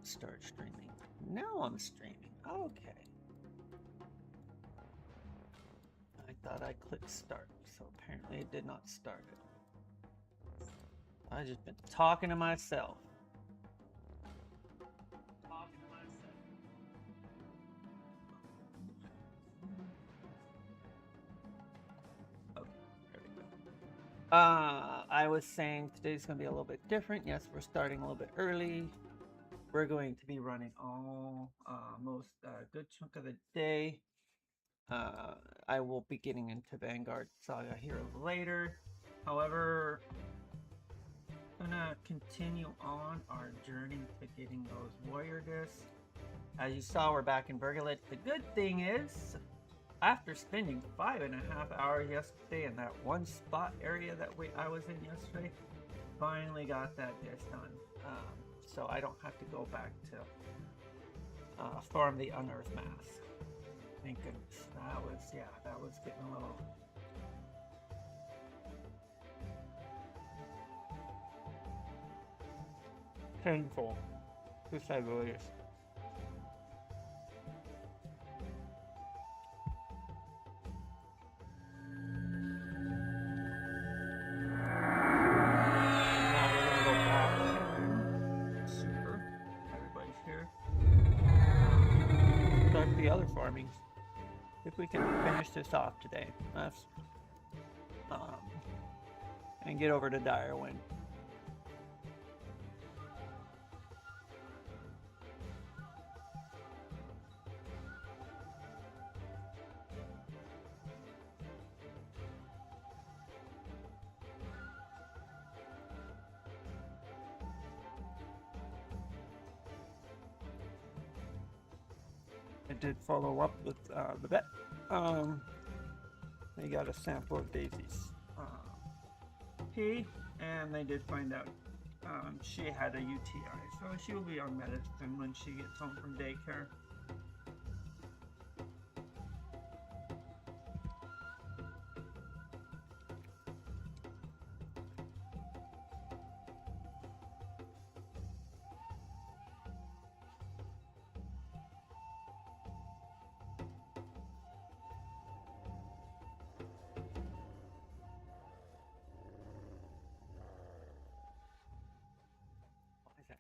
start streaming. Now I'm streaming. Okay. I thought I clicked start, so apparently it did not start it. I've just been talking to myself. Okay, there we go. I was saying today's going to be a little bit different. Yes, we're starting a little bit early. We're going to be running most good chunk of the day. I will be getting into Vanguard Saga here later. However, I'm gonna continue on our journey to getting those warrior discs. As you saw, we're back in Vergalid. The good thing is, after spending 5.5 hours yesterday in that one spot area that I was in yesterday, finally got that disc done. So I don't have to go back to farm the unearthed mass. Thank goodness. That was getting a little... painful, to say the least. Now we're gonna go back. Super. Everybody's here. Start the other farming. If we can finish this off today. That's and get over to Direwind. I did follow up with the vet. They got a sample of Daisy's pee, and they did find out she had a UTI, so she will be on medicine when she gets home from daycare.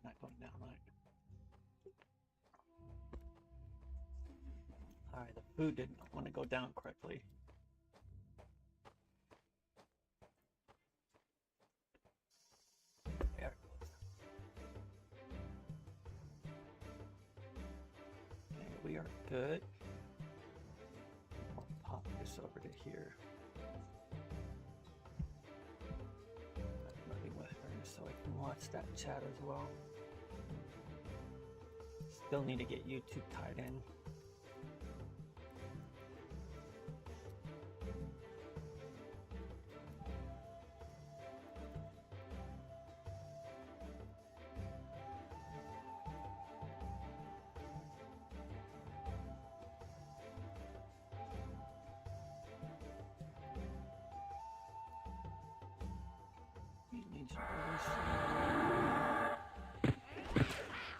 Not going down right. Alright, the food didn't want to go down correctly. There it goes. Okay, we are good. I'll pop this over to here. I'm running with her so I can watch that chat as well. Still need to get YouTube tied in.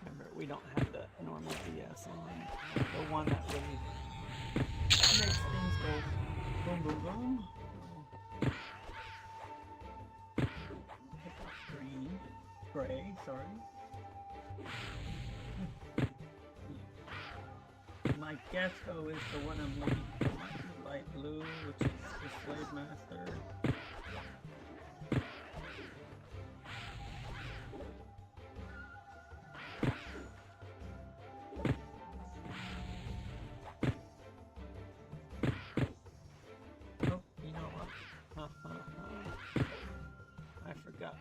Remember, we don't have the normal DS on. The one that really makes things go boom, boom, boom. Green, gray, sorry. My guess though is the one I'm looking for, light blue, which is the Slave Master. I forgot.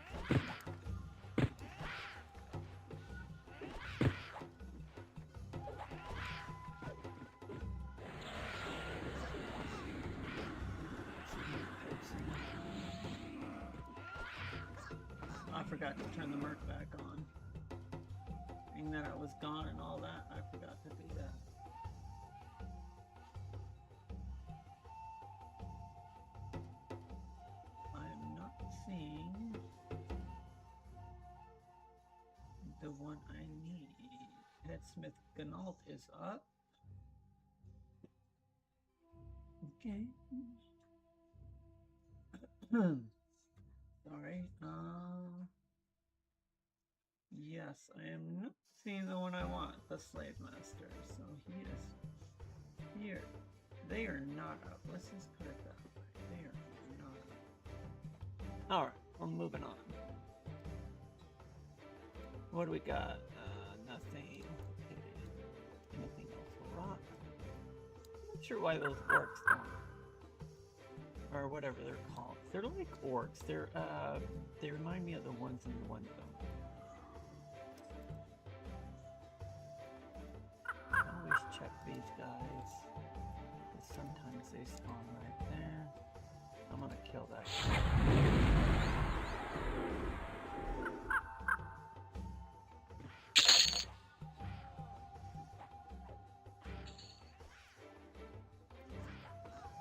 I forgot to turn the Merc back on. Being that I was gone and all that, I forgot to do that. I am not seeing the one I need. Smith Ganault is up. Okay. Sorry. Yes, I am not seeing the one I want, the Slave Master. So he is here. They are not up. Let's just put it that way. They are not up. Alright, we're moving on. What do we got? Nothing. Okay. Anything else for rock? I'm not sure why those orcs don't. Or whatever they're called. They're like orcs. They remind me of the ones in the one zone. I always check these guys. Because sometimes they spawn right there. I'm gonna kill that guy.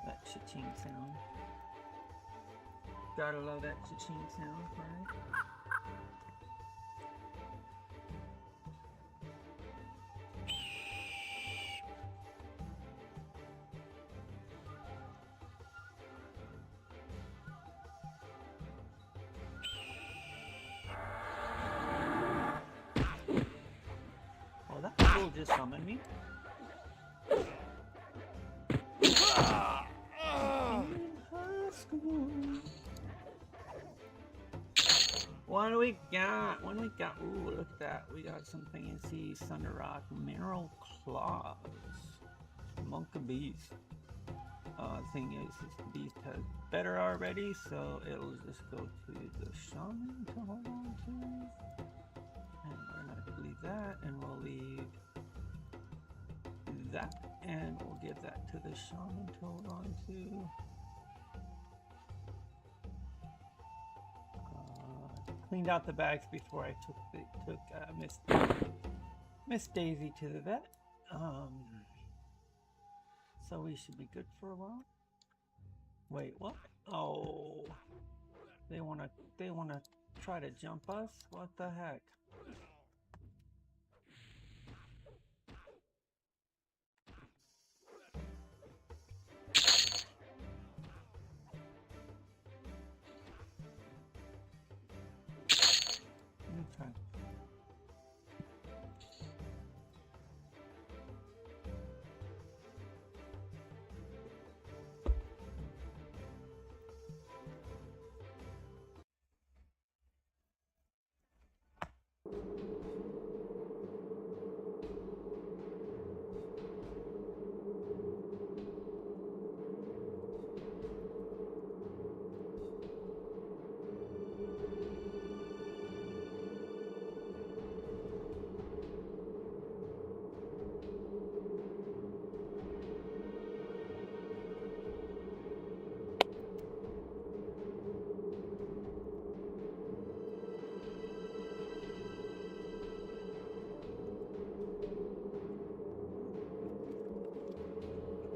That cha-ching sound. Gotta love that cha-ching sound, right? Oh, that fool just summoned me. What do we got? What do we got? Ooh, look at that. We got some fancy Thunder Rock Mineral Claws. Monk of Beast. Thing is, the beast has better already, so it'll just go to the shaman to hold on to. And we're gonna leave that, and we'll leave that, and we'll give that to the shaman to hold on to. Cleaned out the bags before I took Miss Daisy to the vet. So we should be good for a while. Wait, what? Oh, they wanna try to jump us? What the heck? Okay.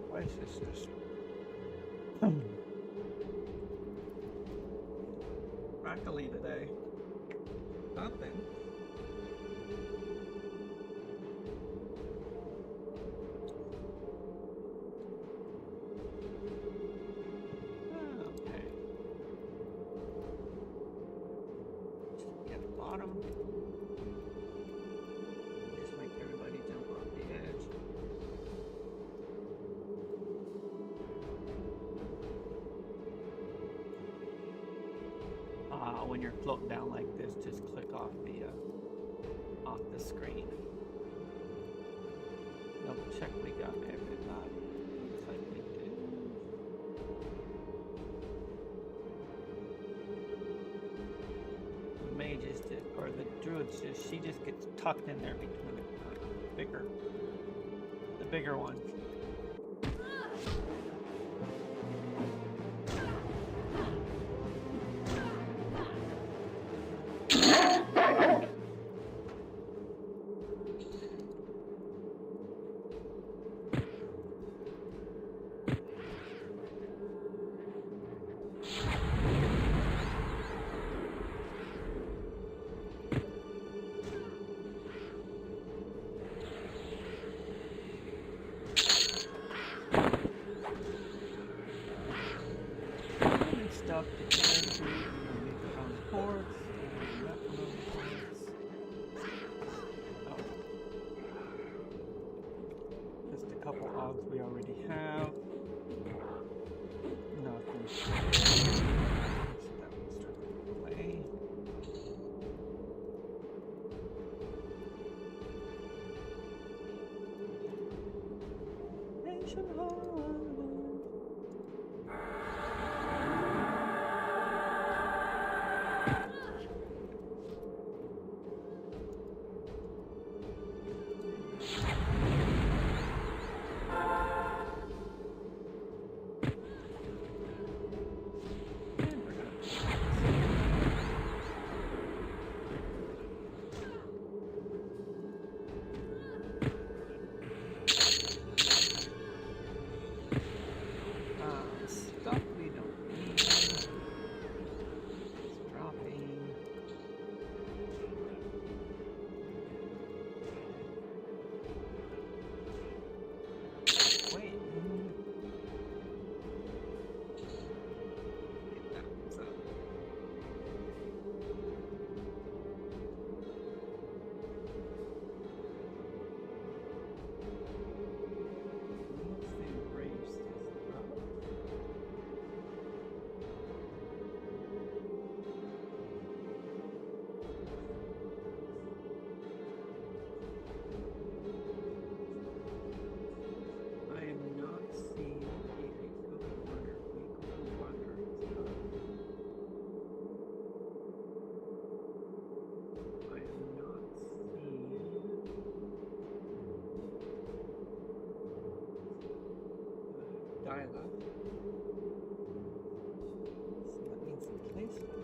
Why is this? Broccoli today. Something. Okay. At the bottom. Just make everybody jump off the edge. When you're floating down like this, just click off the screen. Double check we got everybody. Looks like we do. The mages or the druids she just gets tucked in there between the bigger ones. couple odds we already have. Nothing. So that will start to play. Nation Holland. Stuff we don't need. It's dropping. Wait. That one's up. Let's see, race is up. I am not seeing a weekly wonder. I am not seeing dialogue. So that means the placeholder.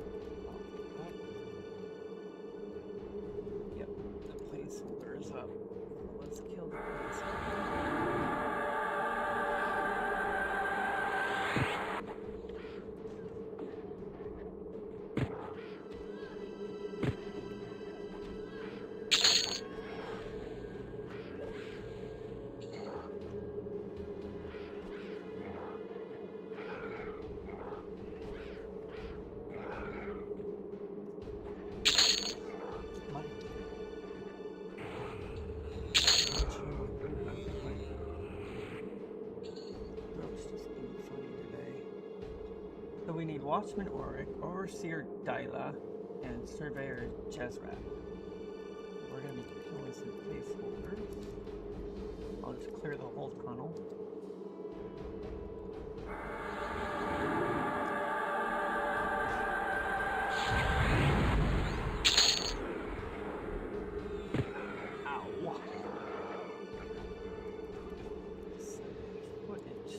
Yep, the placeholder is up. Let's kill the placeholder. So we need Watchman Oric, Overseer Dyla, and Surveyor Jezrat. We're going to be killing some placeholders. I'll just clear the whole tunnel. Ow! Footage.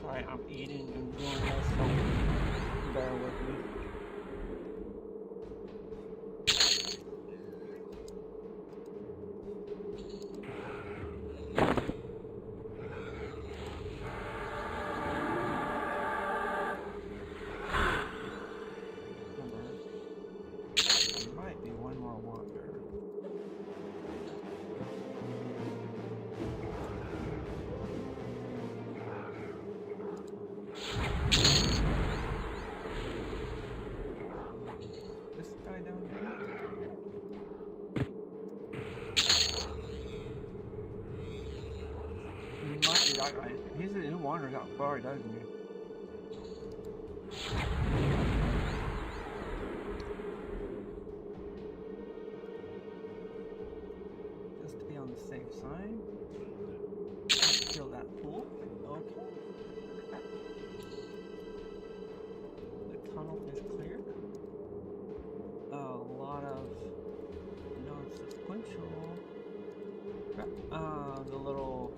Sorry, I'm eating and doing this, so bear with me. There might be one more wander. This guy down here? He might be that guy. He wanders out far, doesn't he? Just to be on the safe side. Kill that pool. Okay. The tunnel is clear. A lot of non-sequential. The little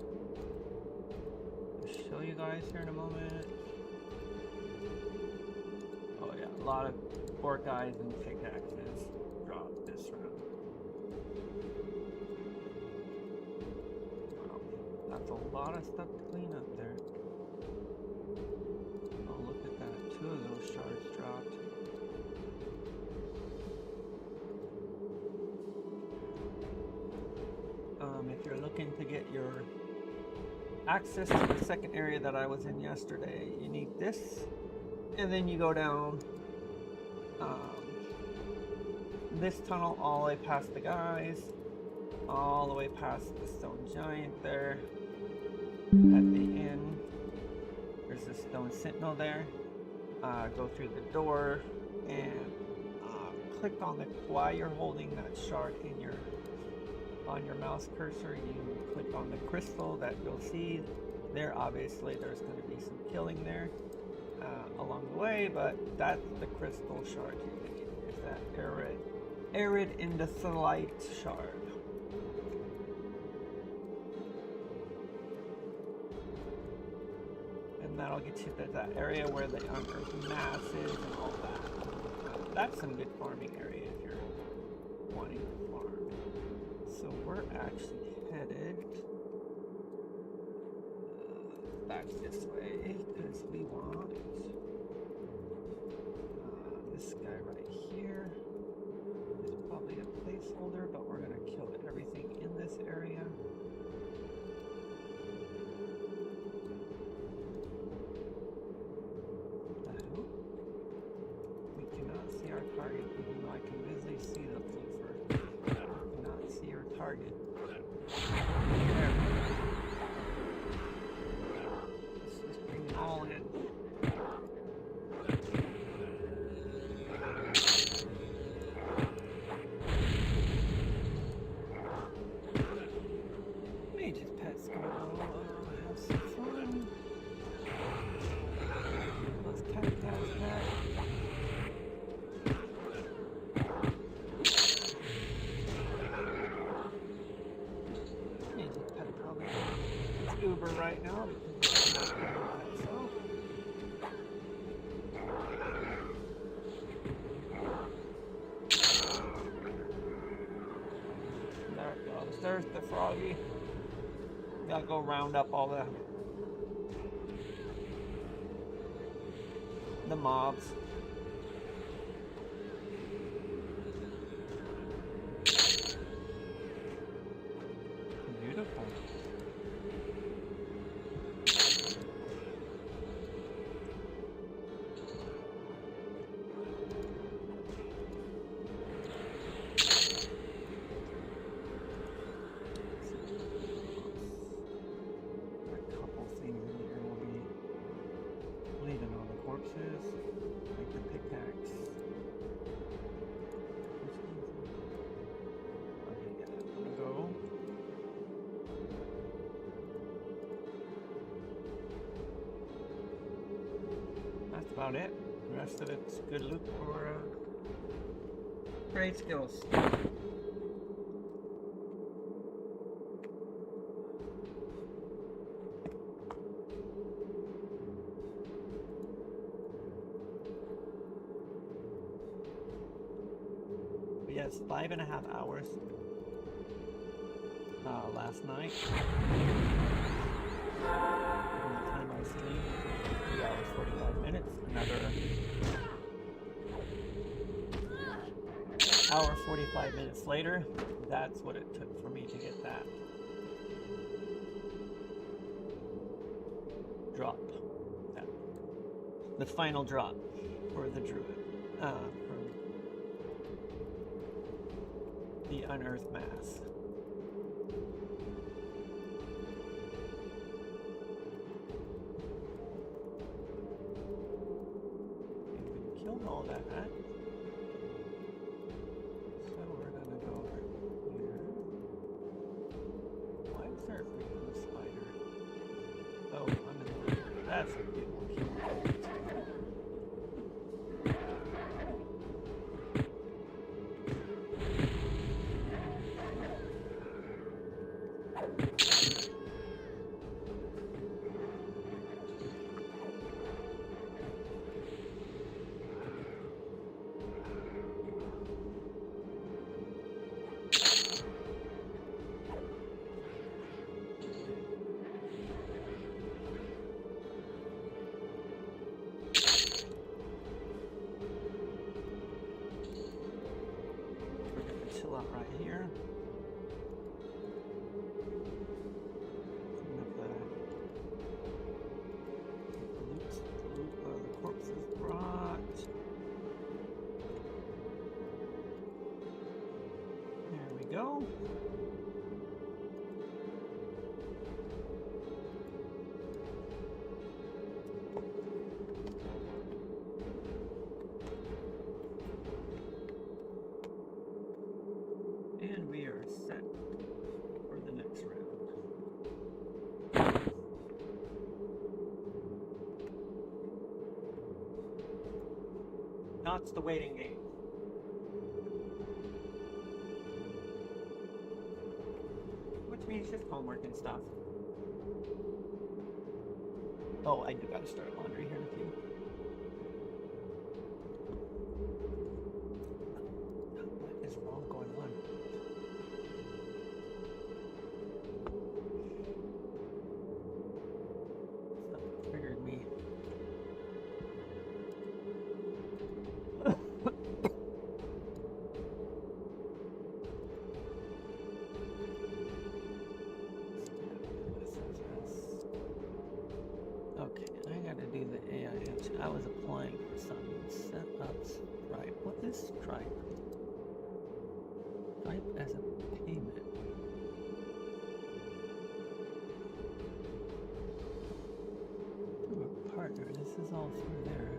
show you guys here in a moment. Oh yeah, a lot of orc eyes and pickaxes dropped this round. Wow, that's a lot of stuff to clean up there. Oh, look at that. 2 of those shards dropped. If you're looking to get your access to the second area that I was in yesterday, you need this, and then you go down this tunnel all the way past the guys, all the way past the stone giant there. At the end, there's a stone sentinel there. Go through the door and click on the, while you're holding that shard in your on your mouse cursor, you click on the crystal that you'll see there. Obviously there's going to be some killing there along the way, but that's the crystal shard you need. Is that arid indothelite shard. And that'll get you to that area where the unearthed mass is and all that. That's some good farming area if you're wanting to farm. So we're actually headed back this way because we want this guy right here. Is probably a placeholder, but we're going to kill everything in this area. We cannot see our target, even though I can visually see the floofer. We cannot see our target. There. Let's just bring it all in. Mage's pet's gonna go have some fun. Let's cat. Uber right now because so. There it goes. There's the froggy. Gotta go round up all the mobs. Beautiful. Like the pickaxe. Okay, yeah, I'm gonna go. That's about it. The rest of it's good loot for trade skills. Yes, 5.5 hours last night. And the time I was asleep, 3 hours 45 minutes. Another hour 45 minutes later. That's what it took for me to get that drop. The final drop for the druid. The unearthed mass. We killed all that, huh? So we're gonna go over here. Why is there a freaking spider? Oh, I'm in the that's a good one. Now it's the waiting game. Which means just homework and stuff. Oh, I do gotta start laundry here in a few. What is wrong going on? Something triggered me. Okay, I gotta do the AI engine. I was applying for something. Set up Stripe. What is Stripe? Stripe as a payment. Through a partner. This is all through there.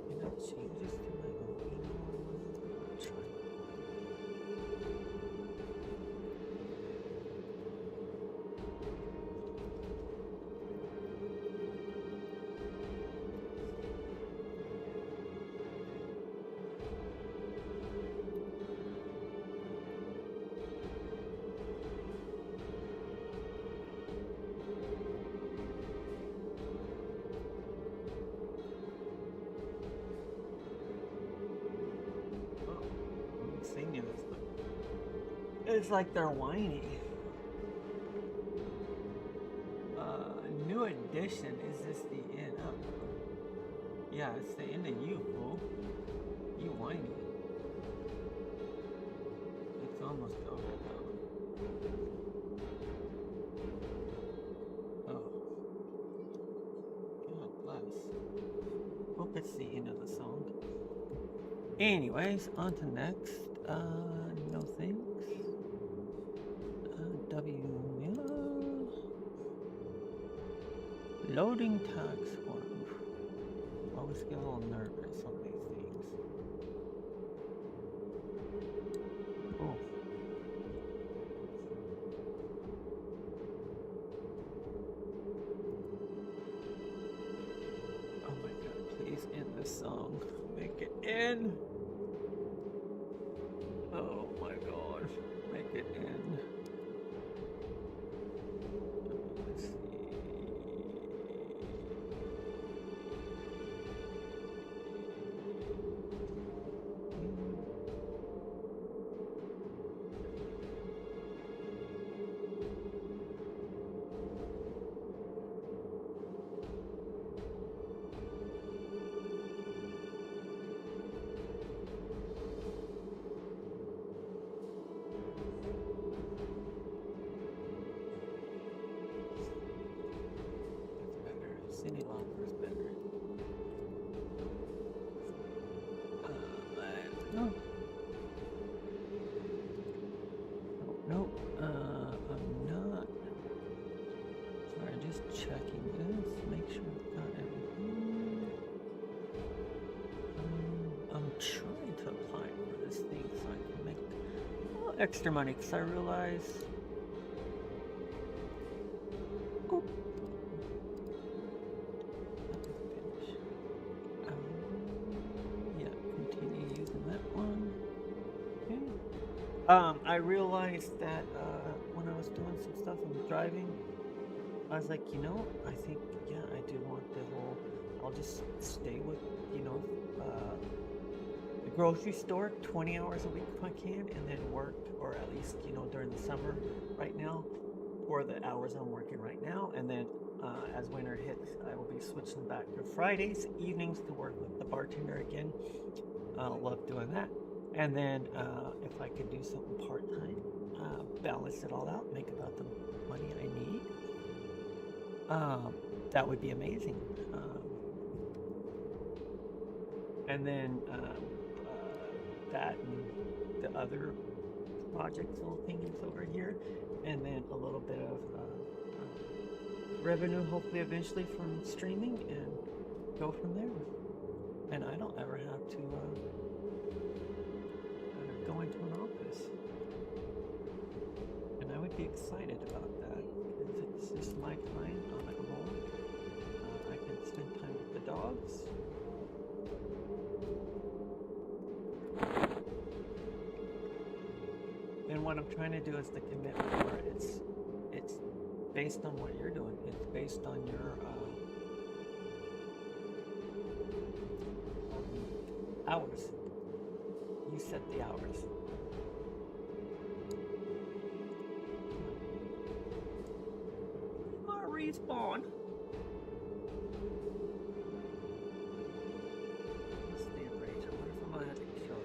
You know, changes to my own email. Try. Singing is it's like they're whiny. New edition. Is this the end? Oh. Yeah, it's the end of you, fool. You whiny. It's almost over though. Oh. God bless. Hope it's the end of the song. Anyways, on to next. No thanks. Loading tax form. I always get a little nervous on these things. Oh. Oh my god, please end this song. Make it end. Oh my god, make it end. Let's see. Cindy Lauper's better. No. No, I'm not. Sorry, just checking this. Make sure I've got everything. I'm trying to apply for this thing so I can make a little extra money because I realize. Oh. I realized that when I was doing some stuff and driving, I was like, you know, I think, yeah, I do want the whole, I'll just stay with, you know, the grocery store 20 hours a week if I can, and then work, or at least, you know, during the summer right now, for the hours I'm working right now, and then as winter hits, I will be switching back to Fridays evenings to work with the bartender again. Love doing that. And then if I could do something part-time, balance it all out, make about the money I need, that would be amazing. And then that and the other projects, little things over here, and then a little bit of revenue, hopefully eventually from streaming, and go from there. And I don't ever have to go into an office, and I would be excited about that because it's just my time on a dogs. And what I'm trying to do is the commitment where it's based on what you're doing. It's based on your hours. You set the hours. Respawn. What's the rage? I wonder if I'm gonna have to kill him.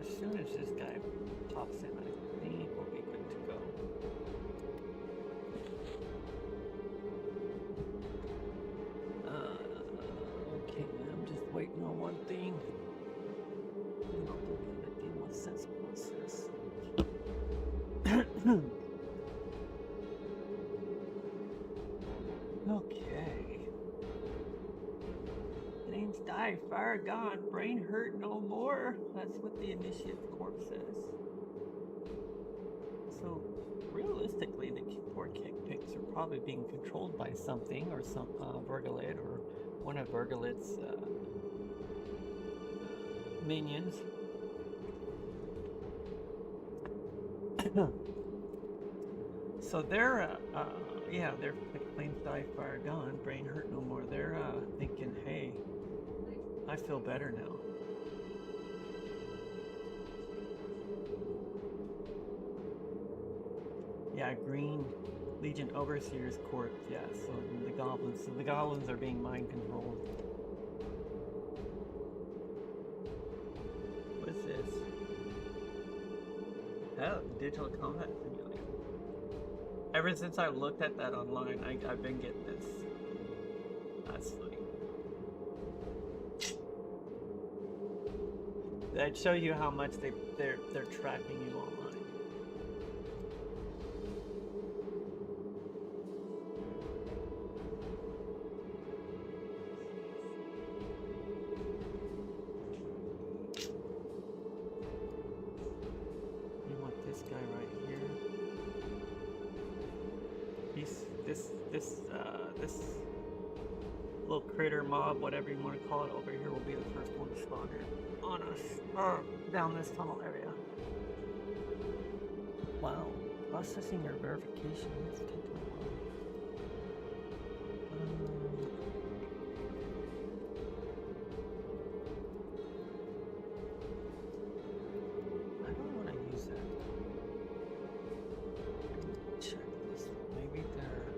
As soon as this guy pops in, I think we'll be good to go. Okay, I'm just waiting on one thing. What sense was this? Okay. Name's die, fire gone, brain hurt no more. That's what the initiative corpse says. So realistically, the poor kick picks are probably being controlled by something, or some Vergalid, or one of Vergalid's minions. So they're yeah, they're plain die, fire gone, brain hurt no more. They're thinking, hey, I feel better now. Yeah, Green Legion Overseer's corpse. Yeah, so the goblins. So the goblins are being mind controlled. What's this? Oh, digital combat simulator. Ever since I looked at that online, I've been getting this. That's funny. I'd show you how much they're tracking you online. You want this guy right here. This little critter mob, whatever you want to call it, over here will be the first one to spawn here on us, or down this tunnel area. Wow, processing your verification is taking a while. I don't want to use that. Check this. Maybe they're.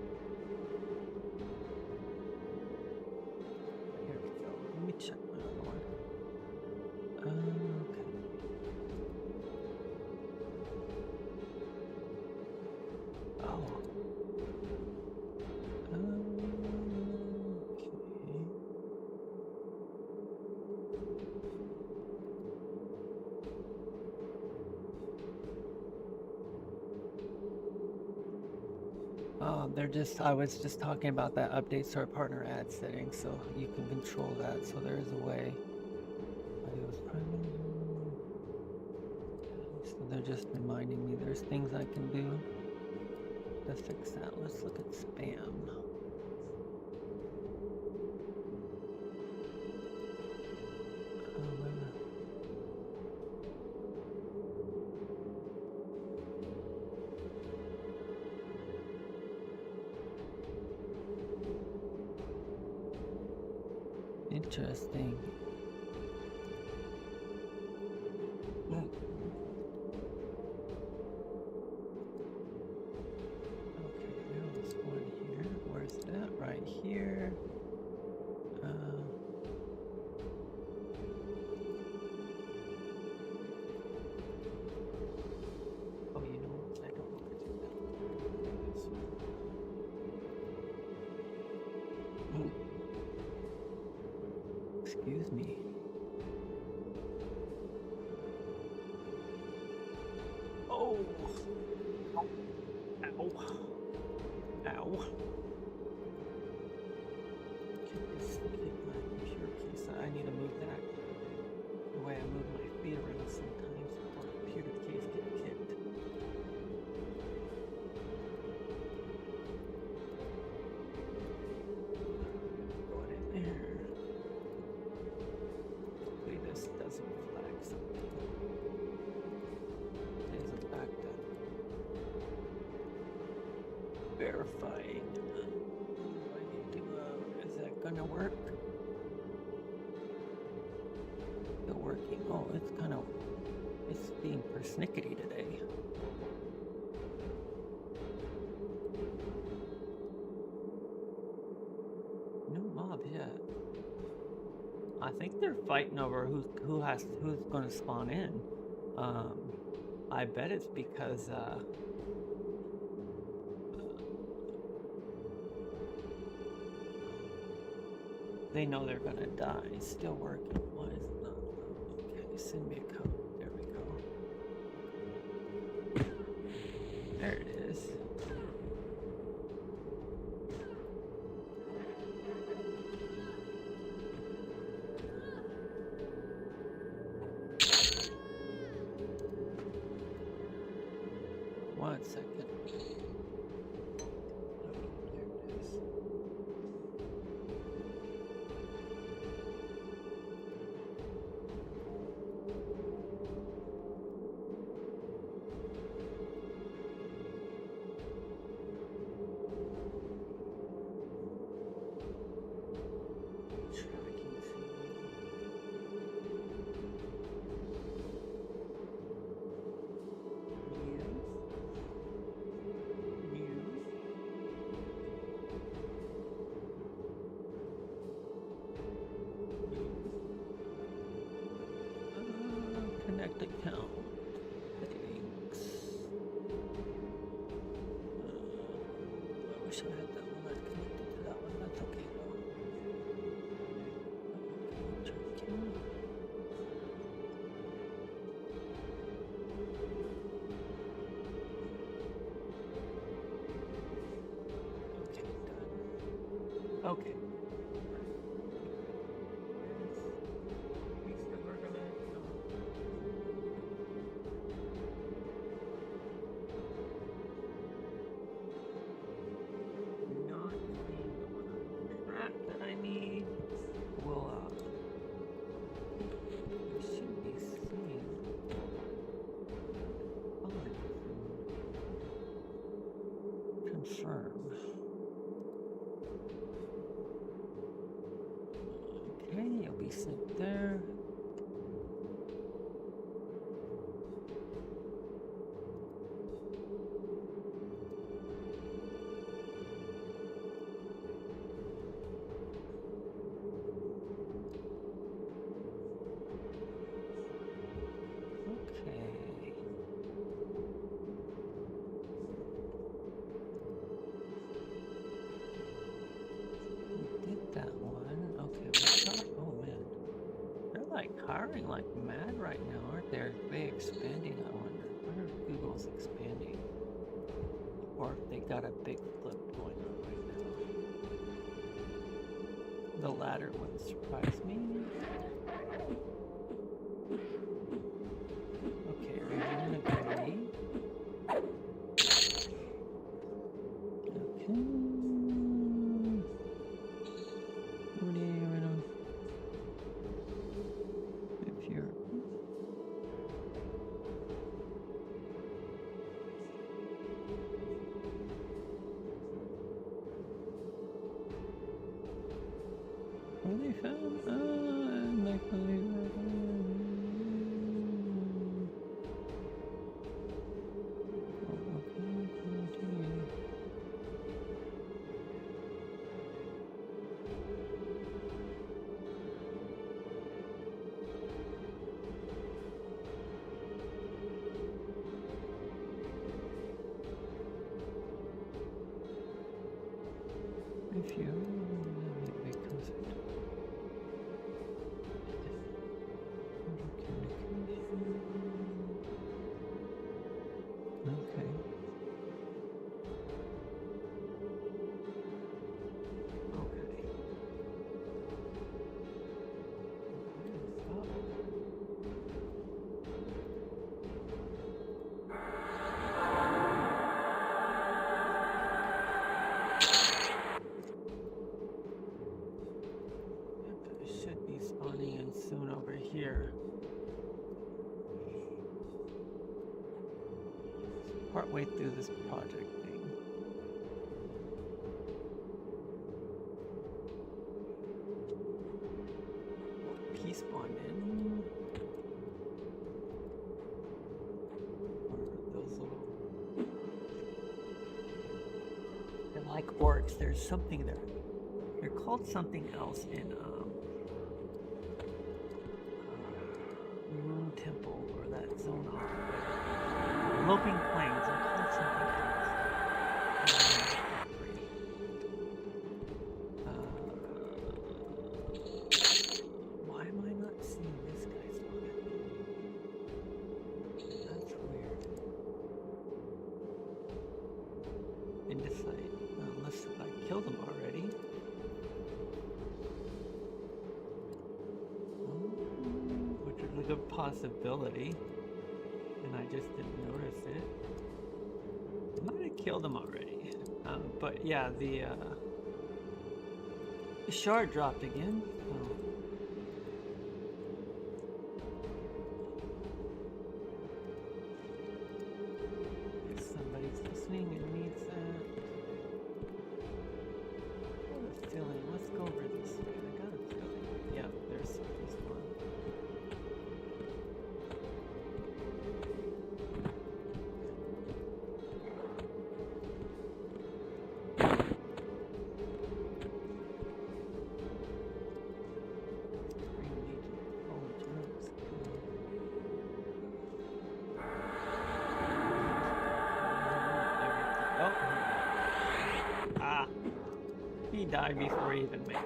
Here we go. Let me check my other one. Okay. Oh. I was just talking about that updates to our partner ad settings, so you can control that. So there is a way. So they're just reminding me there's things I can do to fix that. Let's look at spam. Interesting. Okay, there was one here. Where's that? Right here. Oh, you know what? I don't want to do that. Excuse me. Oh. Ow. Let's kick my computer case. I need to move that. The way I move my feet around sometimes before the computer case get kicked. Go in there. Hopefully this doesn't flag something. There's a backed up. Verifying. I need to, is that gonna work? Still working. Oh, it's kind of, it's being persnickety today. No mob yet. I think they're fighting over who's going to spawn in. I bet it's because they know they're gonna die. Still working. Why is it not? Okay, send me a code. There we go. There it is. One second. Connect account. Thanks. I wish I had that one. I connected to that one. That's okay though. Okay, done. Okay. Okay, you'll be sent there. Hiring like mad right now, aren't they? Are they expanding? I wonder if Google's expanding, or if they got a big flip going on right now. The latter wouldn't surprise me. Okay, are you gonna agree? Okay. What do you What they found? Make believe. If you make consent. Okay. Okay. soon over here. Partway through this project thing. He spawned in. Or those little. They're like orcs. There's something there. They're called something else in Moon Temple or that zone off there. Loping Plains. They're called something else. Why am I not seeing this guy's spotted? That's weird. Indecide. Unless I killed him already. Which is a good possibility. And I just didn't notice it. I might have killed him already. But yeah, the shard dropped again. Oh. If somebody's listening and needs that. I have a feeling. Let's go over this way. I got a feeling. Yeah, there's something's fun. He died before he even made it.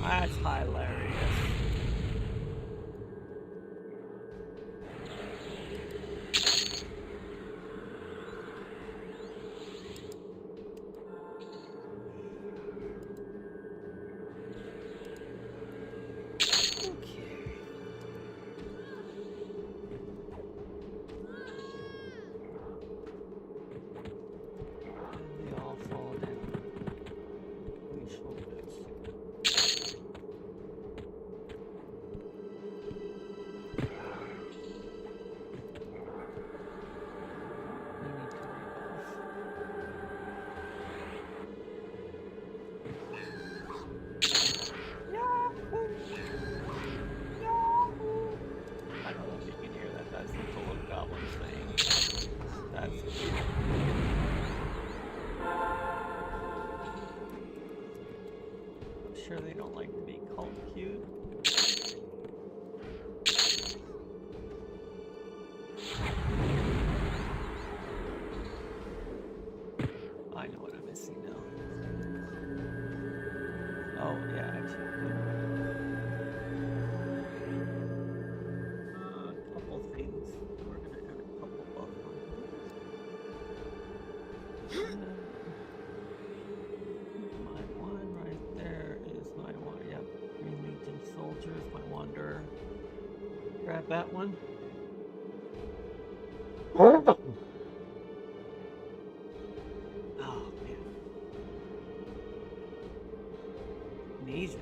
That's hilarious. Sure they don't like to be called cute. I know what I'm missing now. Oh yeah, actually. A couple things. We're gonna add a couple of my one right there is my one. Yep, Green Legion soldiers, my wanderer. Grab that one. Oh man. Mazes.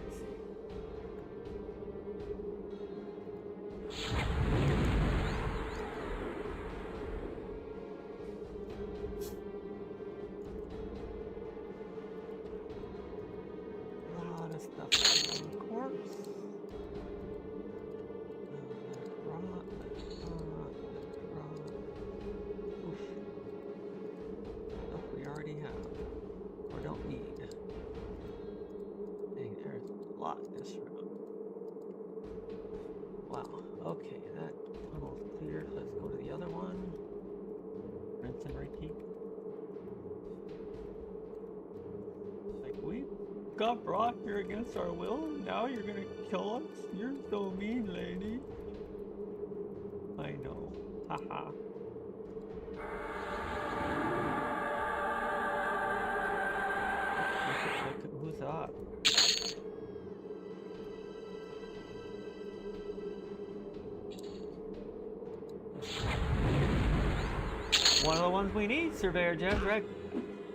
A lot of stuff on the corpse. Oof. Stuff we already have or don't need. Dang, there's a lot this room. Wow. Okay, that tunnel's cleared. Let's go to the other one. Rinse and repeat. Like, we got brought here against our will. Now you're gonna kill us? You're so mean, lady. I know. Haha. Look at who's up. One of the ones we need, Surveyor Jez, right?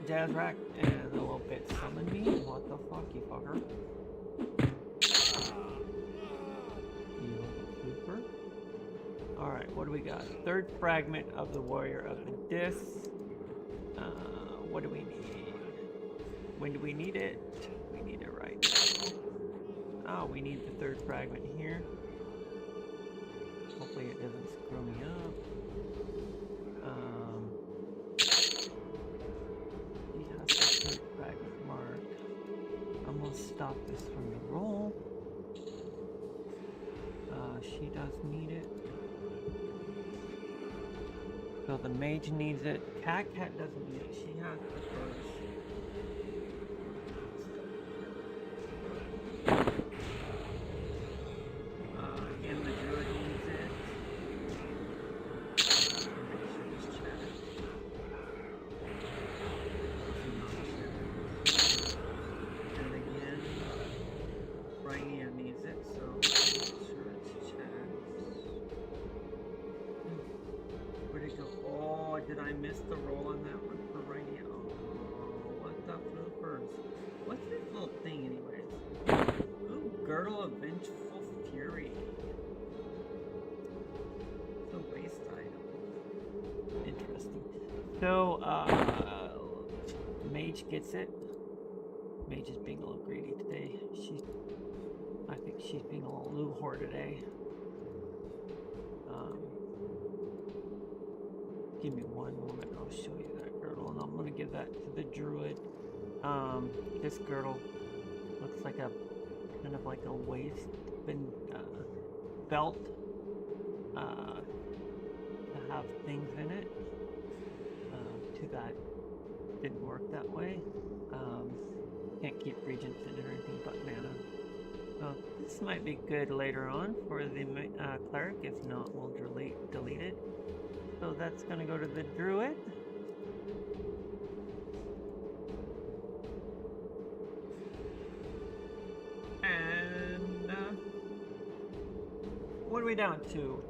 jazz rack and a little bit summon me. What the fuck, you fucker? You super. Alright, what do we got? Third fragment of the Warrior of the Disc. What do we need? When do we need it? We need it right now. Oh, we need the third fragment here. Hopefully it doesn't screw me up. He has the third fragment marked. I'm gonna stop this from the roll. She does need it. So the mage needs it. Cat doesn't need it. She has the first. And the druid needs it. And again, Rainia needs it, so make sure it's checked. Where'd it go? Oh, did I miss the roll on that one for Rainia? Oh, what the flippers? What's this little thing anyways? Ooh, Girdle of Vengeful Fury. It's a waste item. Interesting. So, Mage gets it. Mage is being a little greedy today. I think she's being a little loo whore today. Give me one moment, I'll show you that girdle, and I'm gonna give that to the druid. This girdle looks like a kind of like a waist belt to have things in it. Too bad it didn't work that way. Can't keep regents in or anything but mana. So this might be good later on for the cleric. If not, we'll delete it. So that's going to go to the druid. And what are we down to?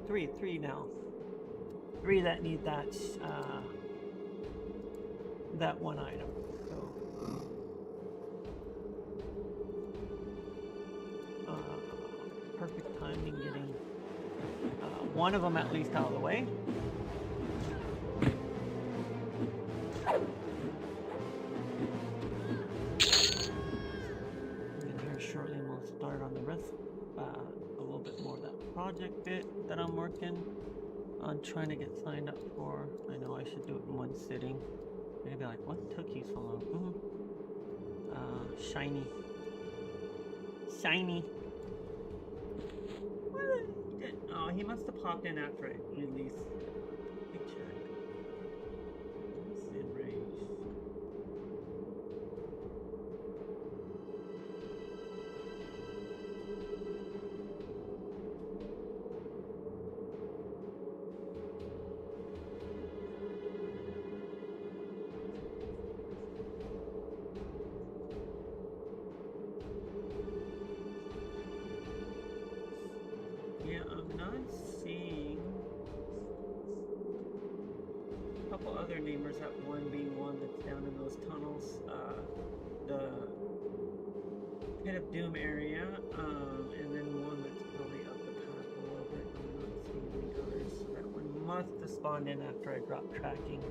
Three now. Three that need that that one item. So perfect timing getting one of them at least out of the way. And here shortly we'll start on the rest, a little bit more of that project bit that I'm working on trying to get signed up for. I know I should do it in one sitting. Maybe like, what took you so long? Shiny. Shiny. Oh, he must have popped in after it released. Let me check. Sid Rage. Yeah, I'm not seeing a couple other namers, that one being one that's down in those tunnels, the Pit of Doom area, and then one that's probably up the path a little bit. I'm not seeing any others, so that one must have spawned in after I dropped tracking,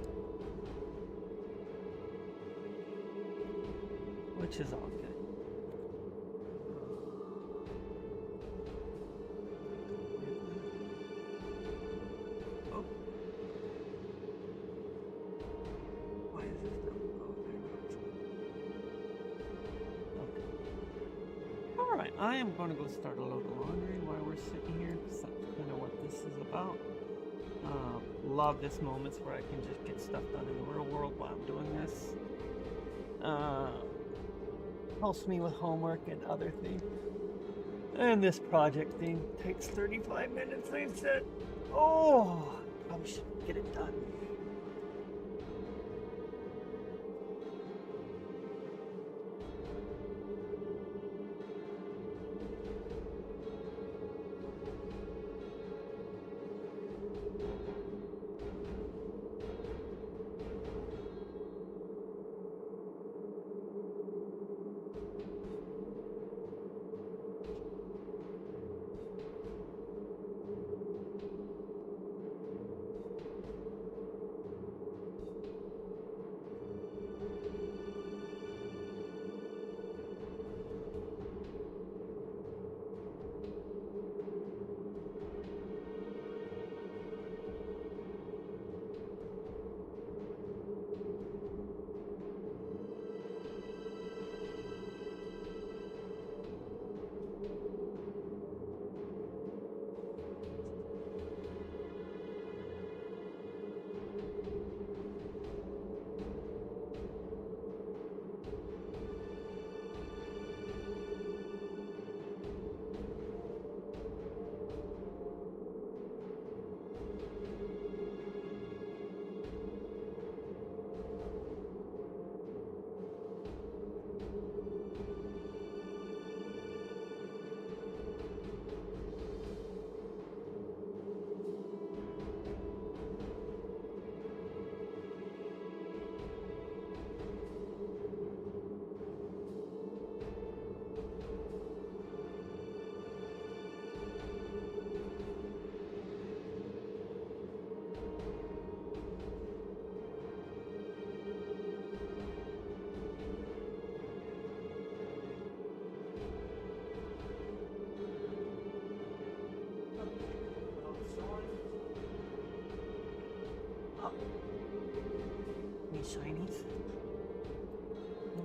which is all good. I am going to go start a load of laundry while we're sitting here, because that's kind of what this is about. Love this moments where I can just get stuff done in the real world while I'm doing this. Helps me with homework and other things. And this project thing takes 35 minutes, they said. Oh, probably should get it done.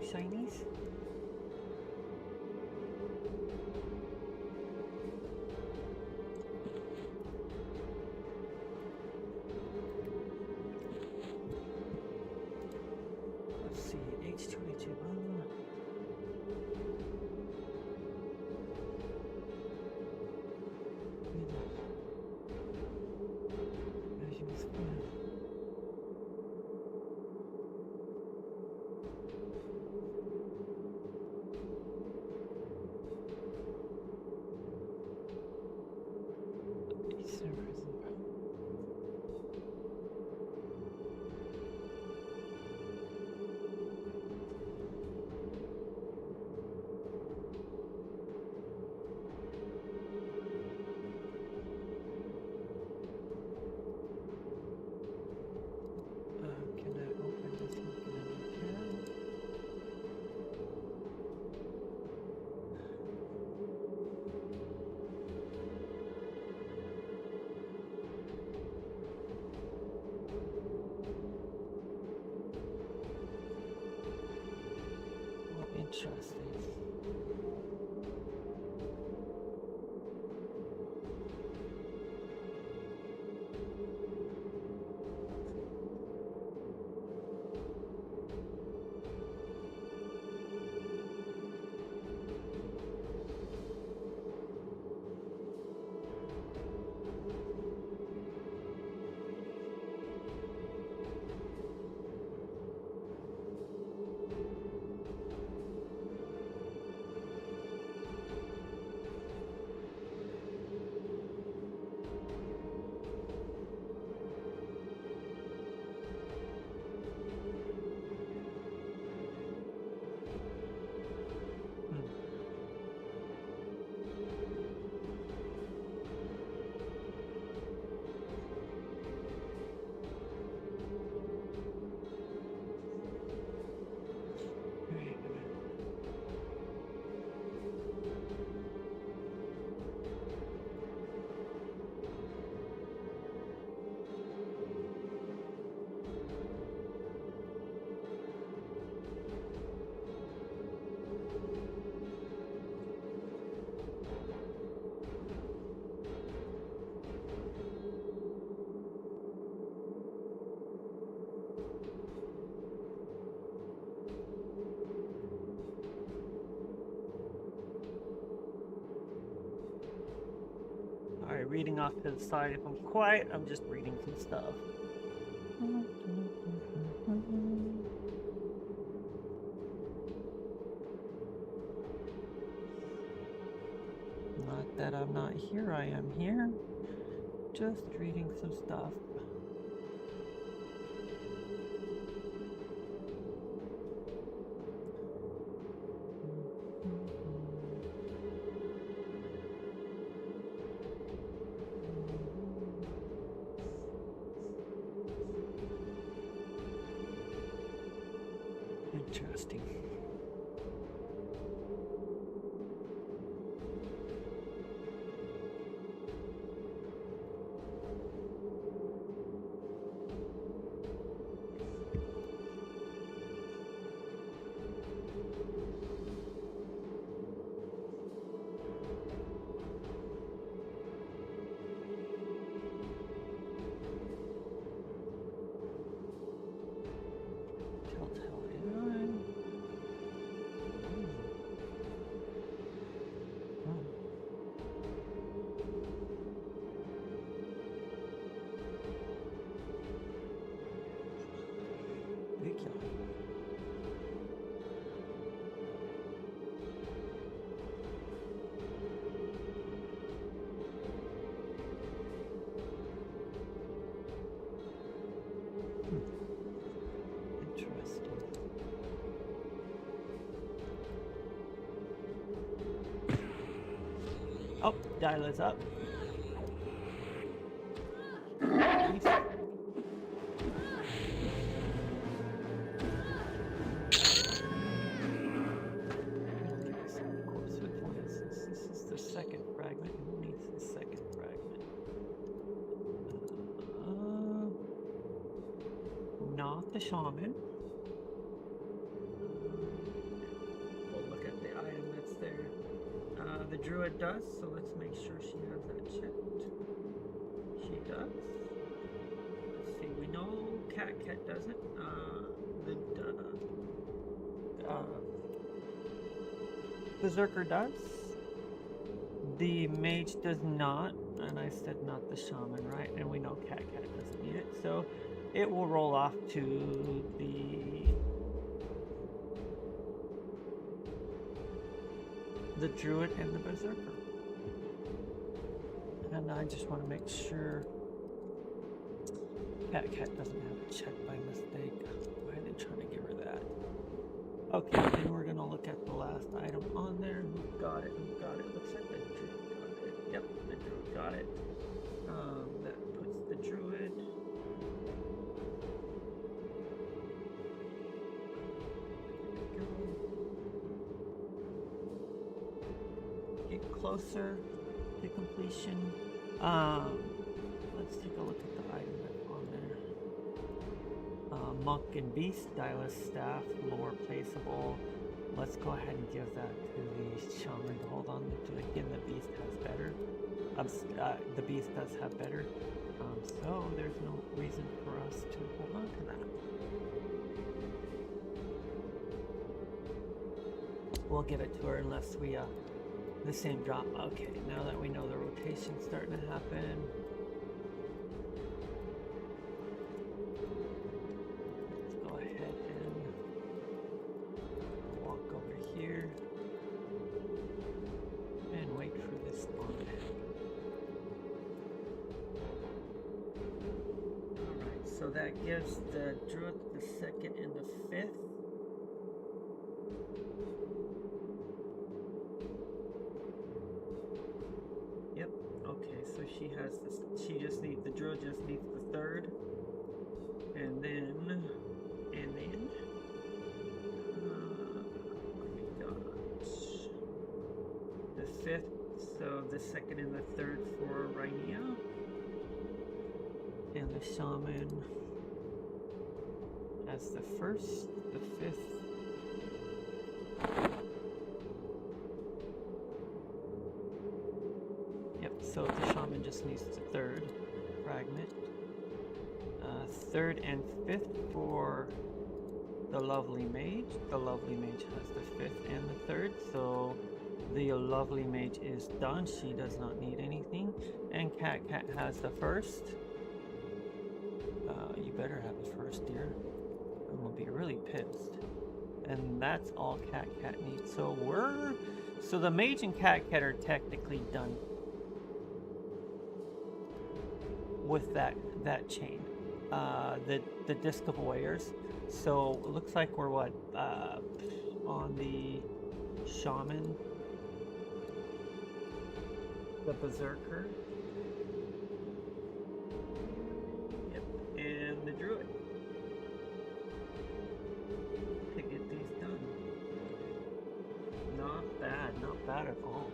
shinies. Let's see, H2H2. Interesting. Alright, reading off to the side. If I'm quiet, I'm just reading some stuff. Not that I'm not here, I am here. Just reading some stuff. Interesting. Oh, dial is up. This is the second fragment. Who needs the second fragment? Not the shaman. druid does, so let's make sure she has that checked. She does. Let's see, we know Cat doesn't. Berserker does. The mage does not, and I said not the shaman, right? And we know Cat doesn't need it, so it will roll off to the druid and the berserker. And I just want to make sure Cat doesn't have it checked by mistake. Why are they trying to give her that? Okay, then we're gonna look at the last item on there. Who got it? Looks like the druid got it. Yep, the druid got it. That puts the druid. Get closer to completion. Let's take a look at the item that's on there. Monk and Beast, Stylus Staff, lower placeable. Let's go ahead and give that to the shaman to hold on to. Again, the beast has better. The beast does have better. So there's no reason for us to hold on to that. We'll give it to her unless we the same drop. Okay, now that we know the rotation's starting to happen. So that gives the druid the 2nd and the 5th. Yep. Okay, so she has this. The druid just needs the 3rd, and then we got the 5th. So the 2nd and the 3rd for Rainia. And the shaman as the 1st, the 5th. Yep, so the shaman just needs the 3rd fragment. 3rd and 5th for the lovely mage. The lovely mage has the 5th and the 3rd, so the lovely mage is done. She does not need anything. And Cat has the 1st. You better have the 1st, dear. I'm gonna be really pissed. And that's all Cat needs. So the mage and Cat are technically done with that chain. The Disc of Warriors. So it looks like we're what on the shaman, the berserker. And the druid to get these done. Not bad at all.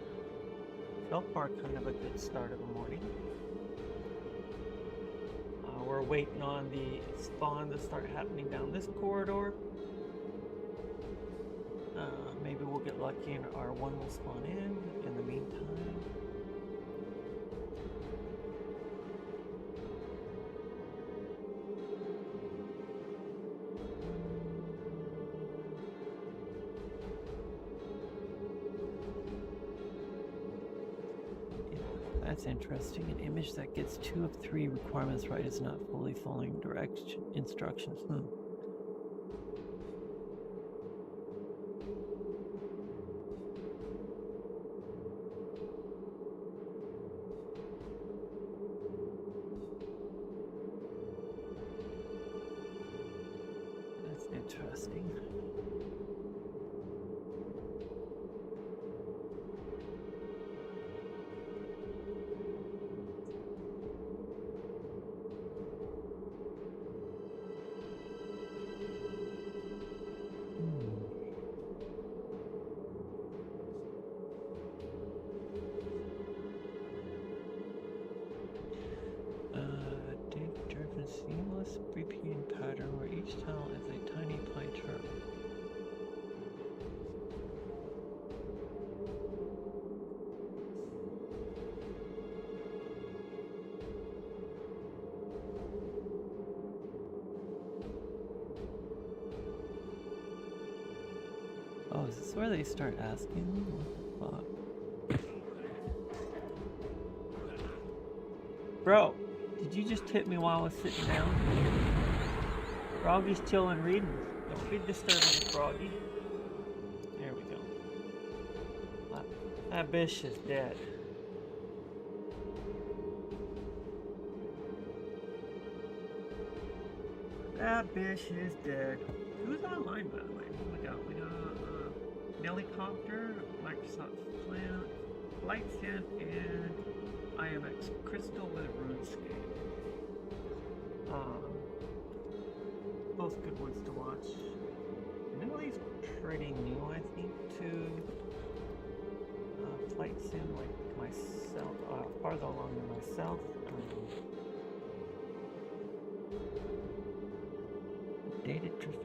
So far, kind of a good start of the morning. We're waiting on the spawn to start happening down this corridor. Maybe we'll get lucky and our one will spawn in the meantime. That's interesting. An image that gets 2 of 3 requirements right is not fully following direct instructions. That's interesting. Oh, is this where they start asking me? What the fuck? Bro, did you just hit me while I was sitting down? Froggy's chilling reading. Don't be disturbing the Froggy. There we go. That bitch is dead. That bitch is dead. Who's online, by the way? What we got? We got Helicopter, Microsoft Flight Sim, and IMX Crystal with RuneScape. Both good ones to watch. Millie's pretty new, I think, to Flight Sim, like myself, farther along than myself. Data Tristan.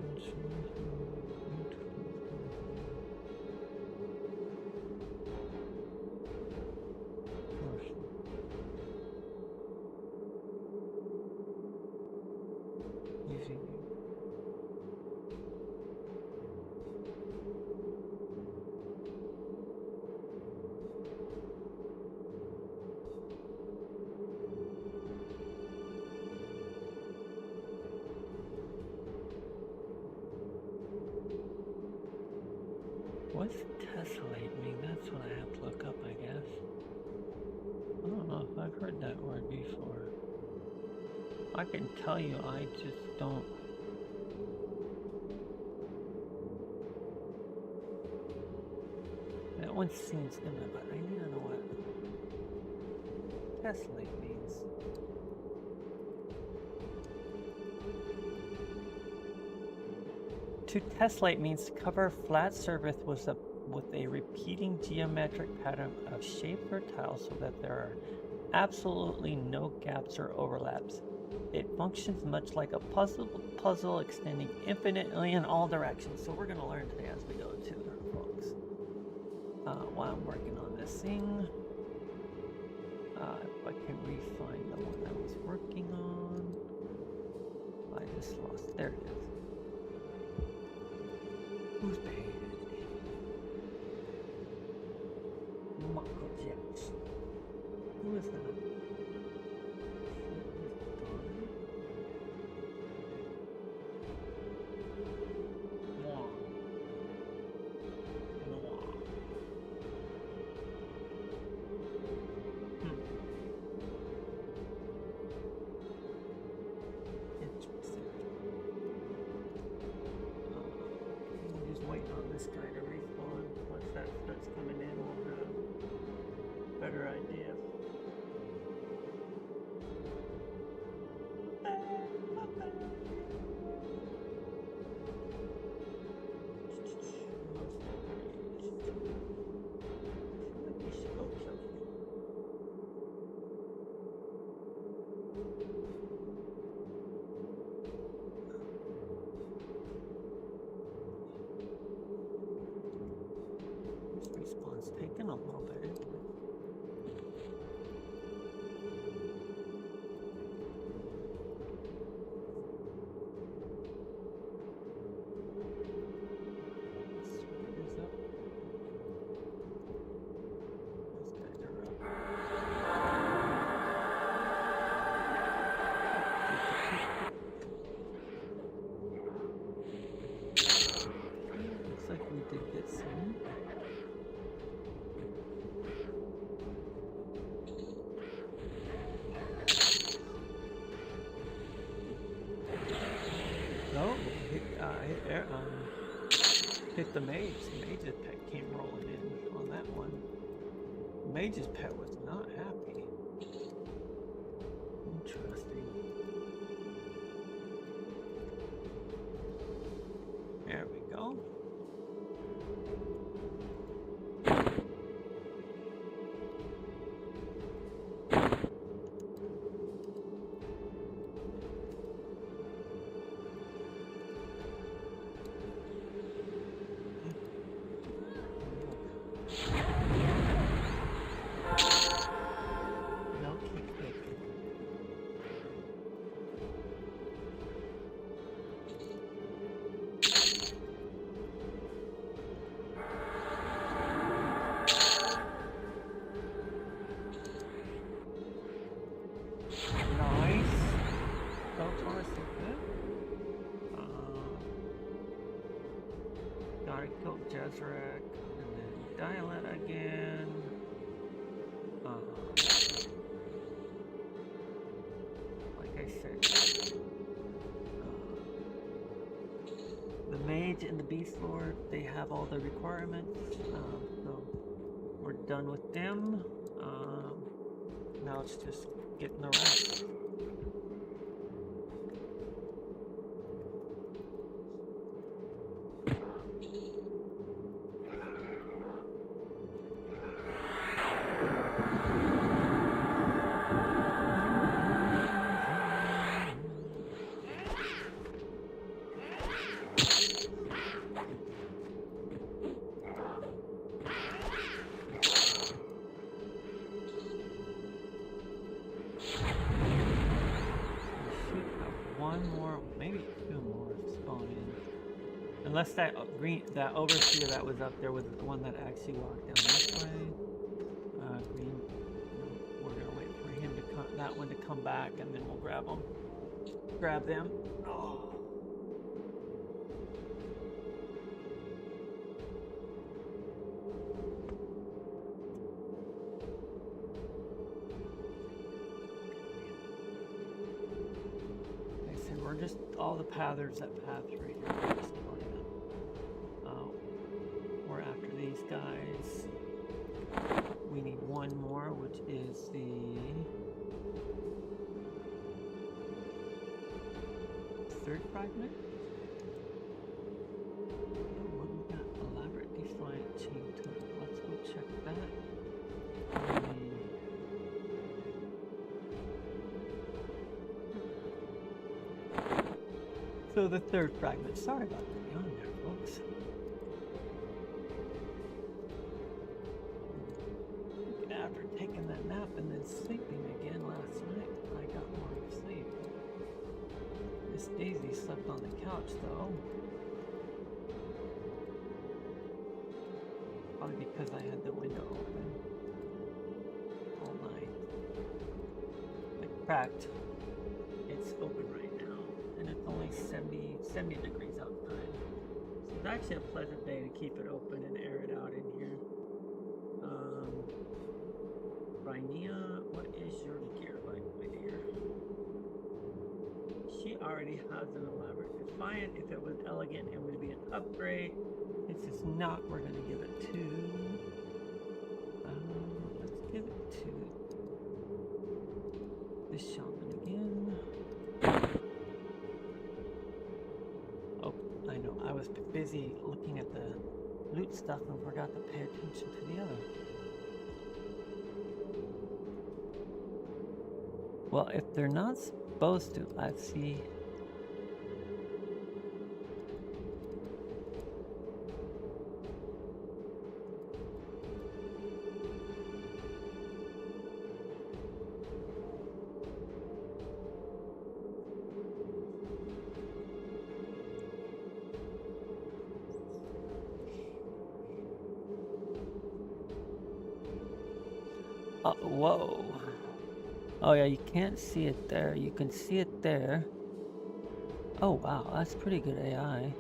What's tessellate mean? That's what I have to look up, I guess. I don't know if I've heard that word before. I can tell you, I just don't. That one seems similar, but I need to know what tessellate means. To tessellate means to cover a flat surface with a repeating geometric pattern of shapes or tiles so that there are absolutely no gaps or overlaps. It functions much like a puzzle extending infinitely in all directions. So we're going to learn today as we go too, folks. While I'm working on this thing, if I can re-find the one I was working on. I just lost. There it is. Who's paid? Michael Jackson. Who is that? Taking a little bit. Looks like we did get some. Hit the mage. The mage's pet came rolling in on that one. The mage's pet was not happy. Interesting. There we go. killed Jezrek, and then Dialed again. Like I said, the Mage and the Beast Lord, they have all the requirements, so we're done with them. Now it's just getting the rest. Unless that that overseer that was up there was the one that actually walked down this way. Green, we're gonna wait for him to come, that one to come back, and then we'll grab them. Grab them. Oh. Like I said, we're just all the pathers that path right here. We're after these guys. We need one more, which is the third fragment. What we got? Elaborate defiant chain totem. Let's go check that. So the third fragment. Sorry about that on there, folks. After taking that nap and then sleeping again last night, I got more sleep. Miss Daisy slept on the couch though. Probably because I had the window open all night. Like cracked. It's open right now. And it's only 70 degrees outside. So it's actually a pleasant day to keep it open and air it out in here. Rainia, what is your gear like, my dear? She already has an elaborate defiant. If it was elegant, it would be an upgrade. This is not, we're going to give it to... let's give it to the shaman again. Oh, I know, I was busy looking at the loot stuff and forgot to pay attention to the other. Well, if they're not supposed to, let's see. Whoa. Oh yeah, you can't see it there. You can see it there. Oh wow, that's pretty good AI.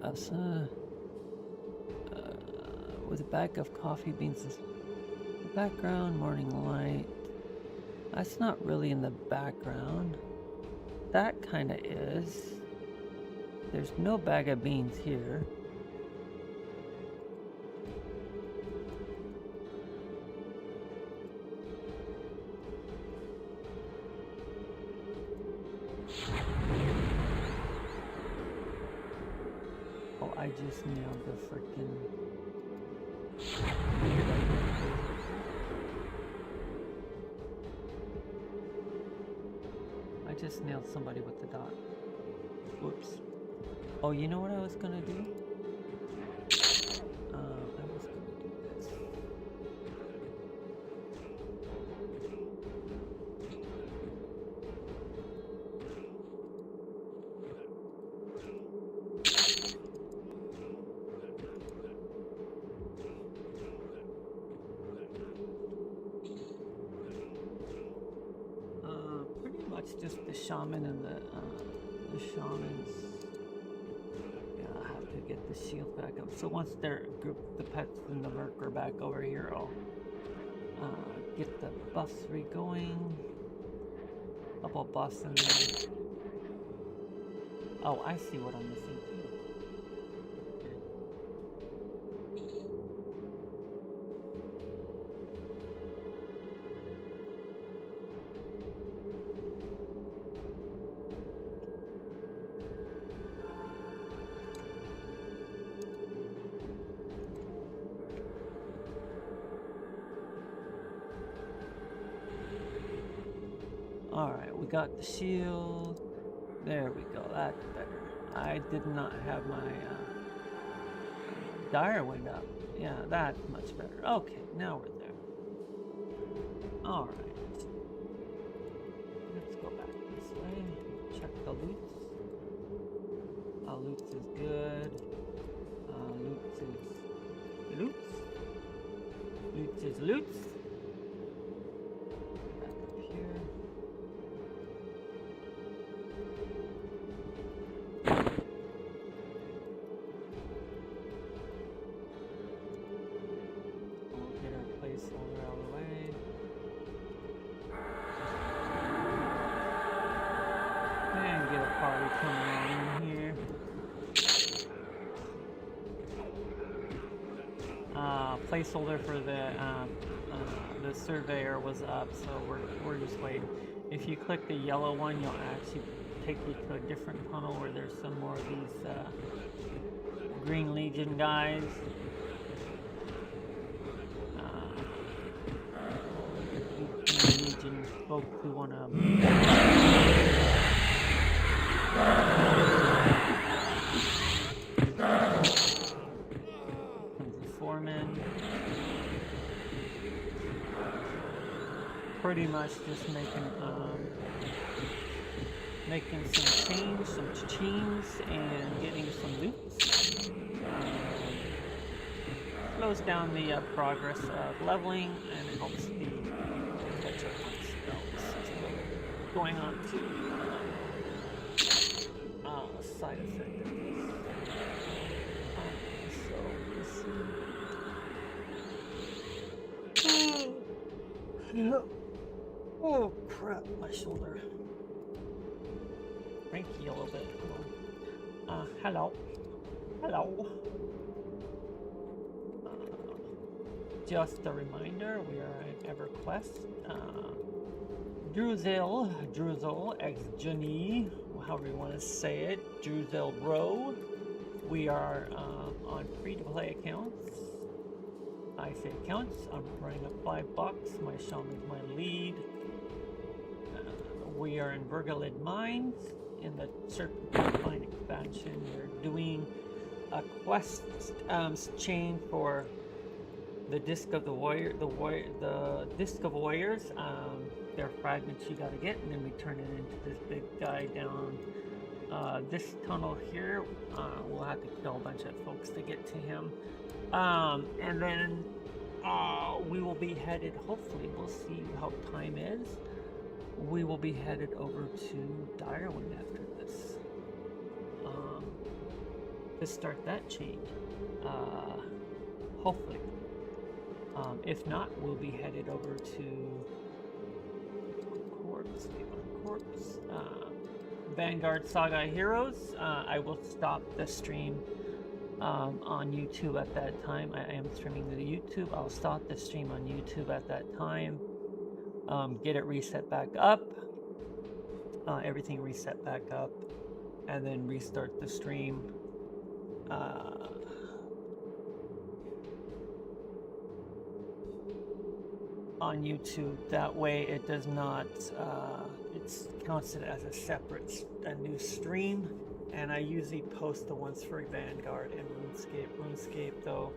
That's with a bag of coffee beans. The background, morning light. That's not really in the background. That kind of is. There's no bag of beans here. I just nailed the freaking... I just nailed somebody with the dot. Whoops. Oh, you know what I was gonna do? I was gonna do this. Pretty much just the shaman and the shaman's the shield back up. So once they're grouped, the pets and the merc are back over here, I'll get the buffs re-going. Couple buffs in there. Oh, I see what I'm missing too. Alright, we got the shield. There we go, that's better. I did not have my Direwind up. Yeah, that's much better. Okay, now we're there. Alright. Let's go back this way. Check the loots. Loots is good. Loots is loots. Loots is loots. Back up here. We'll get our placeholder out of the way. And get a party coming on in here. Placeholder for the surveyor was up, so we're just waiting. If you click the yellow one, you'll actually take you to a different tunnel where there's some more of these Green Legion guys. Green Legion folks who want to pretty much just making some chains and getting some loots. Slows down the progress of leveling and it helps the catch up on spells. Going on to side effect of this. So oh crap, my shoulder. Cranky a little bit. Hello. Hello. Just a reminder, we are in Everquest. Druzel X Juni, however you want to say it, Druzel Row. We are on free-to-play accounts. I say accounts. I'm running a $5. My shaman's my lead. We are in Vergalid mines in the Serpent Mine expansion. We're doing a quest chain for the Disc of the Warrior, the Disc of Warriors. They're fragments you gotta get, and then we turn it into this big guy down this tunnel here. We'll have to kill a bunch of folks to get to him. And then we will be headed, hopefully, we'll see how time is. We will be headed over to Direwind after this. To start that chain. Hopefully. If not, we'll be headed over to Corpse. Vanguard Saga Heroes. I will stop the stream on YouTube at that time. I am streaming to YouTube. I'll stop the stream on YouTube at that time. Get it reset back up. Everything reset back up. And then restart the stream. On YouTube. That way it does not, it's counted as a separate, new stream. And I usually post the ones for Vanguard and RuneScape. RuneScape, though,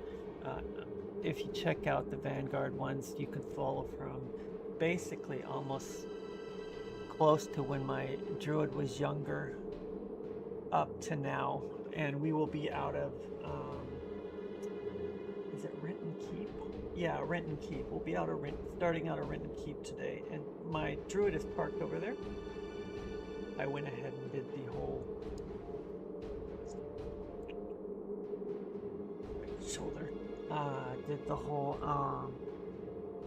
if you check out the Vanguard ones, you can follow from basically almost close to when my druid was younger up to now. And we will be out of, is it Rent and Keep? Yeah, Rent and Keep. We'll be starting out of Rent and Keep today. And my druid is parked over there. I went ahead and did the whole did the whole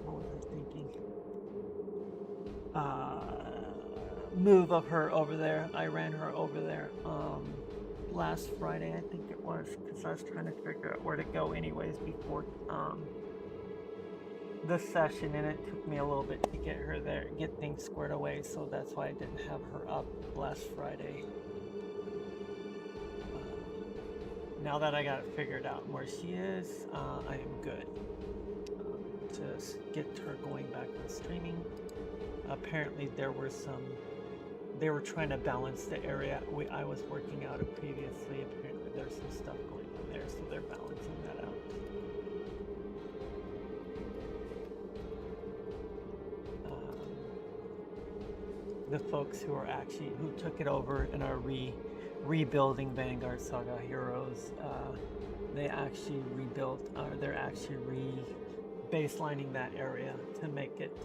what was I thinking? Move of her over there. I ran her over there last Friday, I think it was, because I was trying to figure out where to go anyways before the session, and it took me a little bit to get her there, get things squared away, so that's why I didn't have her up last Friday. Now that I got it figured out where she is, I am good to get her going back on streaming. Apparently there were they were trying to balance the area I was working out of previously. Apparently there's some stuff going on there, so they're balancing that out. The folks who took it over and are rebuilding Vanguard Saga Heroes, they actually rebuilt, they're actually baselining that area to make it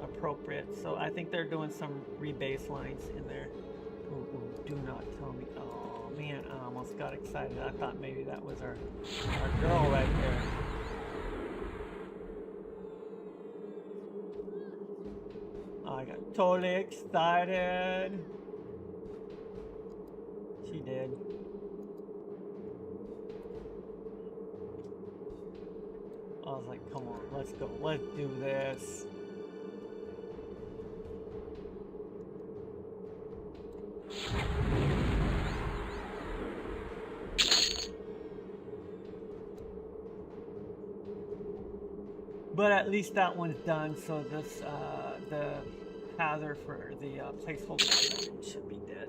appropriate. So I think they're doing some rebaselines in there. Ooh, do not tell me. Oh man, I almost got excited. I thought maybe that was our girl right there. I got totally excited. She did. I was like, come on, let's go. Let's do this. But at least that one's done, so this, the hazard for the placeholder should be dead.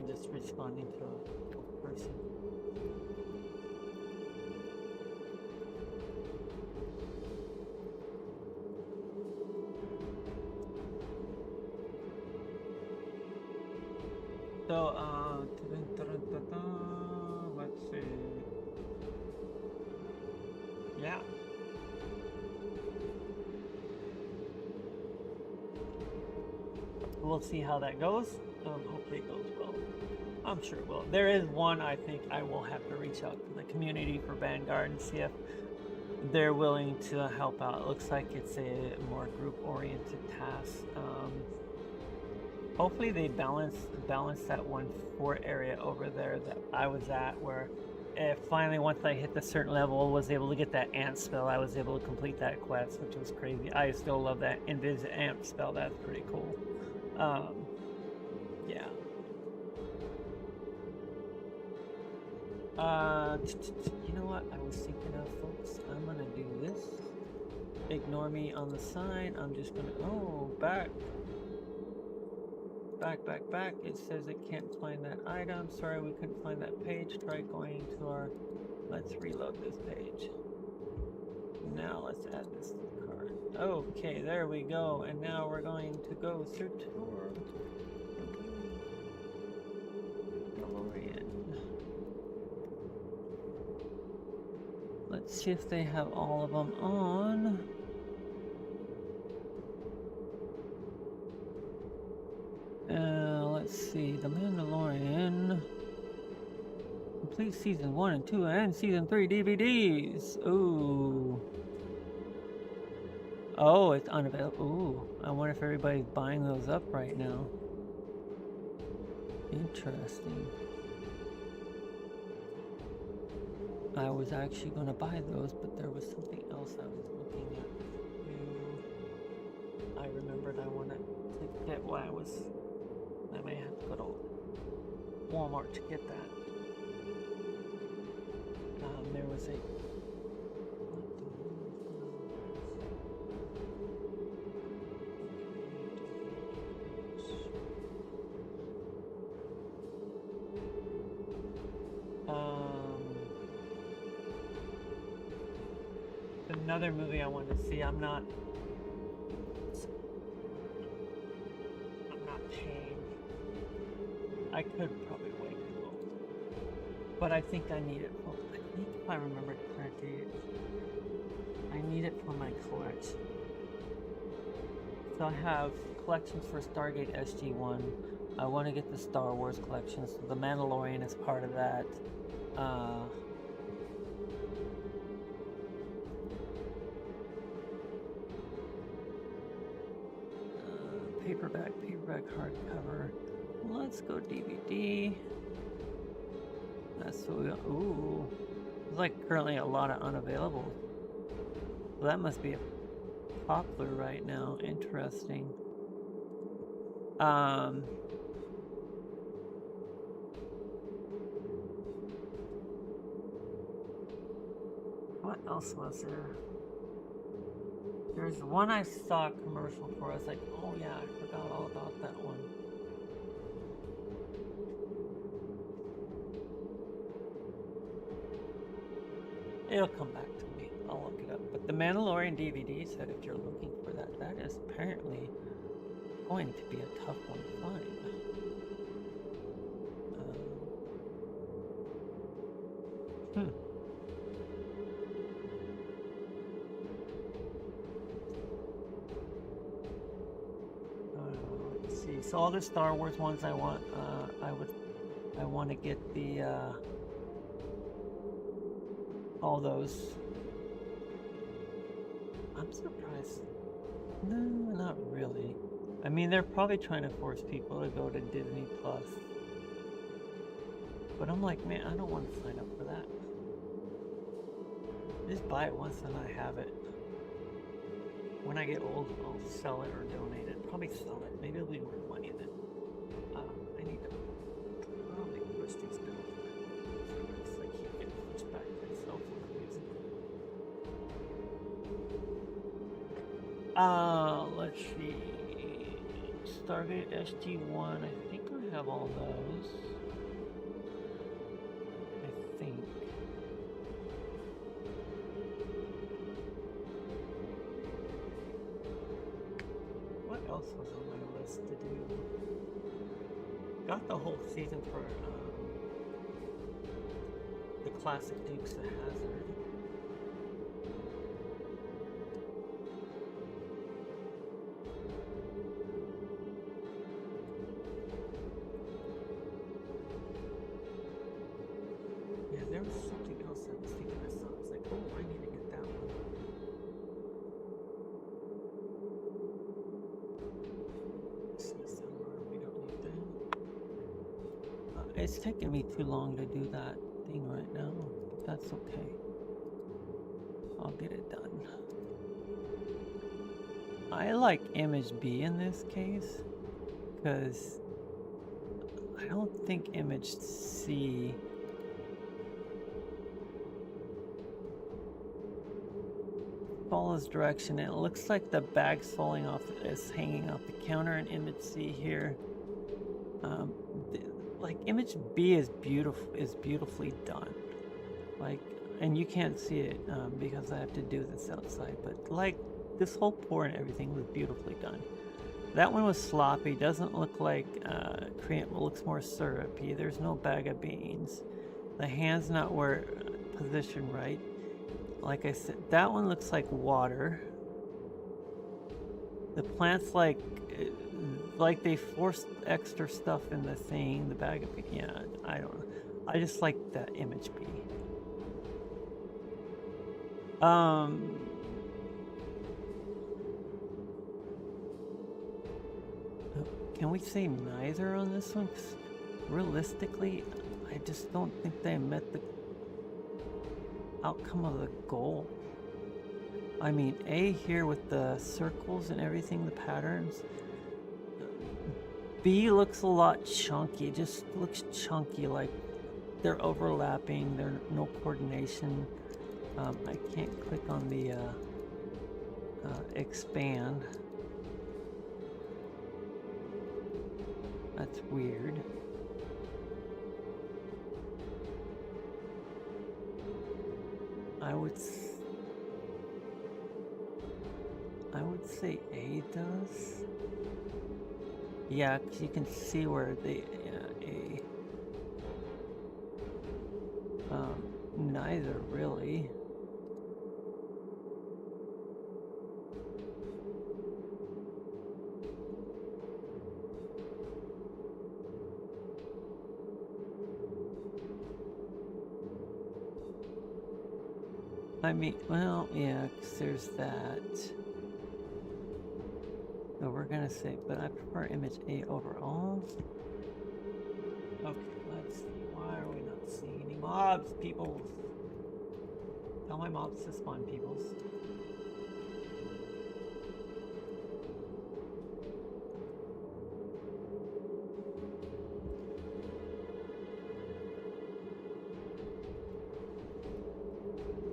Just responding to a person. So, let's see. Yeah. We'll see how that goes. Hopefully it goes well. I'm sure it will. There is one I think I will have to reach out to the community for Vanguard and see if they're willing to help out. It looks like it's a more group-oriented task. Hopefully they balance that 1-4 area over there that I was at, where finally once I hit the certain level, was able to get that ant spell. I was able to complete that quest, which was crazy. I still love that Invis ant spell. That's pretty cool. Yeah. You know what I was thinking of, folks? I'm gonna do this. Ignore me on the sign. I'm just gonna, back. It says it can't find that item. Sorry, we couldn't find that page. Try going to our, let's reload this page. Now let's add this to the card. Okay, there we go. And now we're going to go through tour. Let's see if they have all of them on. Let's see, The Mandalorian. Complete season 1 and 2 and season 3 DVDs. Ooh. Oh, it's unavailable. Ooh, I wonder if everybody's buying those up right now. Interesting. I was actually going to buy those, but there was something else I was looking at. I remembered I wanted to get what I may have to go to Walmart to get that. There was a another movie I wanted to see. I'm not paying I could probably wait a little, but I think I need it. For, I think if I remember correctly, I need it for my collection. So I have collections for Stargate SG-1. I want to get the Star Wars collection, so the Mandalorian is part of that. Paperback hardcover. Let's go DVD. That's what we got. Ooh, there's like currently a lot of unavailable. So that must be popular right now. Interesting. What else was there? There's one I saw a commercial for. I was like, oh yeah, I forgot all about that one. It'll come back to me. I'll look it up. But the Mandalorian DVD said if you're looking for that, that is apparently going to be a tough one to find. Let's see. So all the Star Wars ones I want, I want to get the all those. I'm surprised. No, not really. I mean, they're probably trying to force people to go to Disney Plus. But I'm like, man, I don't want to sign up for that. Just buy it once and I have it. When I get old, I'll sell it or donate it. Probably sell it. Maybe it'll be worth money then. I need to probably push these bills. I keep getting pushed back myself for a reason. Let's see. Stargate SG-1. I think I have all those. I think. What else was on my list to do? Got the whole season for the classic Dukes of Hazzard. Yeah, there was something else I was thinking I saw. I was like, oh, I need to get that one. It's taking me too long to do that thing right now, but that's okay. I'll get it done. I like image B in this case, because I don't think image C follows direction. It looks like the bag's falling off, is hanging off the counter in image C here. Like image B is beautifully done, like, and you can't see it because I have to do this outside, but like this whole pour and everything was beautifully done. That one was sloppy, doesn't look like cream, looks more syrupy. There's no bag of beans, the hand's not where positioned right. Like I said, that one looks like water. The plant's like they forced extra stuff in the thing, the bag of, yeah, I don't know. I just like that image B. Can we say neither on this one? 'Cause realistically, I just don't think they met the outcome of the goal. I mean, A here with the circles and everything, the patterns. B looks a lot chunky, just looks chunky, like they're overlapping, there's no coordination. I can't click on the expand. That's weird. I would say A does. Yeah, 'cause you can see where the A. Neither really. I mean, well, yeah, 'cause there's that. So we're gonna say, but I prefer image A overall. Okay, let's see. Why are we not seeing any mobs, people? Tell my mobs to spawn, peoples.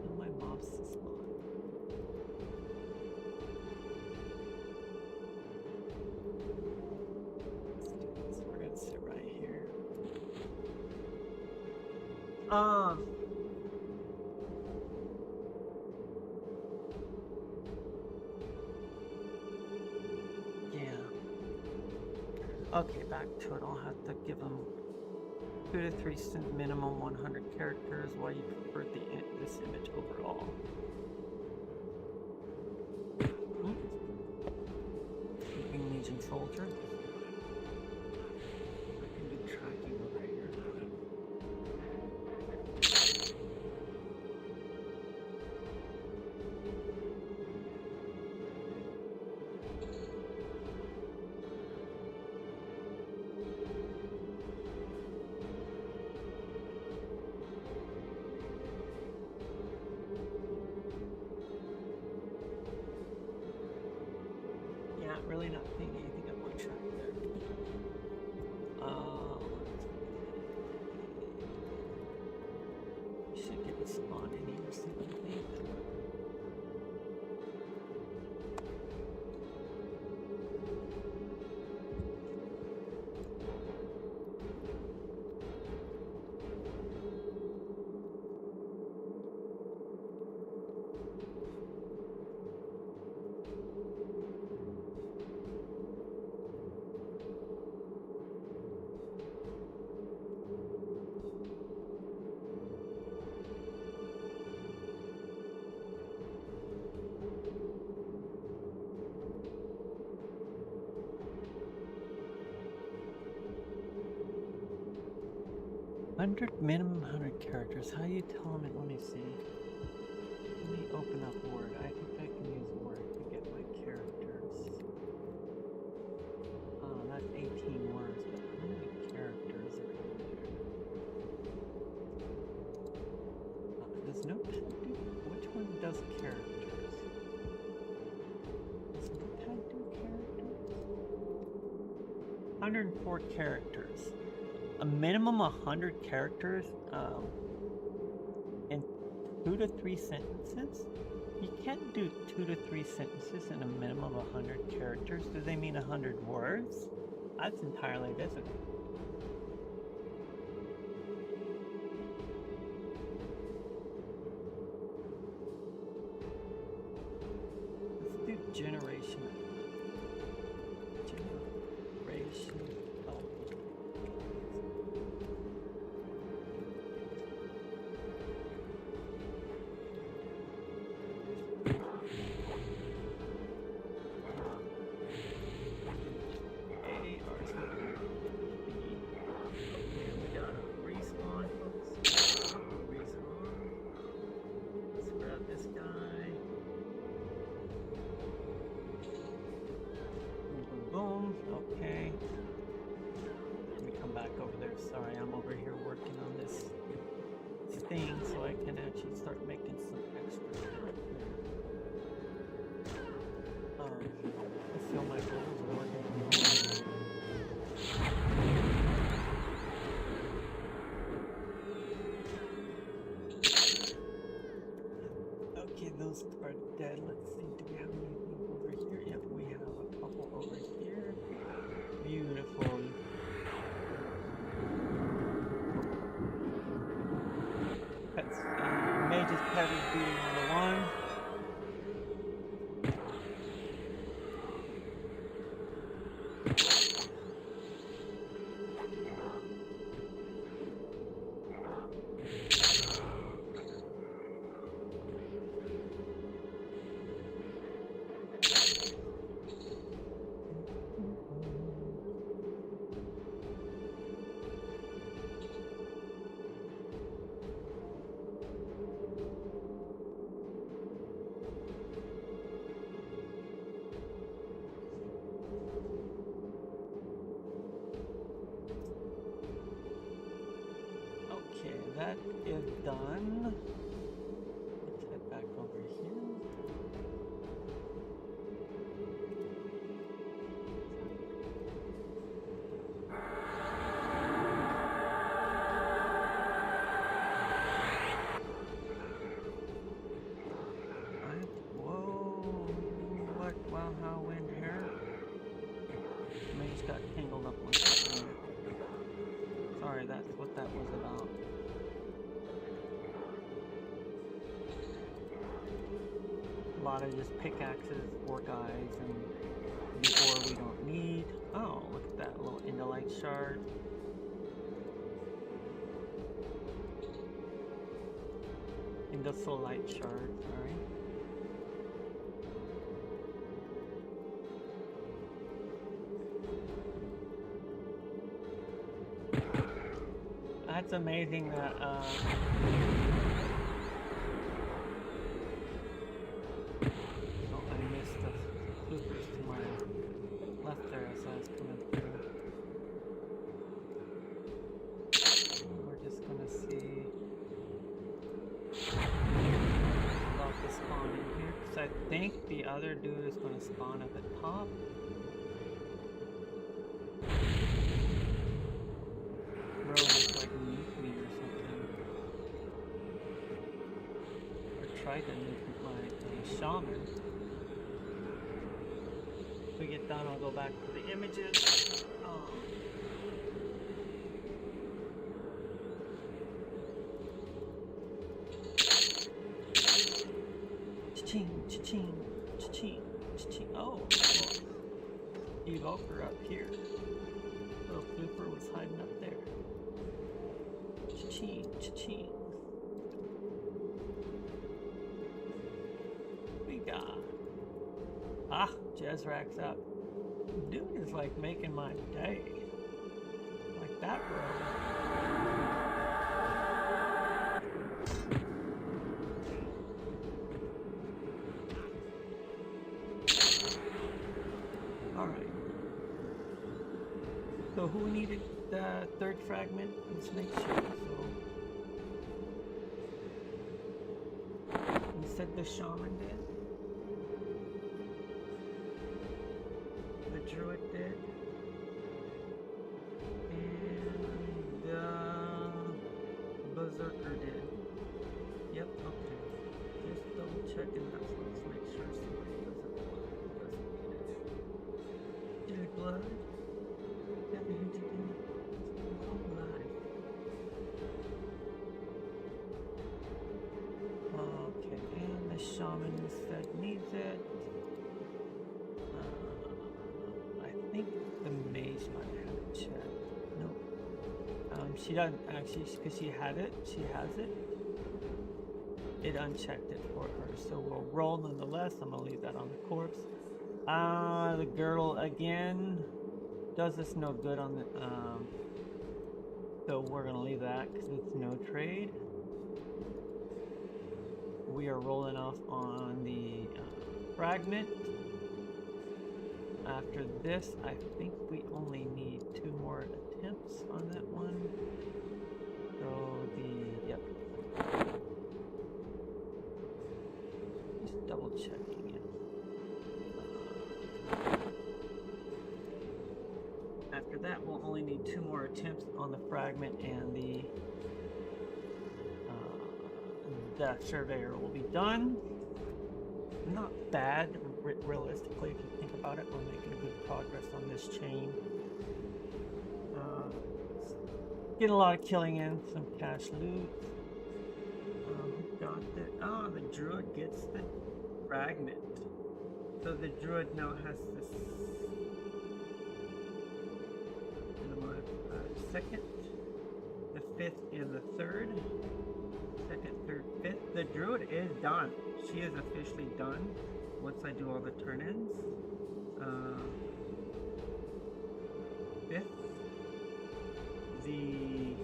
Tell my mobs to spawn. Let's do this. We're gonna sit right here. Yeah. Okay, back to it. I'll have to give them 2 to 3 minimum 100 characters. Why you prefer this image overall? Keeping Legion Soldier. I can do tracking over here. Really not seeing anything on my track there. Should get a spawn in here soon, I think. Minimum 100 characters. How do you tell them it? Let me see. Let me open up Word. I think I can use Word to get my characters. That's 18 words, but how many characters are in there? Does Notepad do? Which one does characters? Does Notepad do characters? 104 characters. A minimum 100 characters in 2 to 3 sentences? You can't do 2 to 3 sentences in a minimum of 100 characters. Do they mean 100 words? That's entirely different. Let's do generation. Sorry, I'm over here working on this thing so I can actually start making some extra. I feel my goals are working. Okay, those are dead. Let's see, do we have anything over here? Yep, we have a couple over here. Beautiful. Mage's Pet is beating number 1. that is done. Let's head back over here. That's what that was about. A lot of just pickaxes, 4 guys, and the ore we don't need. Oh, look at that little indolite shard. Indolite shard, sorry. That's amazing that, oh, I missed the bloopers to my left there as I was coming through. We're just gonna see about the spawn in here, because I think the other dude is gonna spawn at the top. Tried to nuke my shaman. If we get done, I'll go back to the images. Oh. Cha-ching, cha-ching, cha-ching, cha-ching. Oh, evoker up here. Little blooper was hiding up there. Cha-ching, cha-ching. Ah, Jezrak's up. Dude is like making my day. Like that, bro. Alright. So who needed the 3rd fragment? Let's make sure. So you said the shaman did? Druid did, and the Berserker did. Yep, okay. Just double checking that, so let's make sure somebody doesn't need it. Dude, blood? Okay, and the shaman said needs it. The mage might have it checked. Nope. She doesn't actually, because she had it. She has it. It unchecked it for her, so we'll roll nonetheless. I'm gonna leave that on the corpse. The girdle again does us no good on the. So we're gonna leave that because it's no trade. We are rolling off on the fragment. After this, I think we only need 2 more attempts on that one. So yep. Just double checking it. After that, we'll only need 2 more attempts on the fragment, and the surveyor will be done. Not bad, realistically, if you think about it. We're making good progress on this chain. Getting a lot of killing in, some cash loot. Got the, oh, the druid gets the fragment. So the druid now has this. Second, the 5th, and the 3rd. 2nd, 3rd, 5th. The druid is done. She is officially done once I do all the turn-ins. 5th. The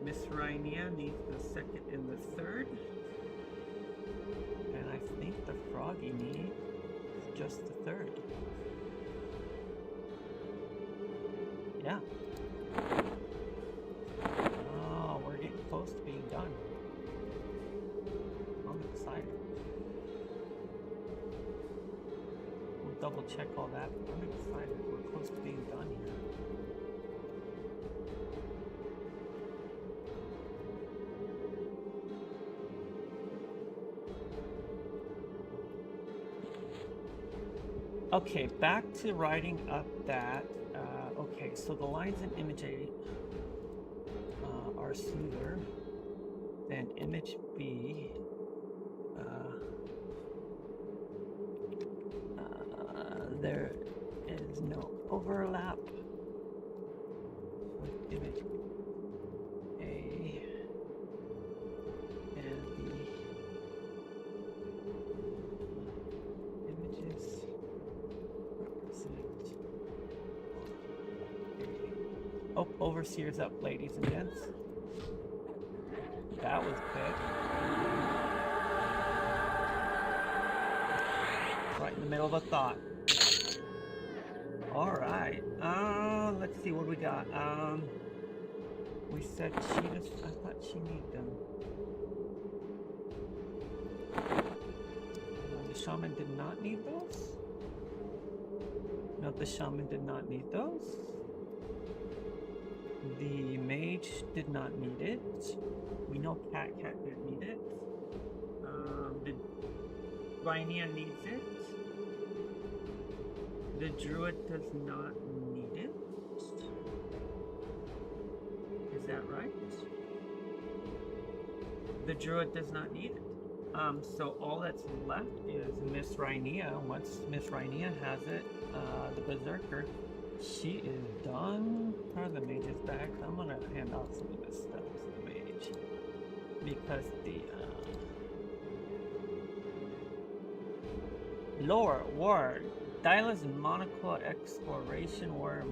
Miss Rainia needs the 2nd and the 3rd. And I think the Froggy needs just the 3rd. Yeah. double check all that. I'm excited. We're close to being done here. Okay, back to writing up that. Okay, so the lines in image A are smoother than image B. There is no overlap with image A, and the images represent. Oh, overseer's up, ladies and gents. That was quick. Right in the middle of a thought. All right. Let's see what we got. We said she just. I thought she needed them. The shaman did not need those. No, the shaman did not need those. The mage did not need it. We know Cat didn't need it. The Rhynia needs it. The druid does not need it. Is that right? The druid does not need it. So all that's left is Miss Rhynia. Once Miss Rhynia has it, the berserker, she is done. Are the mage's back? I'm gonna hand out some of this stuff to the mage because the lore ward. Dyla's Monaco Exploration War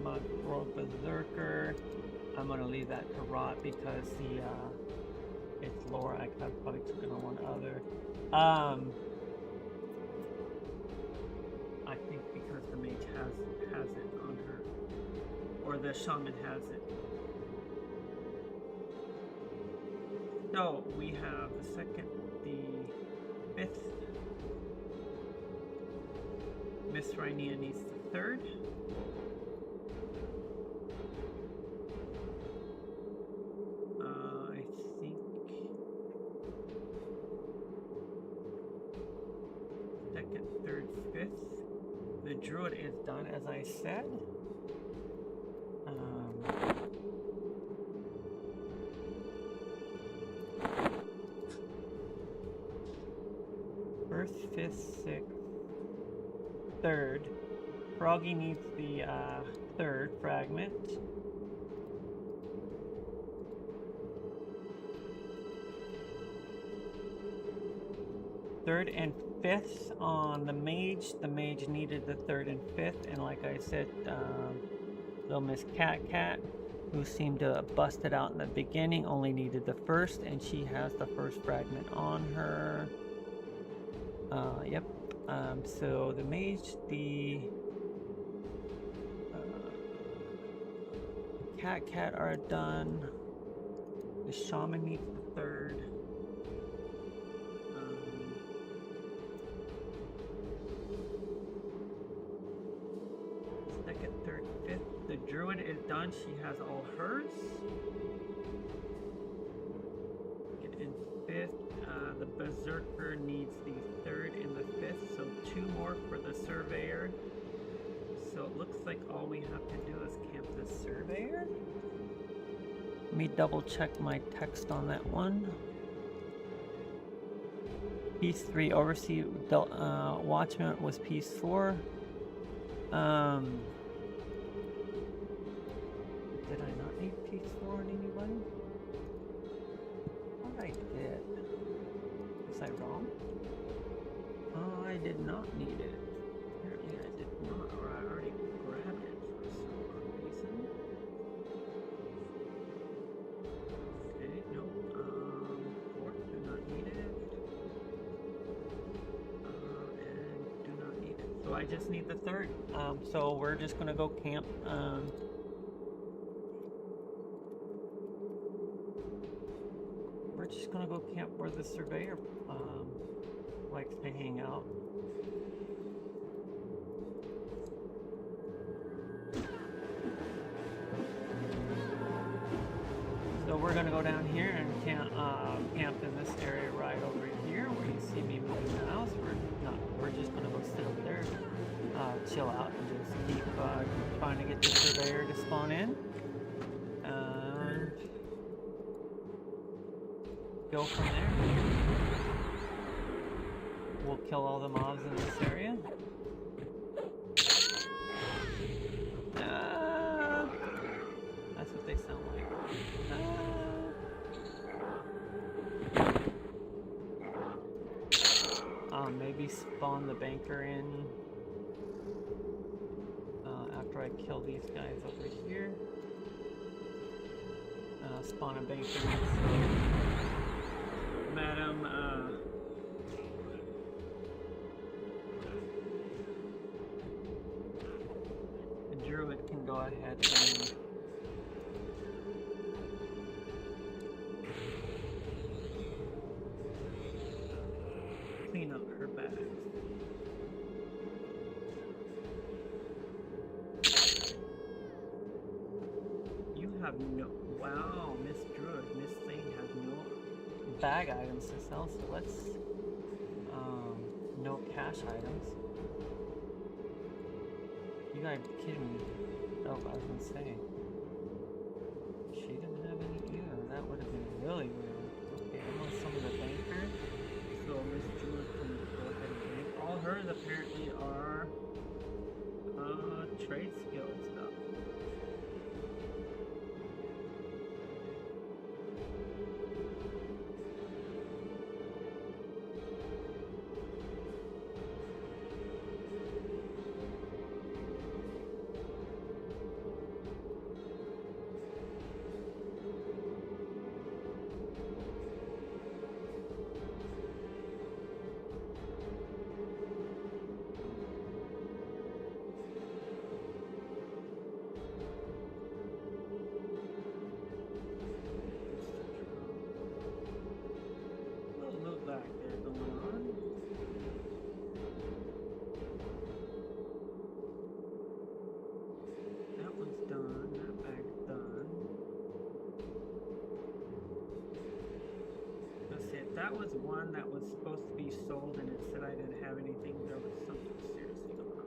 World Berserker. I'm gonna leave that to rot because the it's lore. I probably took it on one other. I think because the mage has it on her, or the shaman has it. So we have the second, the fifth. Miss Rhynia needs the third. I think second, third, fifth. The druid is done, as I said. First, fifth, sixth. Third. Froggy needs the third fragment. Third and fifth on the mage. The mage needed the third and fifth, and like I said, little Miss Cat, who seemed to have busted out in the beginning, only needed the first, and she has the first fragment on her. Yep. So the mage, the Cat are done. The shaman needs the third. Second, third, fifth. The druid is done. She has all hers. In fifth, the berserker needs the third and the fifth, so two more for the surveyor. So it looks like all we have to do is camp the surveyor. Let me double check my text on that one. Piece 3, oversee watchman was piece 4. Did I not need piece 4 on anybody? I did. Was I wrong? I did not need it. Apparently I did not, or I already grabbed it for some reason. Okay, nope. Fourth, do not need it. And do not need it. So I just need the third. So we're just gonna go camp. We're just gonna go camp where the surveyor likes to hang out. we're gonna go down here and camp in this area right over here where you see me moving the house. We're just gonna go sit over there, chill out, and just keep trying to get the surveyor to spawn in. And go from there. We'll kill all the mobs in this area. That's what they sound like. Maybe spawn the banker in after I kill these guys over here. Spawn a banker in. Madam, the druid can go ahead and clean up her bags. You have no... Wow, Miss Druid, Miss Thing has no bag items to sell, so let's... no cash items. You gotta be kidding me. Oh, I was gonna say. She didn't have any either. That would have been really weird. Okay, I want some of the banker. So Miss Druid can go ahead and bank. All hers apparently are trade skill stuff. That was one that was supposed to be sold and it said I didn't have anything. There was something seriously going on.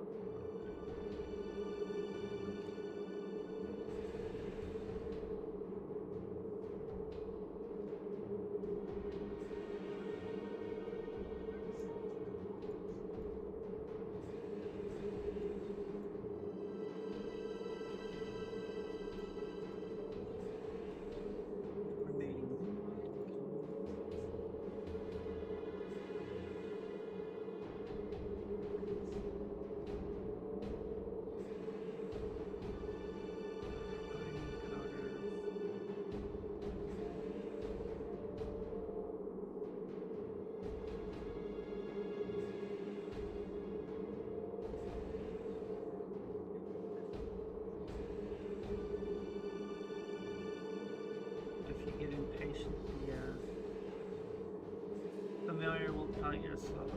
Familiar will tell you to slow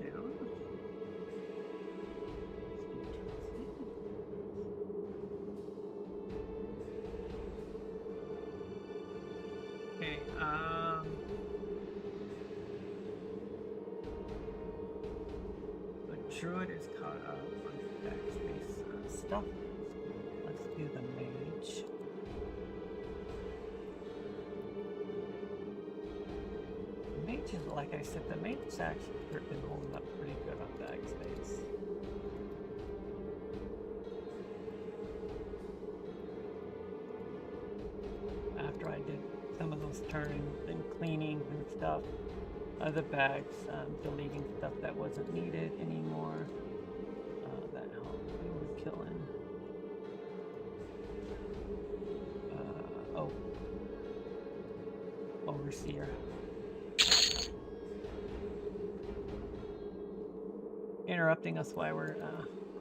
down. Okay, the druid is caught up on backspace stuff. Let's do the mage. Like I said, the mate's actually been holding up pretty good on bag space. After I did some of those turning and cleaning and stuff of the bags, deleting stuff that wasn't needed anymore, that helped. We were killing. Overseer. Interrupting us while we're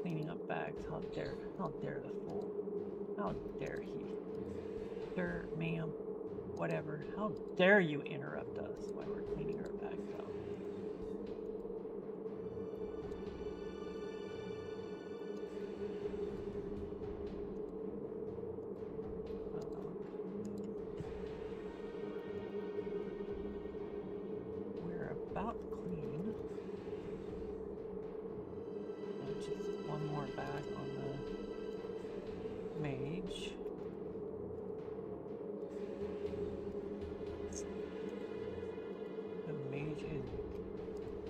cleaning up bags. How dare the fool. How dare he. Sir, ma'am, whatever. How dare you interrupt us while we're cleaning our bags up. one more back on the mage. The mage is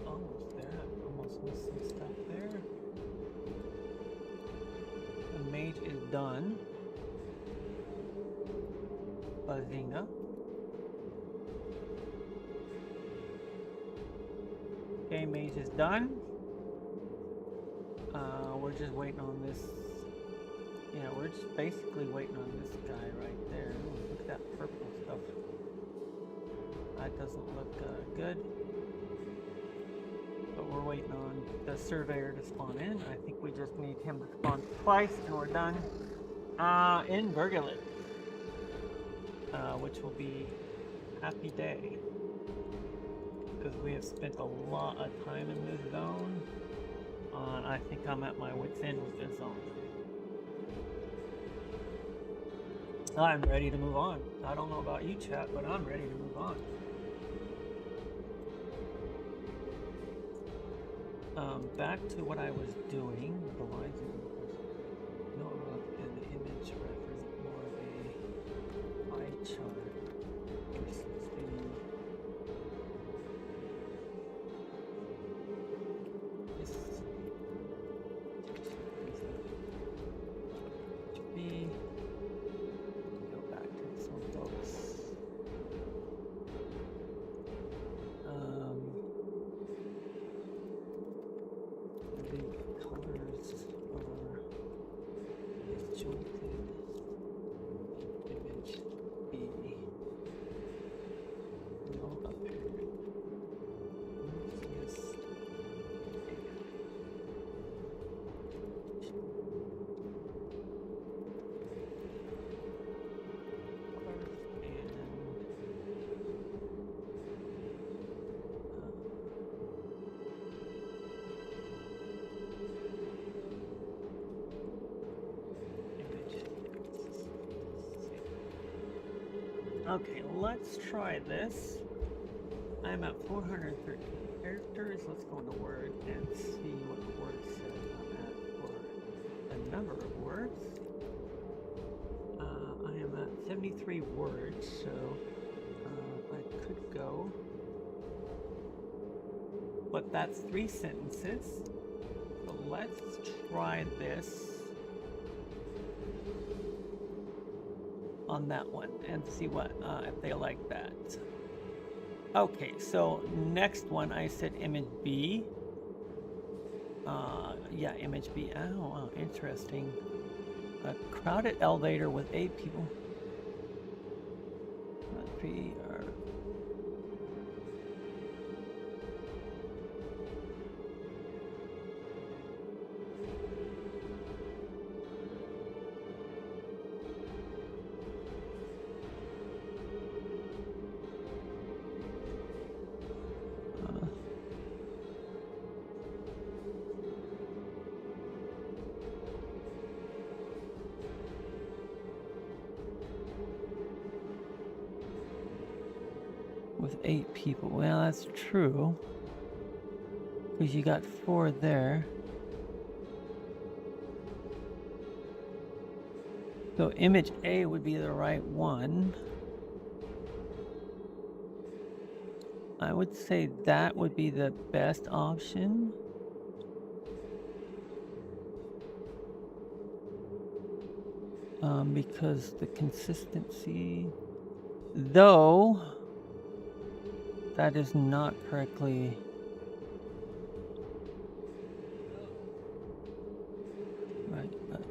almost there. I almost missed some stuff there. The mage is done. Buzzina. Okay, mage is done. We're just waiting on this. Yeah, we're just basically waiting on this guy right there. Ooh, look at that purple stuff. That doesn't look good. But we're waiting on the surveyor to spawn in. I think we just need him to spawn twice and we're done. In Vergalid. Which will be happy day. Because we have spent a lot of time in this zone. I think I'm at my wit's end with this zone. I'm ready to move on. I don't know about you, chat, but I'm ready to move on. Back to what I was doing. The lines no look and the image represent more of a pie chart versus go back to this one, folks. The colors are disjointed. Image B. No apparent. Yes. Okay, let's try this. I'm at 413 characters. Let's go into Word and see what the word says I'm at for the number of words. I am at 73 words, so I could go. But that's 3 sentences. So let's try this on that one and see what if they like that. Okay, so next one I said image B. Yeah, image B. Oh, wow, interesting. A crowded elevator with 8 people. 3 are. With 8 people. Well, that's true. Because you got 4 there. So image A would be the right one. I would say that would be the best option. Because the consistency, though, that is not correctly. Right, but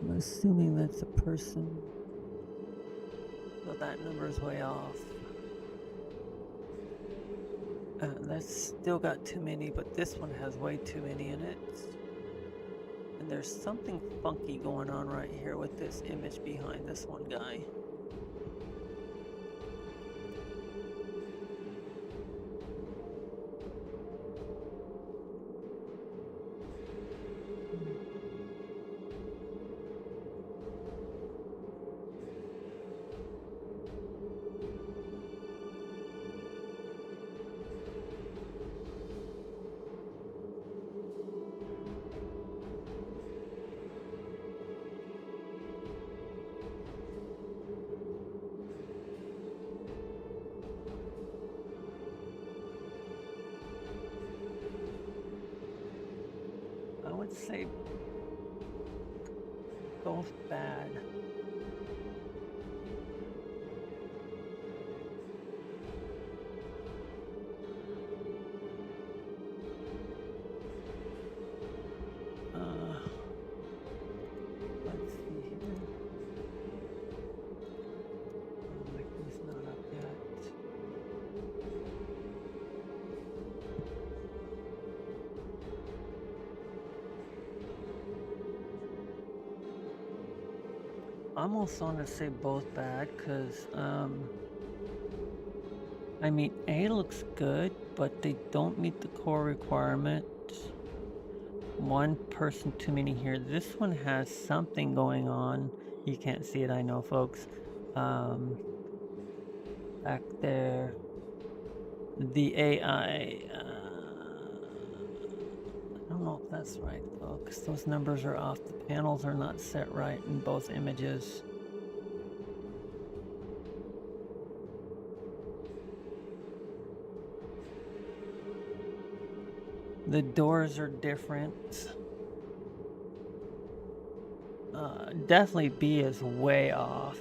I'm assuming that's a person. So that number is way off. That's still got too many, but this one has way too many in it. And there's something funky going on right here with this image behind this one guy. let's say both bad. Let's see here. He's not up yet. I'm also going to say both bad because, I mean, A looks good, but they don't meet the core requirement. One person too many here. This one has something going on. You can't see it, I know, folks. Back there. The AI, I don't know if that's right though, because those numbers are off. The panels are not set right in both images. The doors are different. Definitely B is way off.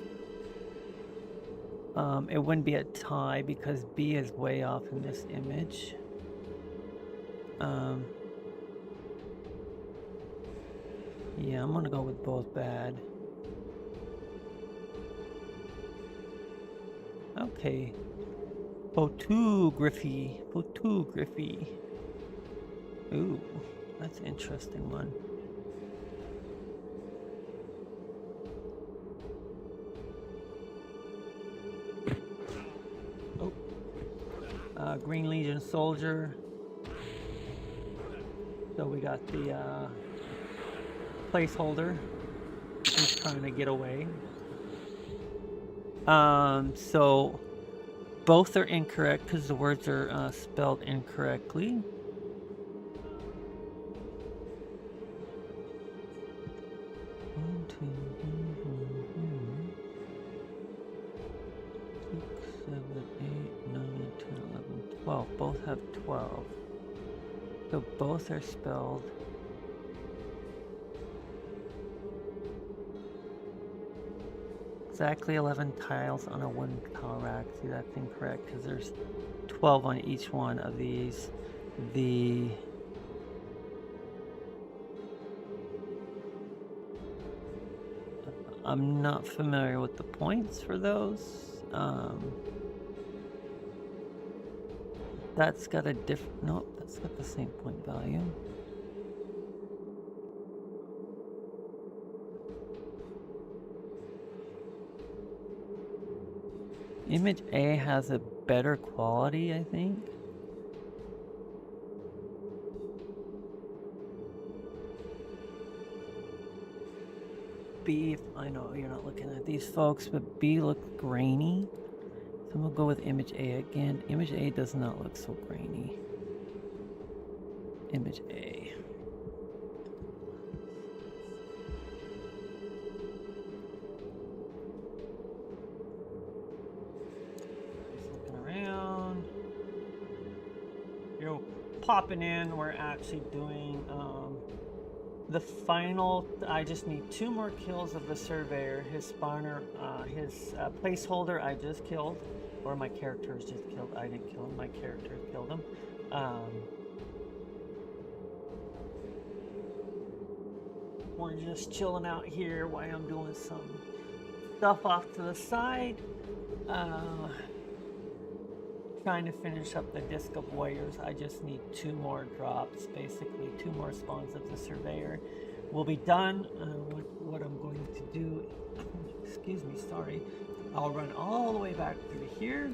It wouldn't be a tie because B is way off in this image. Yeah, I'm gonna go with both bad. Okay. Photography. Ooh, that's an interesting one. Oh. Green Legion soldier. So we got the placeholder. He's trying to get away. So both are incorrect because the words are spelled incorrectly. Both have 12. So both are spelled exactly 11 tiles on a wooden tile rack. See, that's incorrect because there's 12 on each one of these. I'm not familiar with the points for those. That's got a different, nope, that's got the same point value. Image A has a better quality, I think. B, I know you're not looking at these folks, but B looks grainy. So we'll go with image A again. Image A does not look so grainy. Image A. Just looking around. You're popping in. We're actually doing the final. I just need 2 more kills of the surveyor. His spawner, his placeholder I just killed. Or my characters just killed. I didn't kill him. My character killed him. We're just chilling out here while I'm doing some stuff off to the side. Trying to finish up the Disc of Warriors. I just need 2 more drops, basically 2 more spawns of the Surveyor. We'll be done. What I'm going to do, excuse me, sorry. I'll run all the way back through here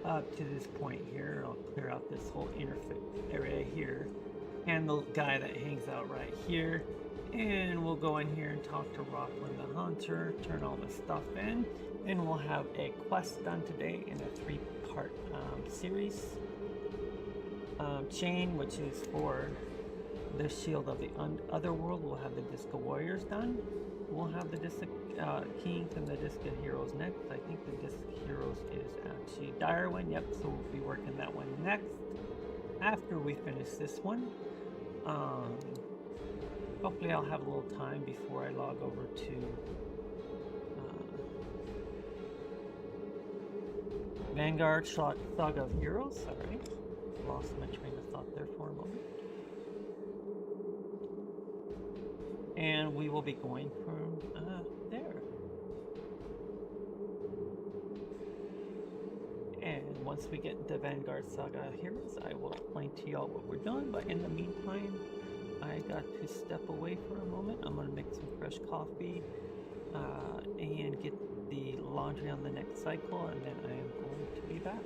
up to this point here. I'll clear out this whole interface area here and the guy that hangs out right here. And we'll go in here and talk to Rockland the Hunter, turn all the stuff in, and we'll have a quest done today in a 3-part series. Chain, which is for the Shield of the Otherworld. We'll have the Disc of Warriors done. We'll have the Disc of Kings and the Disc of Heroes next. I think the Disc of Heroes is actually Direwind. Yep, so we'll be working that one next after we finish this one. Hopefully I'll have a little time before I log over to Vanguard Saga of Heroes. Sorry, lost my train of thought there for a moment. And we will be going from there. And once we get into Vanguard Saga Heroes, I will explain to y'all what we're doing. But in the meantime, I got to step away for a moment. I'm going to make some fresh coffee and get the laundry on the next cycle, and then I am going to be back.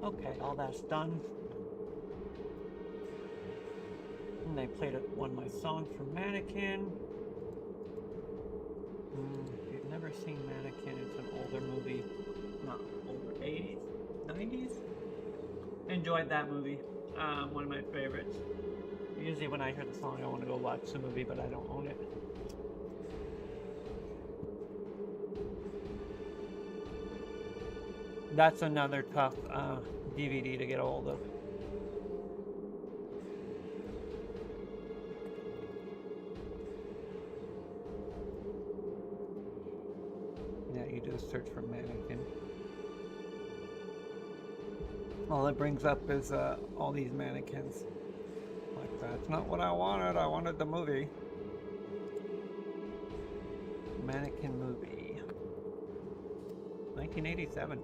Okay, all that's done. they played one of my songs from Mannequin. If you've never seen Mannequin, it's an older movie. Not older, 80s? 90s? Enjoyed that movie. One of my favorites. Usually when I hear the song, I want to go watch the movie, but I don't own it. That's another tough DVD to get a hold of. Yeah, you do a search for Mannequin. All it brings up is all these mannequins. Like, that's not what I wanted the movie. Mannequin movie. 1987.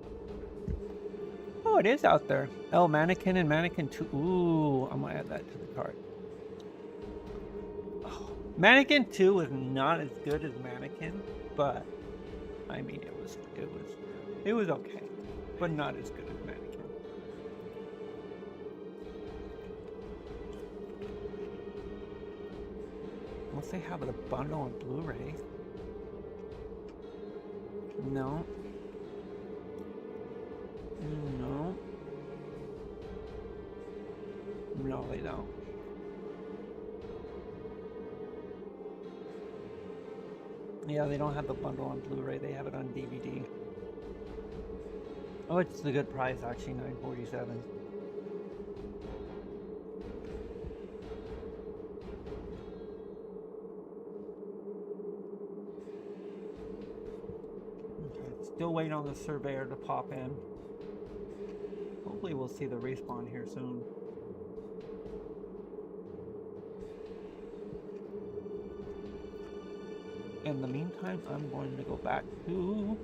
Oh, it is out there. Oh, Mannequin and Mannequin 2. Ooh, I'm gonna add that to the cart. Oh, Mannequin 2 was not as good as Mannequin, but I mean it was okay, but not as good as Mannequin. Unless they have a bundle on Blu-ray. No. No. No, they don't. Yeah, they don't have the bundle on Blu-ray. They have it on DVD. Oh, it's a good price actually, $9.47. Okay, still waiting on the surveyor to pop in. Hopefully we'll see the respawn here soon. In the meantime, I'm going to go back to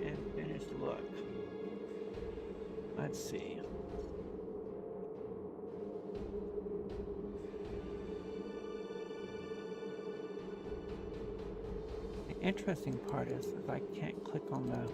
and finished look. Let's see. The interesting part is I can't click on the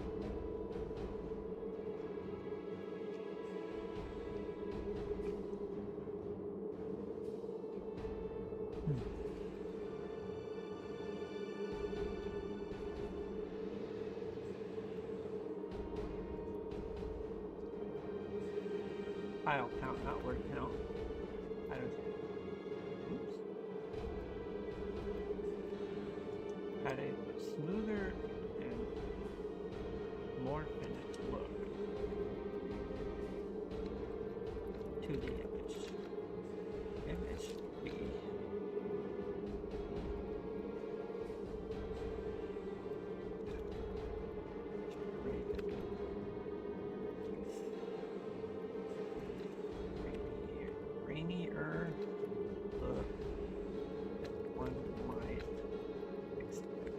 file count, not word count. I don't. Oops. Had a smoother and more finished look to the image. Image B. Rainier look that one might expect.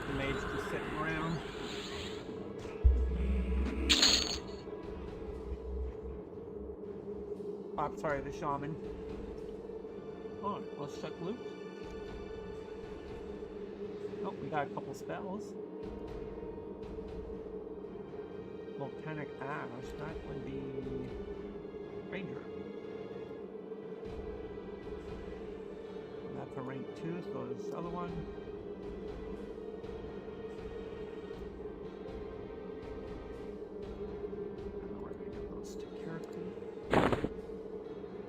the mage just sitting around. Oh, I'm sorry, the shaman. Oh, let's check loot. Oh, we got a couple spells. Volcanic Ash, that would be Ranger. And that's a rank 2, so this other one. I don't know where they get those to character.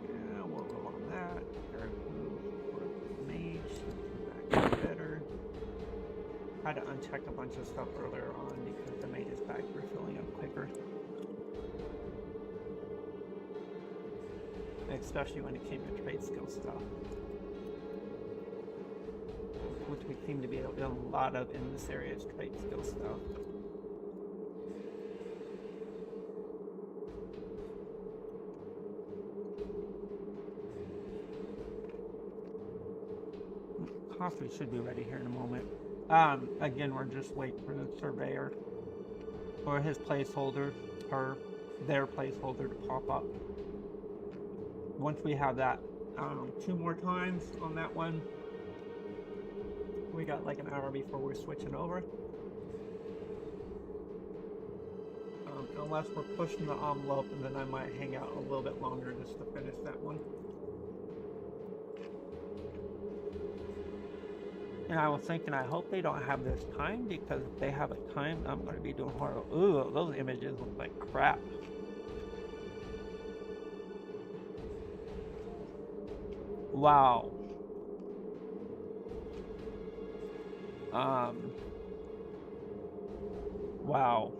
Yeah, we'll roll on that. Mage, back better. Had to uncheck a bunch of stuff earlier on because the mage is back refilling up quicker. Especially when it came to trade skill stuff. Which we seem to be a lot of in this area is trade skill stuff. Coffee should be ready here in a moment. Again, we're just waiting for the surveyor or his placeholder or their placeholder to pop up. Once we have that 2 more times on that one, we got like an hour before we're switching over. Unless we're pushing the envelope, and then I might hang out a little bit longer just to finish that one. And I was thinking, I hope they don't have this time, because if they have a time, I'm going to be doing horrible. Ooh, those images look like crap. Wow. Wow.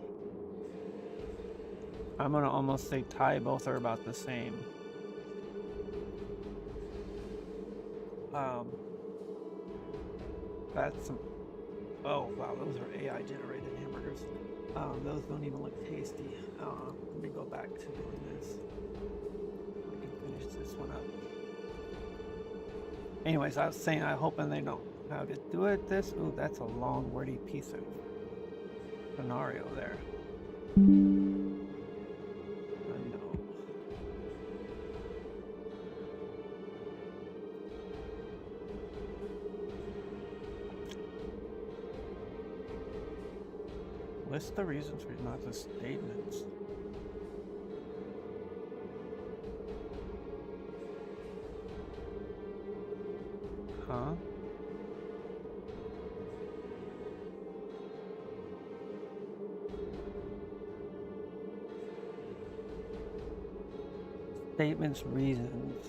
I'm going to almost say tie, both are about the same. That's some, oh wow, those are AI generated hamburgers. Those don't even look tasty. Let me go back to doing this. We can finish this one up. Anyways, I was saying, I'm hoping they know how to do it. This, ooh, that's a long, wordy piece of scenario there. List the reasons for not the statements. Huh? Statements, reasons.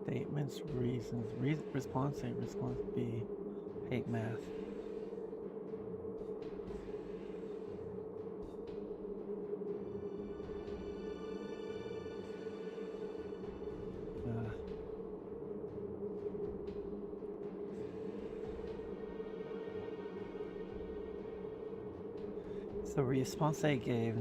Statements, reasons. Response A, response B. Hate math. So response I gave.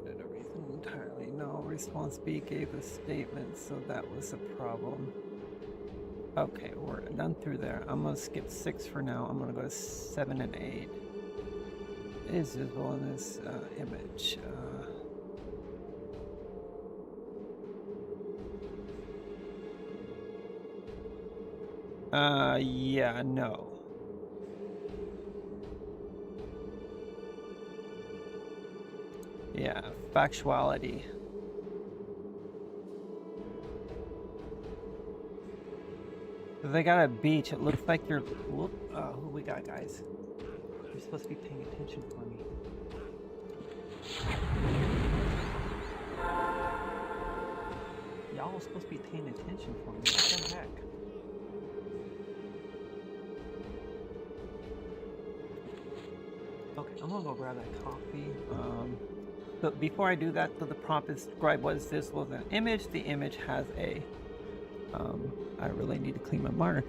Everything entirely. No, response B gave a statement, so that was a problem. Okay, we're done through there. I'm gonna skip 6 for now. I'm gonna go to 7 and 8. It is visible in this image. Yeah, no. Yeah, factuality. They got a beach. It looks like you're. Who we got, guys? You're supposed to be paying attention for me. Y'all are supposed to be paying attention for me. What the heck? Okay, I'm gonna go grab that coffee. But before I do that, so the prompt is describe what is this was an image. The image has a I really need to clean my monitor.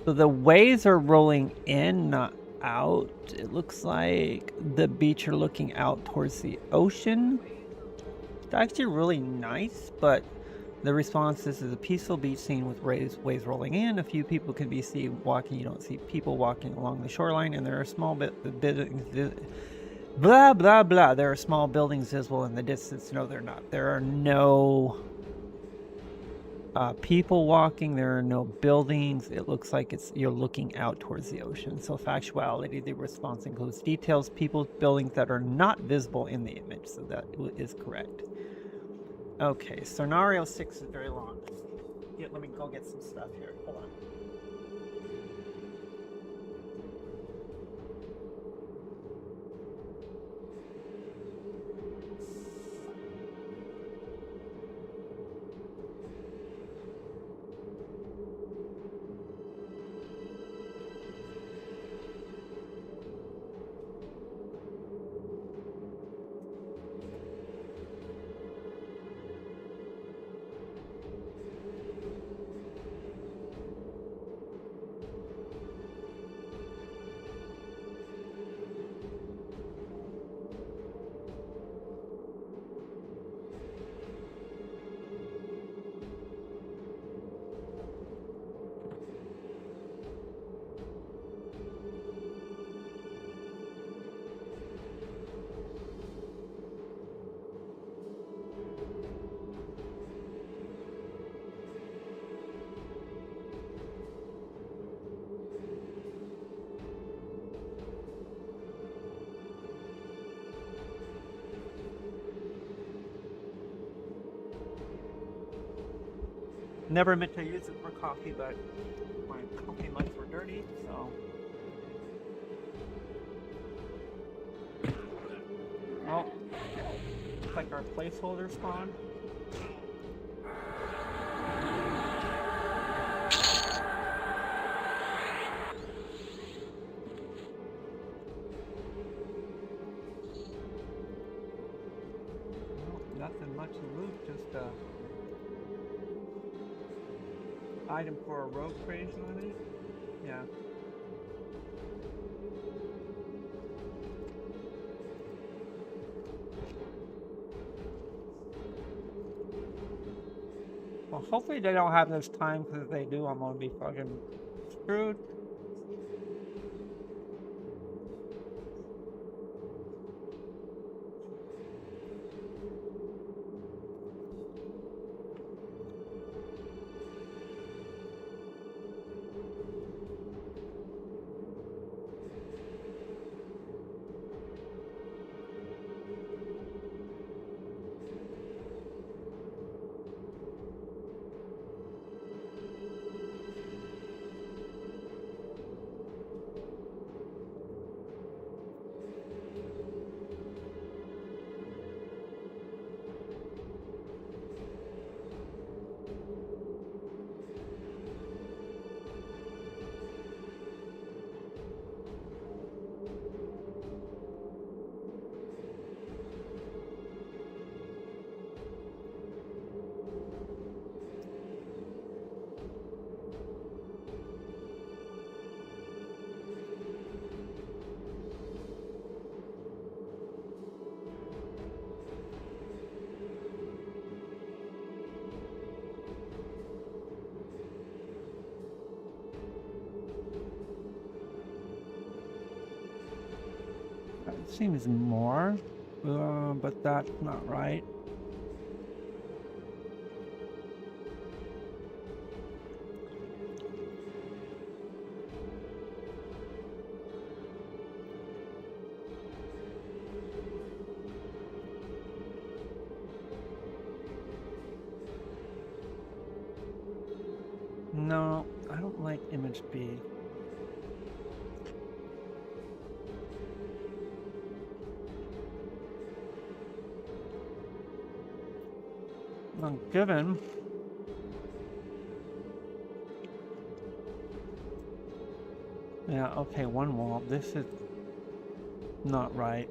So the waves are rolling in, not out. It looks like the beach are looking out towards the ocean. It's actually really nice, but the response is a peaceful beach scene with waves rolling in. A few people can be seen walking. You don't see people walking along the shoreline, and there are small blah blah blah. There are small buildings visible in the distance. No, they're not. There are no people walking. There are no buildings. It looks like you're looking out towards the ocean. So factuality, the response includes details, people, buildings that are not visible in the image. So that is correct. Okay, scenario 6 is very long. Yeah, let me go get some stuff here. Hold on. Never meant to use it for coffee, but my coffee mugs were dirty, so. Oh, looks like our placeholder's gone. Nothing much to loot, just item for a rogue creation on it. Yeah. Well, hopefully they don't have this time, because if they do, I'm gonna be fucking screwed. It seems more, but that's not right. No, I don't like image B. Well, given yeah, okay, one wall. This is not right.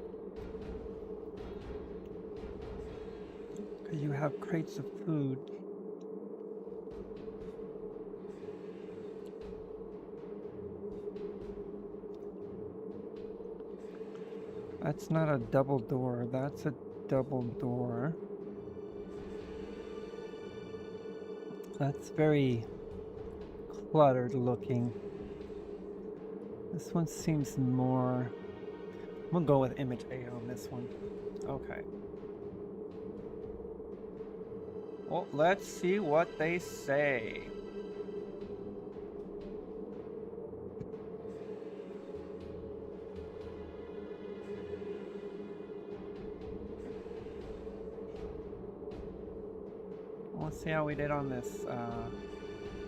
Because you have crates of food. That's not a double door. That's a double door. That's very cluttered looking. This one seems more... We'll go with image A on this one. Okay. Well, let's see what they say. Let's see how we did on this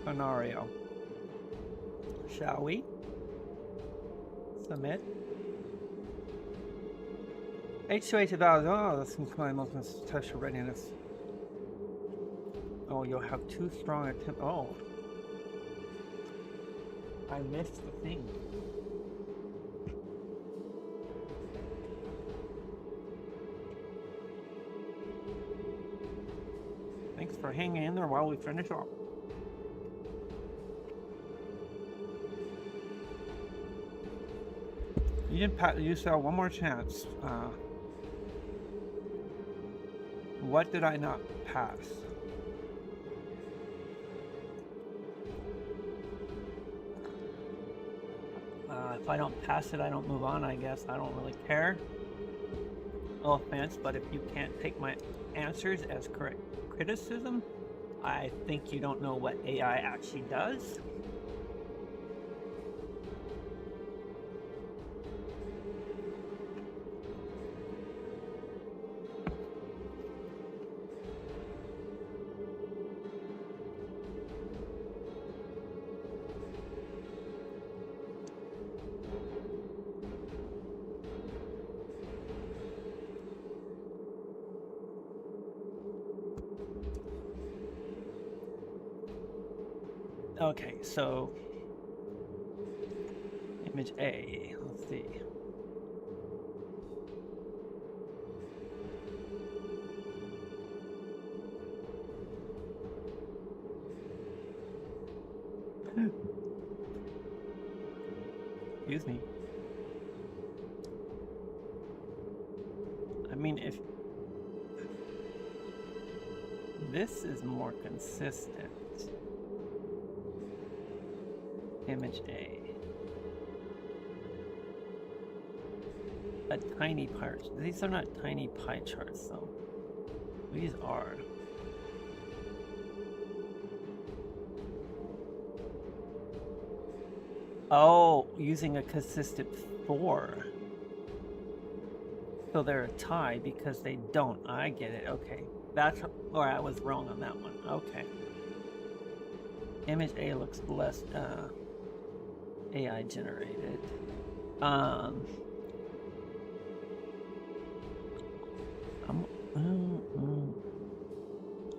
scenario. Shall we? Submit. H2H evaluation. Oh, this is my most test your readiness. Oh, you'll have too strong attempt. Oh. I missed the thing. Thanks for hanging in there while we finish off. You didn't pass. You still have one more chance. What did I not pass? If I don't pass it, I don't move on, I guess. I don't really care. No offense, but if you can't take my answers as correct criticism, I think you don't know what AI actually does. Okay, so image A, let's see. Excuse me. I mean, if this is more consistent. Image A. A tiny pie. These are not tiny pie charts, though. These are. Oh, using a consistent 4. So they're a tie because they don't. I get it. Okay. That's or I was wrong on that one. Okay. Image A looks less AI generated.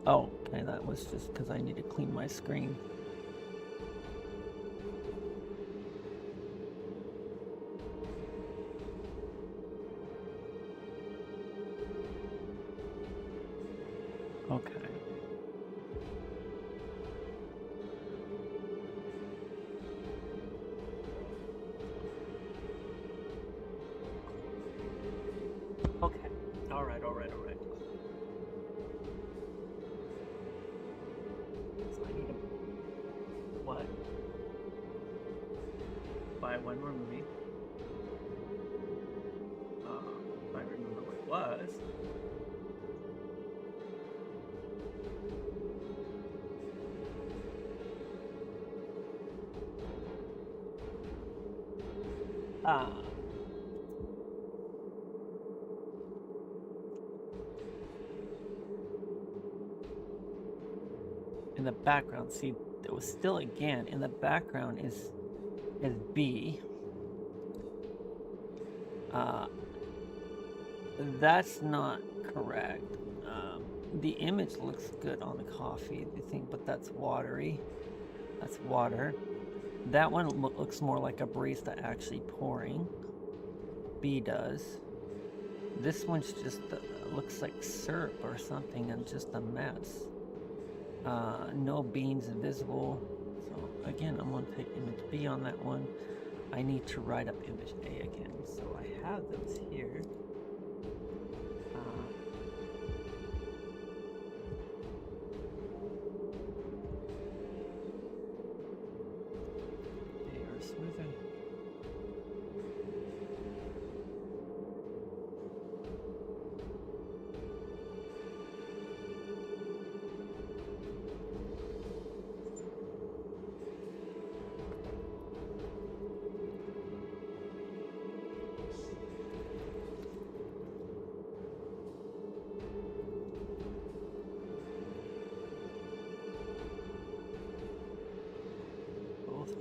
Oh, okay, that was just because I need to clean my screen. Okay. Okay. All right. So I need to what? Buy one more movie. If I remember what it was. In the background, see, there was still again in the background is B. That's not correct. The image looks good on the coffee, you think, but that's watery. That's water. That one looks more like a barista actually pouring. B does. This one's just looks like syrup or something and just a mess. No beans visible. So again, I'm gonna take image B on that one. I need to write up image A again. So I have those here. They are smoothing.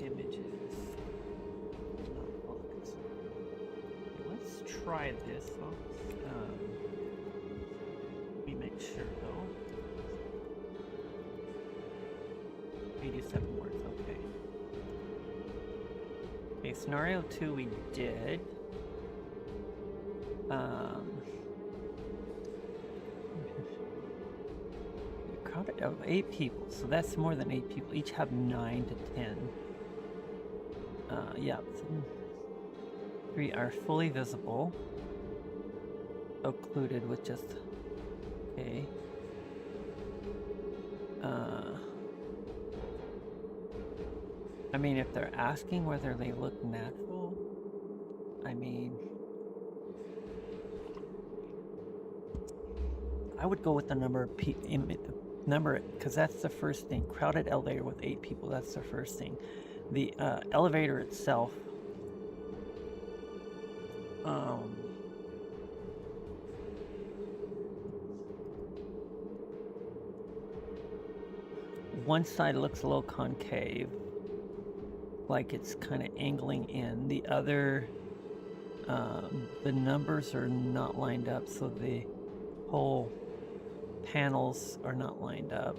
Images not focus. Okay, let's try this. Let me make sure though. 87 words, okay. Okay, scenario 2 we did. Crowded of 8 people, so that's more than 8 people. Each have 9 to 10. Yeah, 3 are fully visible, occluded with just, okay. I mean, if they're asking whether they look natural, I mean, I would go with the number because that's the first thing. Crowded elevator with 8 people, that's the first thing. The elevator itself, one side looks a little concave, like it's kind of angling in. The other, the numbers are not lined up, so the whole panels are not lined up.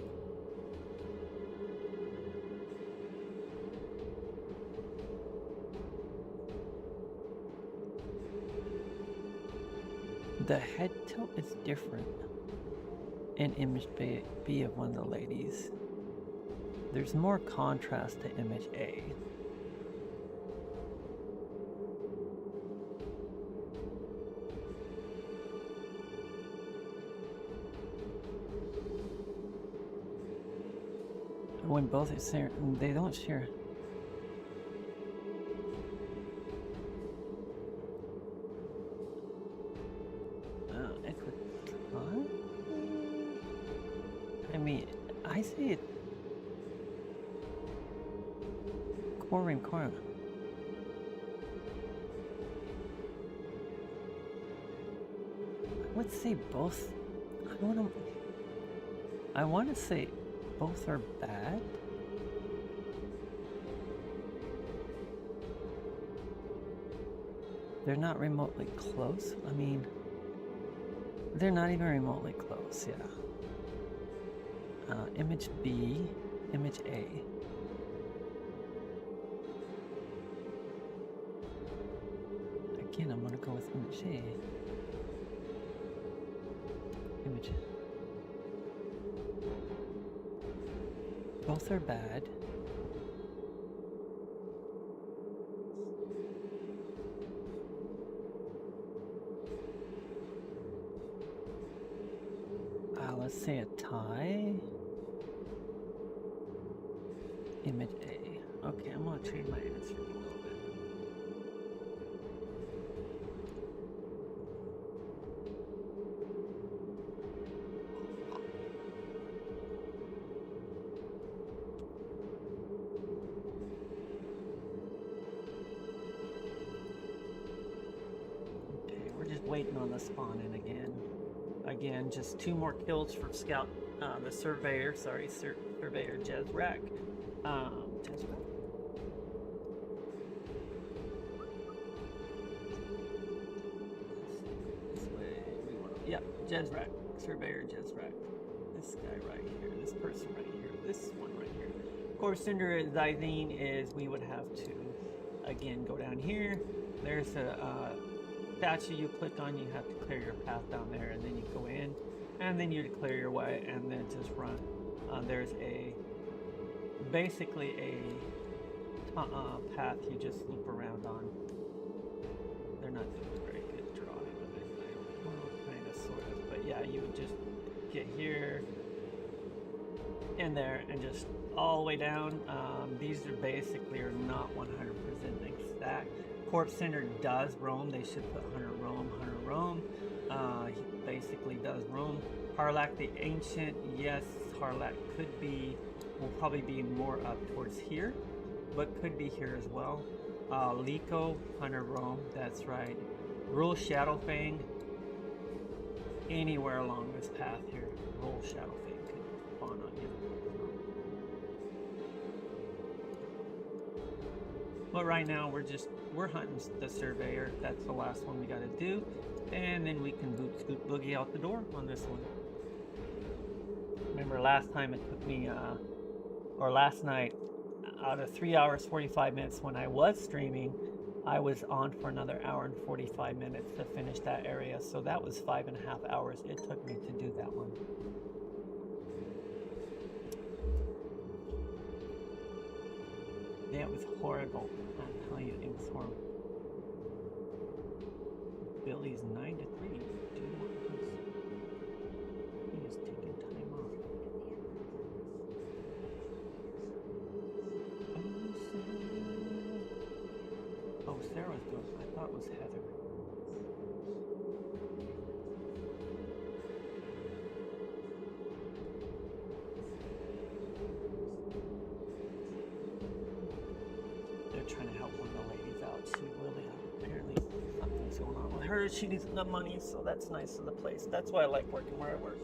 The head tilt is different in image B of one of the ladies. There's more contrast to image A. When both are there, they don't share. I mean, I say it. Quorum. I would say both. I want to say both are bad. They're not remotely close. I mean, they're not even remotely close, yeah. Image B, image A. Again, I'm gonna go with image A. Image. Both are bad. Let's say a tie. Image A. Okay, I'm gonna change my answer a little bit. Okay, we're just waiting on the spawn in again. Again, just 2 more kills for Scout, the Surveyor, sorry, Surveyor Jezrak. This way, yeah, Jezrak, Surveyor Jezrak. This guy right here, this person right here, this one right here. Of course, Cinderizing is we would have to, again, go down here. There's a statue you click on, you have to clear your path down there, and then you go in, and then you declare your way, and then just run. There's basically a path you just loop around on. They're not doing a very good drawing of it. Well, kind of, sort of, but yeah, you would just get here and there and just all the way down. These are basically not 100% exact. Corp Center does roam. They should put Hunter roam, Hunter roam. He basically does roam. Harlack the Ancient, yes, Harlack could be, will probably be more up towards here, but could be here as well. Liko, Hunter roam, that's right. Rule Shadowfang, anywhere along this path here. Rule Shadowfang could spawn on you. But right now we're hunting the Surveyor. That's the last one we got to do, and then we can boot scoot boogie out the door on this one. Remember last time it took me, or last night, out of 3 hours 45 minutes when I was streaming, I was on for another hour and 45 minutes to finish that area. So that was 5.5 hours it took me to do that one. Yeah, it was horrible. I'm telling you, it was horrible. Billy's 9 to 3. He is taking time off. Oh, Sarah's doing it. I thought it was Heather. They're trying to help one of the ladies out. She really, apparently, something's going on with her. She needs the money, so that's nice of the place. That's why I like working where I work.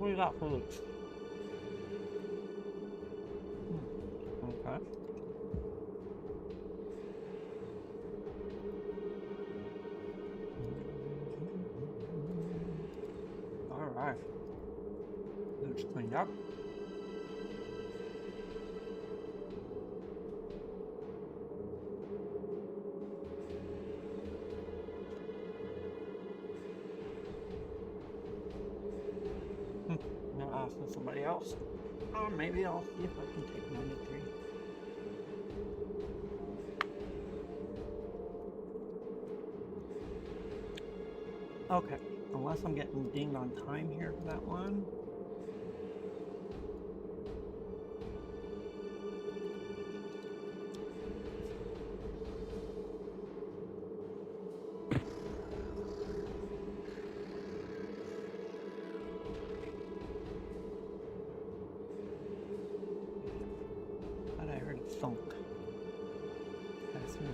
We got food. Okay. All right. Food's cleaned up. I'm gonna ask somebody else. Or maybe I'll see if I can take mine to 3. Okay, unless I'm getting dinged on time here for that one. Thought I heard a thunk. That's me.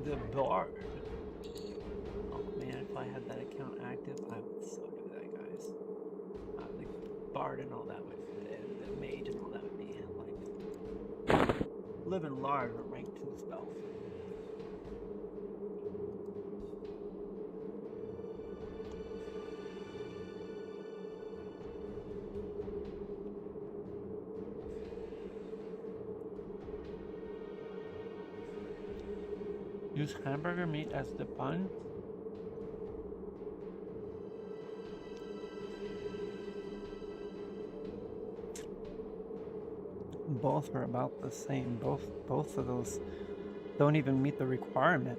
The bar. Oh man, if I had that account active, I would so do that, guys. The bard and all that would, and the mage and all that would be like living large with rank 2 spells. Use hamburger meat as the bun. Both are about the same. Both of those don't even meet the requirement.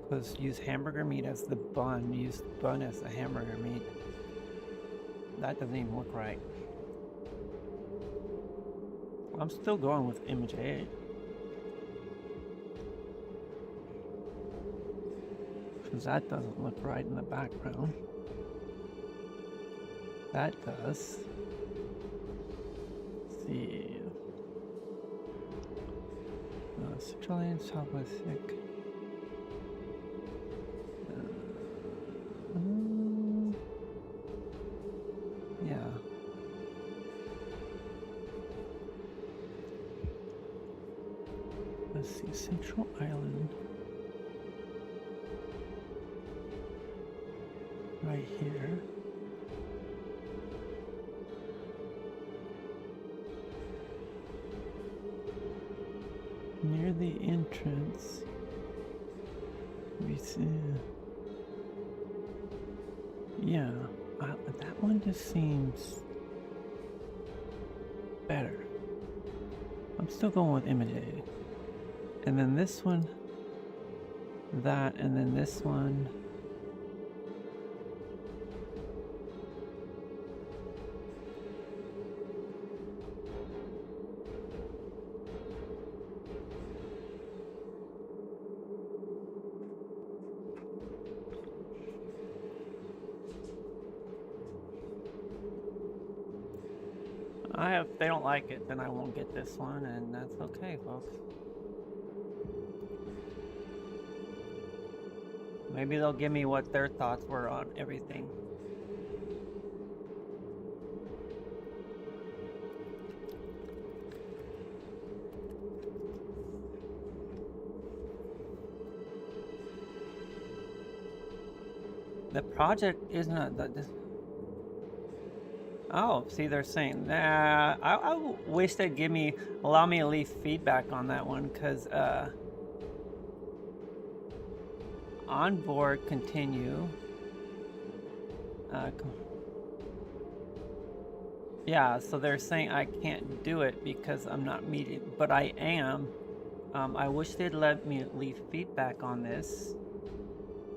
Because use hamburger meat as the bun. Use bun as the hamburger meat. That doesn't even look right. I'm still going with image 8. That doesn't look right in the background. That does. Let's see. Australian Southwest. Yeah. Let's see, Central Island. Right here. Near the entrance, we see. Yeah, that one just seems better. I'm still going with image 8. And then this one, that, and then this one. If they don't like it, then I won't get this one, and that's okay, folks. Maybe they'll give me what their thoughts were on everything. The project is not that. Oh, see, they're saying, nah, I wish they'd allow me to leave feedback on that one, because, on board, continue. Yeah, so they're saying I can't do it because I'm not meeting, but I am. I wish they'd let me leave feedback on this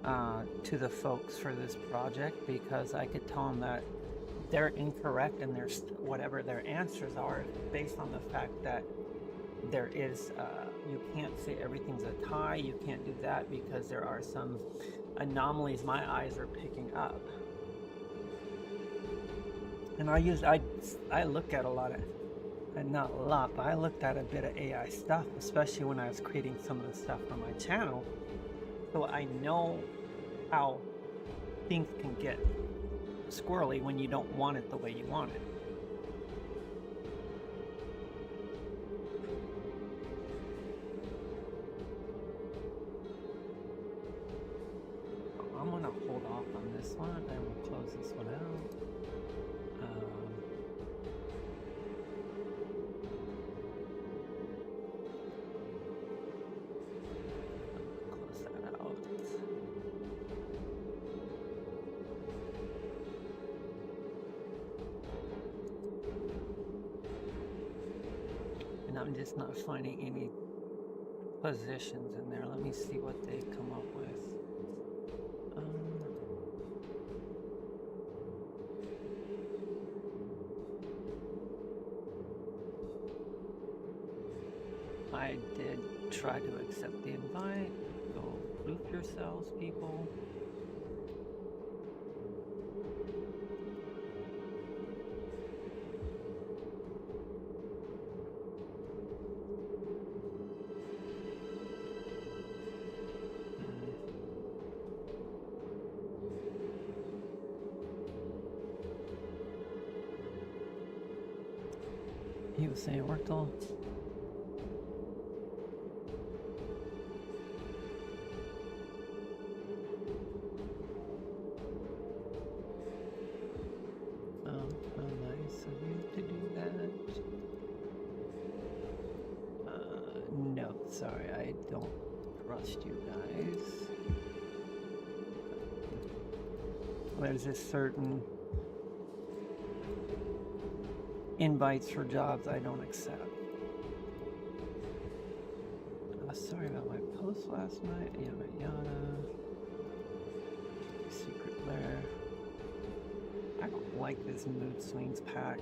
to the folks for this project, because I could tell them that they're incorrect and there's whatever their answers are based on the fact that there is you can't say everything's a tie. You can't do that because there are some anomalies my eyes are picking up. And I look at a lot of, and not a lot, but I looked at a bit of AI stuff, especially when I was creating some of the stuff for my channel. So I know how things can get squirrely when you don't want it the way you want it. I'm gonna hold off on this one and we'll close this one out. Close that out. And I'm just not finding any positions in there. Let me see what they come up with. I did try to accept the invite. Go proof yourselves, people. He was saying it worked all. Nice of you to do that. No, sorry, I don't trust you guys. There's just certain invites for jobs I don't accept. Sorry about my post last night. Yada yada. Secret Lair. I don't like this mood swings pack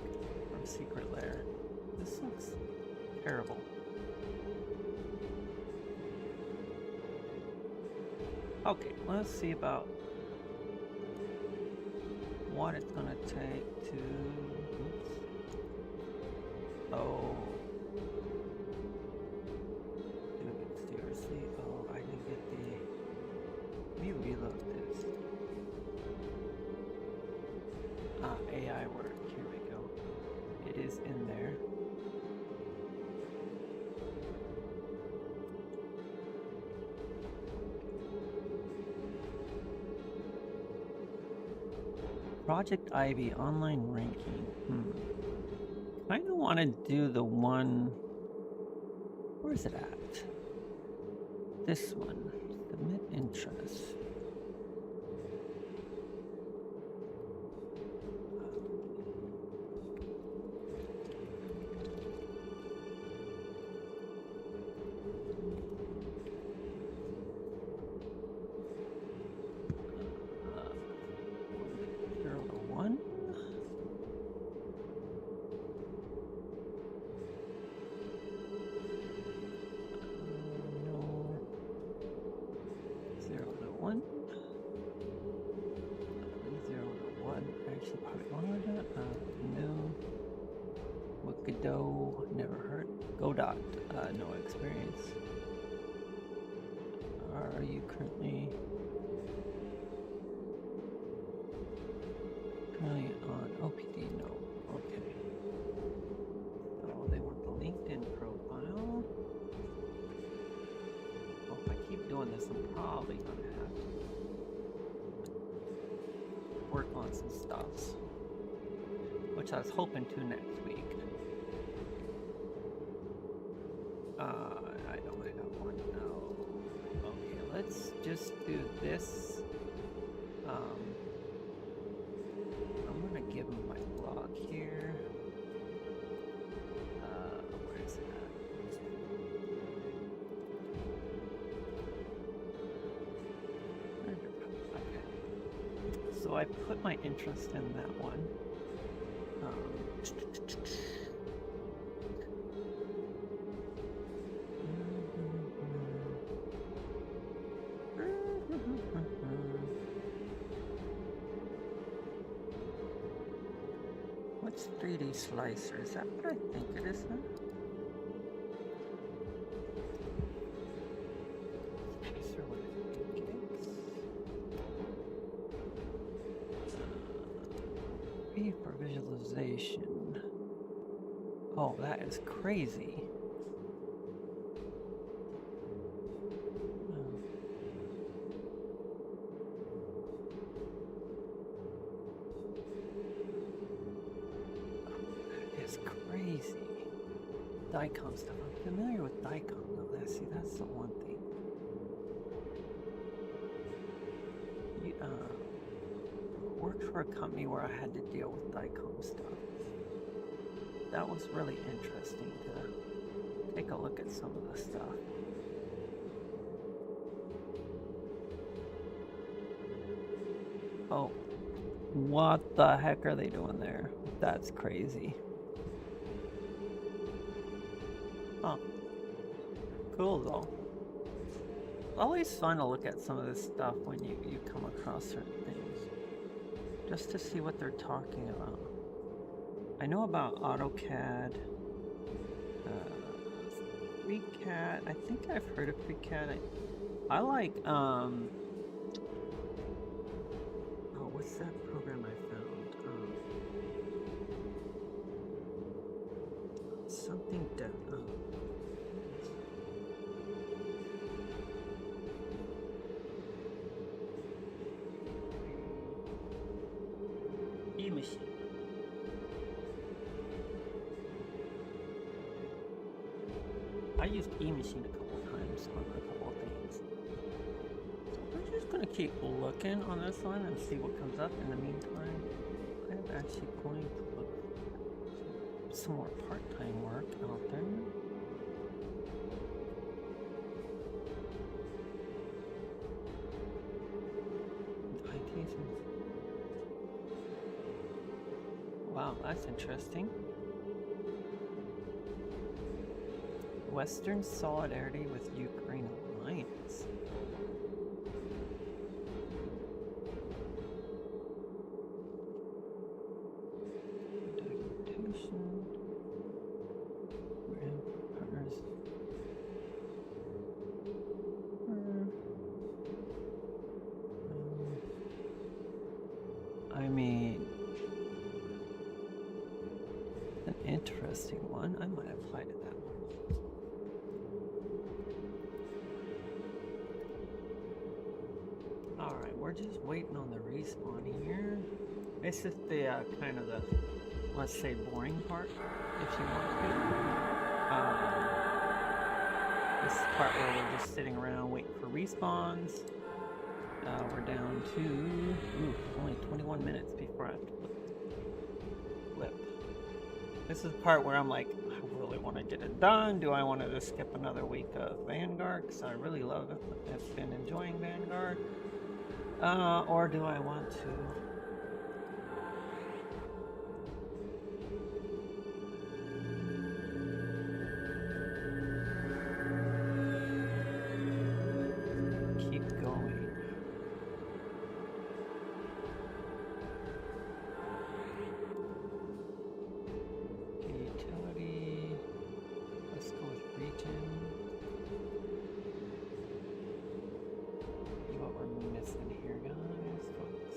from Secret Lair. This looks terrible. Okay, let's see about what it's gonna take to. Oops. Oh. Seriously? Oh, I didn't get the. Let me reload this. AI work. Here we go. It is in there. Project Ivy online ranking. I don't want to do the one. Where is it at? This one. Submit interest. Never heard. Godot, no experience. Are you currently on OPD? No. Okay. So they want the LinkedIn profile. Well, if I keep doing this, I'm probably gonna have to work on some stuff, which I was hoping to next week. I don't have one now. Okay, let's just do this. look here. Where is it at? Okay. So I put my interest in that one. What's 3D Slicer? Is that what I think it is then? Slicer, what I think it is. For visualization. Oh, that is crazy. Dicom stuff. I'm familiar with Dicom though. See, that's the one thing. Worked for a company where I had to deal with Dicom stuff. That was really interesting to take a look at some of the stuff. Oh, what the heck are they doing there? That's crazy. Huh. Cool though. Always fun to look at some of this stuff when you come across certain things. Just to see what they're talking about. I know about AutoCAD. FreeCAD. I think I've heard of FreeCAD. I like oh, what's that program I found? Something E-machine. I used E-machine a couple times on a couple of things. So we're just gonna keep looking on this one and see what comes up. In the meantime, I'm actually going to look for some more part-time work out there. Wow, that's interesting. Western solidarity with Ukraine alliance. Documentation. We're in partners. I mean, an interesting one. I might apply to that one. Alright, we're just waiting on the respawn here. This is the kind of the, let's say, boring part, if you want to. This is the part where we're just sitting around waiting for respawns. We're down to only 21 minutes before I have to flip. This is the part where I'm like, I really want to get it done. Do I want to just skip another week of Vanguard? Because I really love it. I've been enjoying Vanguard. Or do I want to keep going? Utility. Let's go with region. See what we're missing here, guys, folks.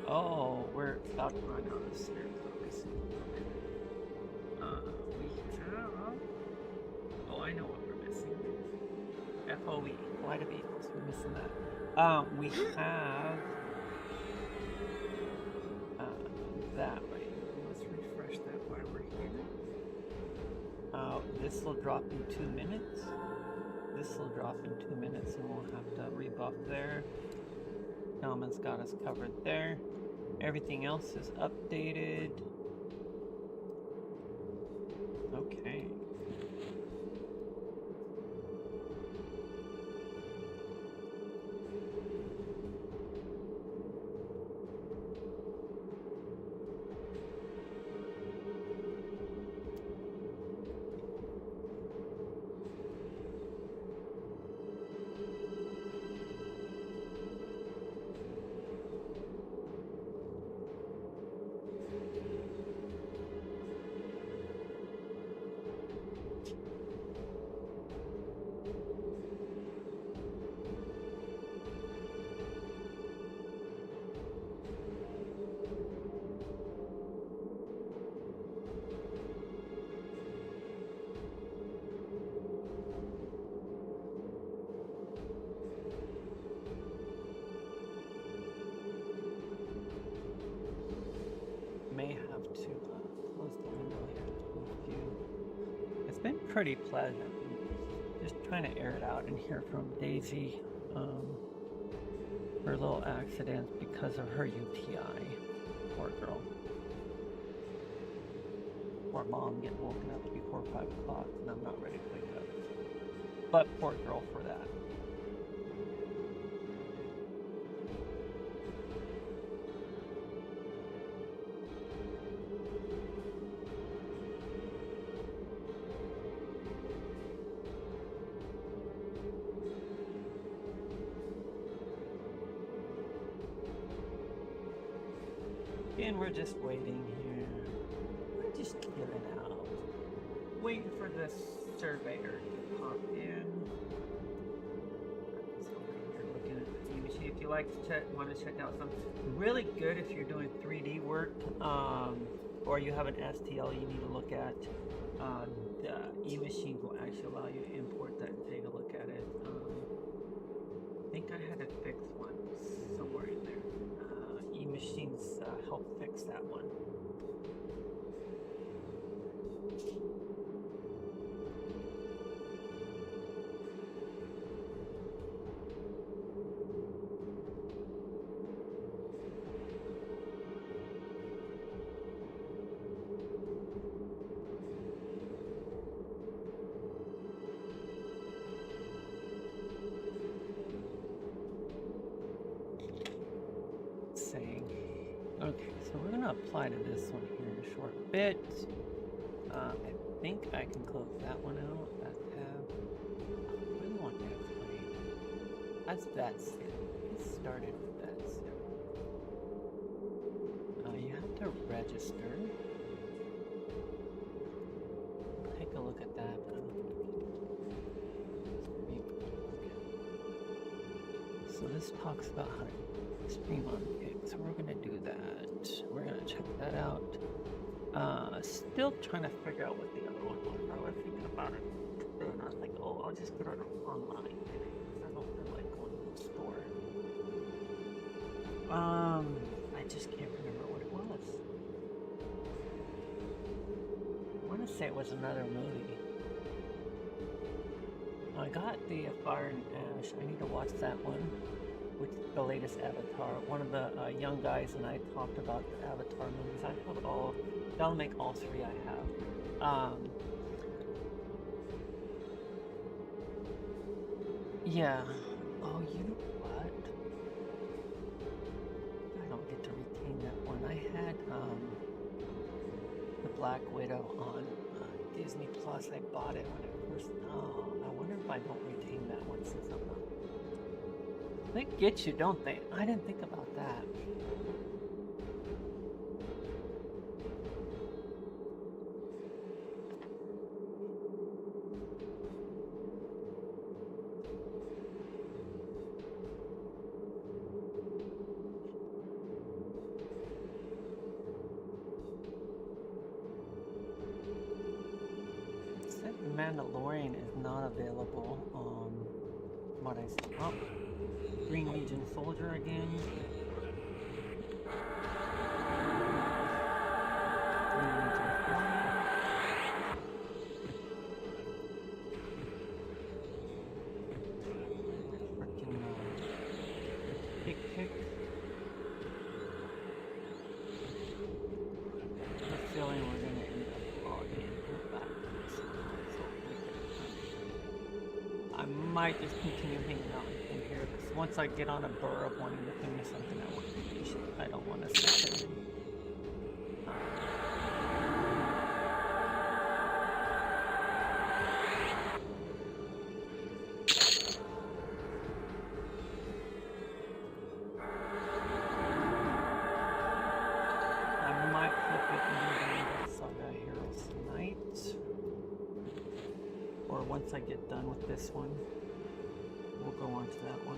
Oh, we're about to run out of stairs, obviously. We have... Oh, I know what we're missing. FOE, Flight of Eagles, we're missing that. We have This will drop in 2 minutes. This will drop in 2 minutes, and we'll have to rebuff there. Galman's got us covered there. Everything else is updated. Okay. May have to close the window here. It's been pretty pleasant. Just trying to air it out and hear from Daisy. Her little accident because of her UTI. Poor girl. Poor mom getting woken up before 5 o'clock, and I'm not ready to wake up. But poor girl for that. And we're just waiting here. We're just chilling out. Waiting for the surveyor to pop in. Just here looking at the machine. If you like to want to check out something really good if you're doing 3D work, or you have an STL you need to look at, the e-machine will actually allow you to import that and take a look at it. I think I had to fix one somewhere in there. E-machines help fix that one. Okay, so we're going to apply to this one here in a short bit. I think I can close that one out, that tab. I really want that plane. That's that sim. It started with that sim. You have to register. Take a look at that. So this talks about how to stream on Gig, so we're gonna do that. We're gonna check that out. Still trying to figure out what the other one was. I was thinking about it today, and I was like, oh, I'll just get it online. I don't feel like going to the store. I just can't remember what it was. I want to say it was another movie. I got the Fire and Ash. I need to watch that one. Which is the latest Avatar. One of the young guys and I talked about the Avatar movies. I have all, that'll make all 3 I have. Yeah. Oh, you know what? I don't get to retain that one. I had the Black Widow on Disney Plus. I bought it when it first. Oh, I wonder if I don't retain that one since I'm not. They get you, don't they? I didn't think about that. It said Mandalorian is not available on what I said. Oh. Green Legion Soldier again. Green Legion kick. I have a feeling we're going to end up logging back to this one. So I might just continue hanging out in here because once I get on a burr of wanting to finish something, I want to finish it. I don't want to sit there. Once I get done with this one, we'll go on to that one.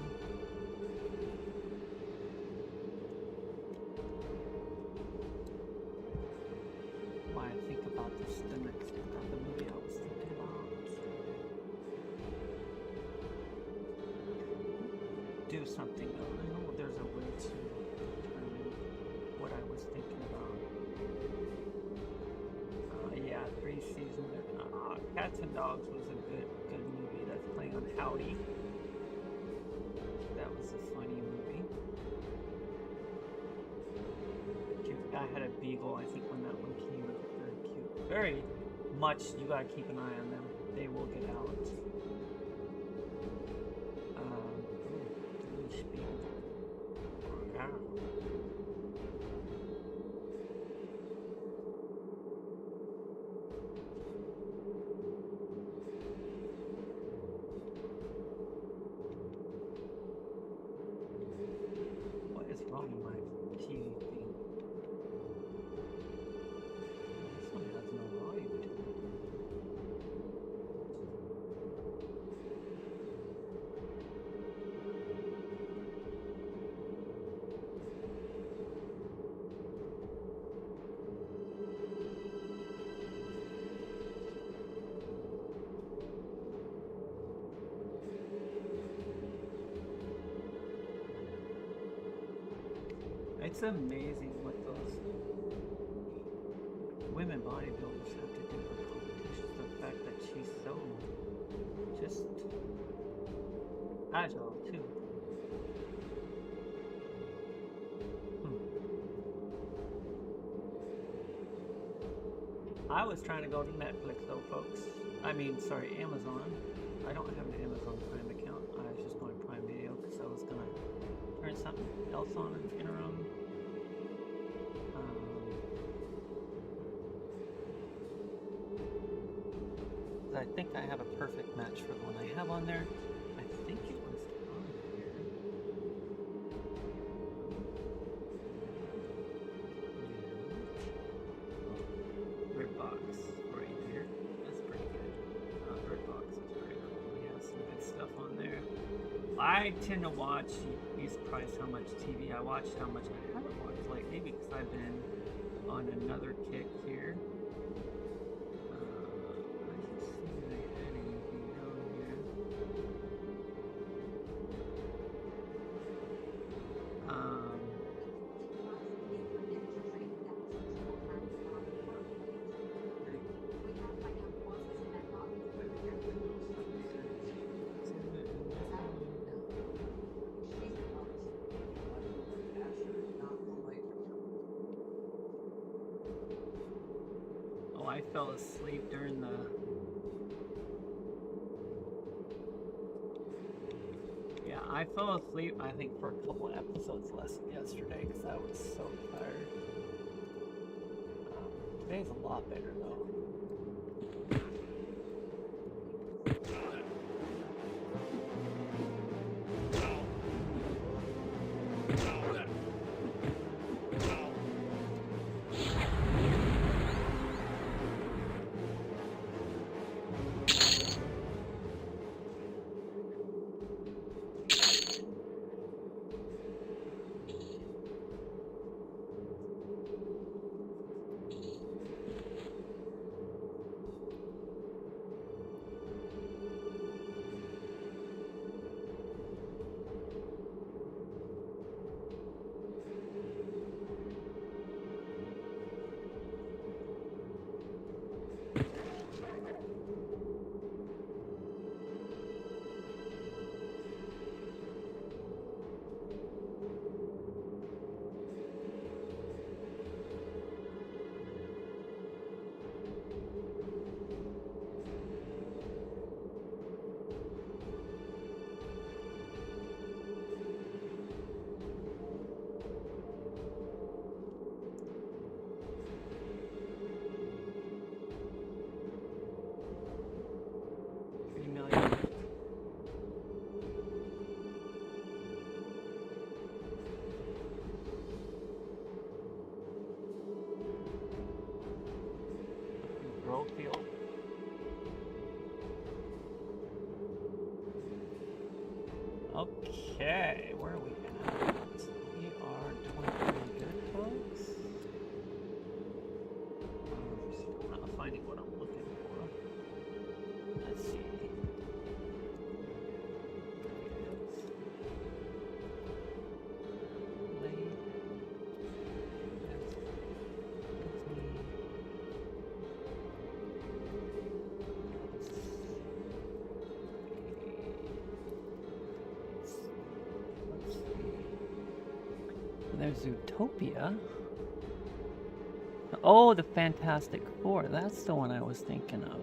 Why I think about this, the next the movie I was thinking about. Do something though. I know there's a way to determine what I was thinking about. Yeah, 3 seasons. Cats and Dogs was a good movie. That's playing on Howdy. That was a funny movie. Cute. I had a beagle, I think, when that one came. It was very cute. Very much, you gotta keep an eye on them. They will get out. It's amazing what those women bodybuilders have to do for competitions. The fact that she's so just agile too. I was trying to go to Netflix though, folks. I mean, sorry, Amazon. I don't have an Amazon Prime account. I was just going Prime Video because I was gonna turn something else on in the interim. I think I have a perfect match for the one I have on there. I think it was on here. Red box right here. That's pretty good. Red box is pretty cool. He has some good stuff on there. I tend to watch, he's surprised how much TV I watched, how much I haven't watched lately because I've been on another kick here. I fell asleep during the... Yeah, I fell asleep, I think, for a couple episodes less yesterday because I was so tired. Today's a lot better, though. Okay, where are we at? We are 23 good, folks. Still not finding what I'm looking for. Let's see. There's Zootopia. Oh, the Fantastic Four. That's the one I was thinking of.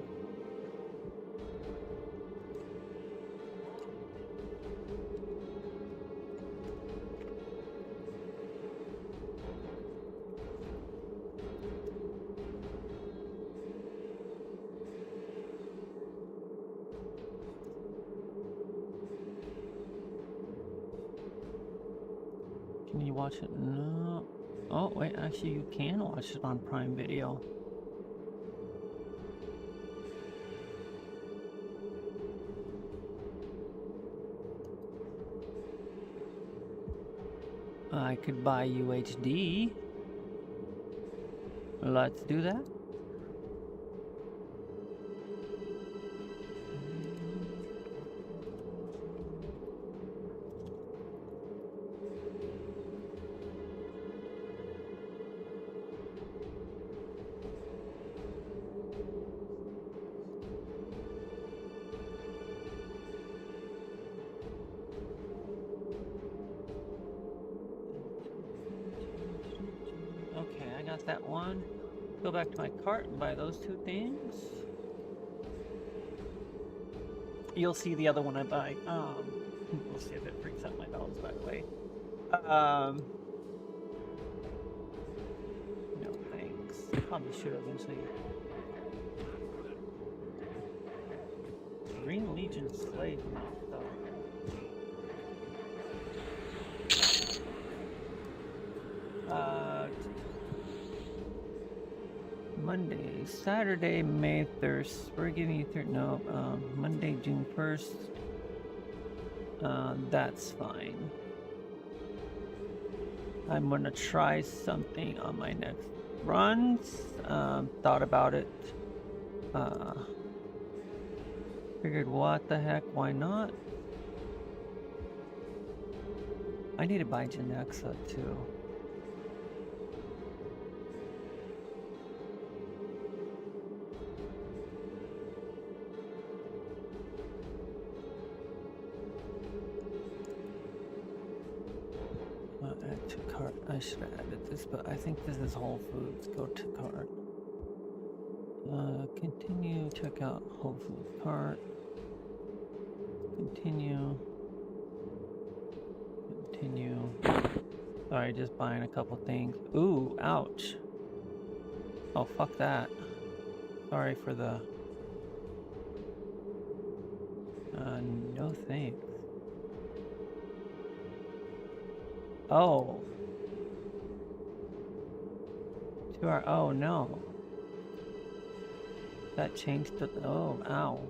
Can you watch it? No. Oh, wait, actually you can watch it on Prime Video. I could buy UHD. Let's do that. Okay, I got that one. Go back to my cart and buy those two things. You'll see the other one I buy. We'll see if it freaks out my dogs, by the way. No thanks. Probably should eventually. Green Legion slave mount though. Monday, Saturday, May 1st. We're giving you Monday, June 1st. That's fine. I'm gonna try something on my next runs. Thought about it. Figured what the heck, why not? I need to buy Genexa too. Add to cart. I should have added this, but I think this is Whole Foods. Go to cart. Continue. Check out Whole Foods cart. Continue. Continue. Sorry, just buying a couple things. Ooh, ouch. Oh, fuck that. Sorry for the... no thanks. Oh. Oh no. That changed the... Oh, ow.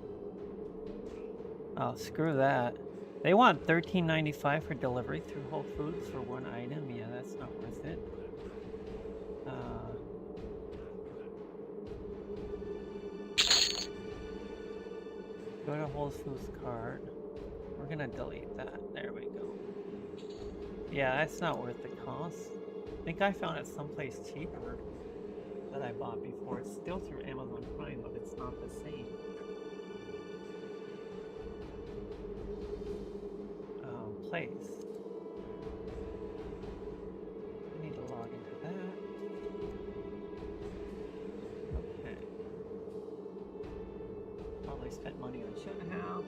Oh, screw that. They want $13.95 for delivery through Whole Foods for one item. Yeah, that's not worth it. Go to Whole Foods cart. We're gonna delete that. There we go. Yeah, that's not worth the cost. I think I found it someplace cheaper that I bought before. It's still through Amazon Prime, but it's not the same. Place. I need to log into that. Okay. Probably spent money I shouldn't have.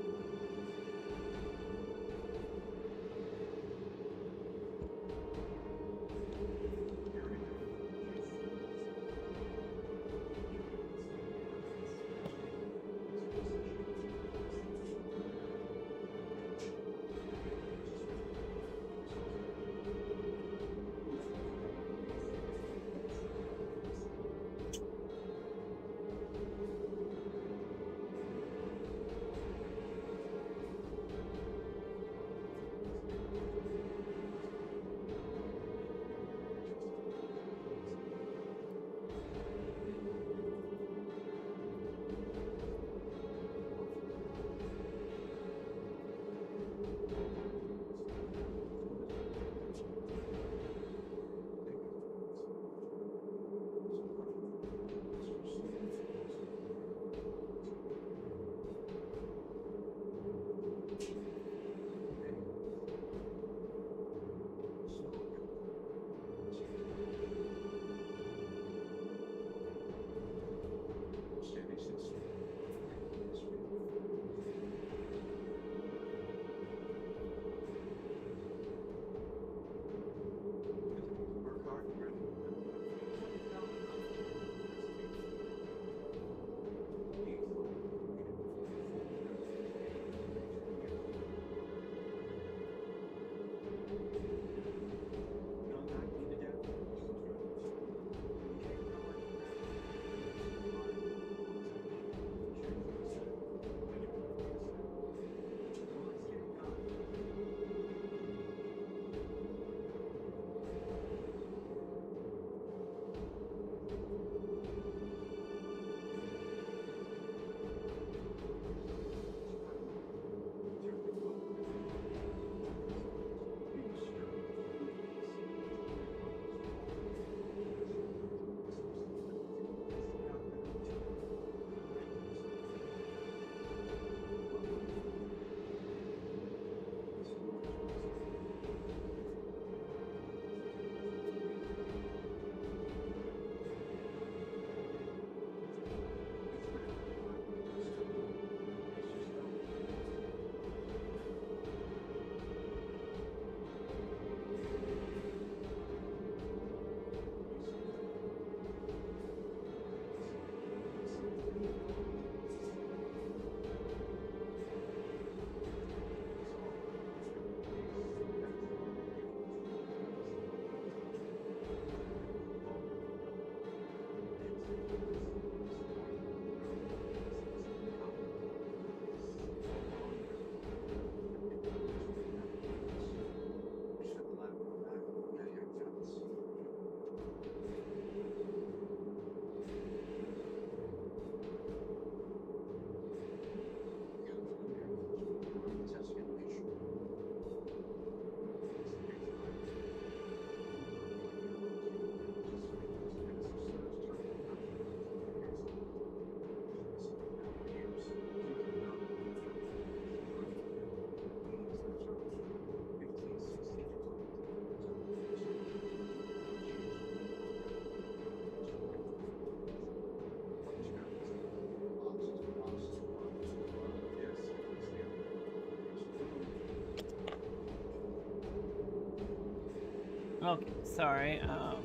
Okay, sorry. I'm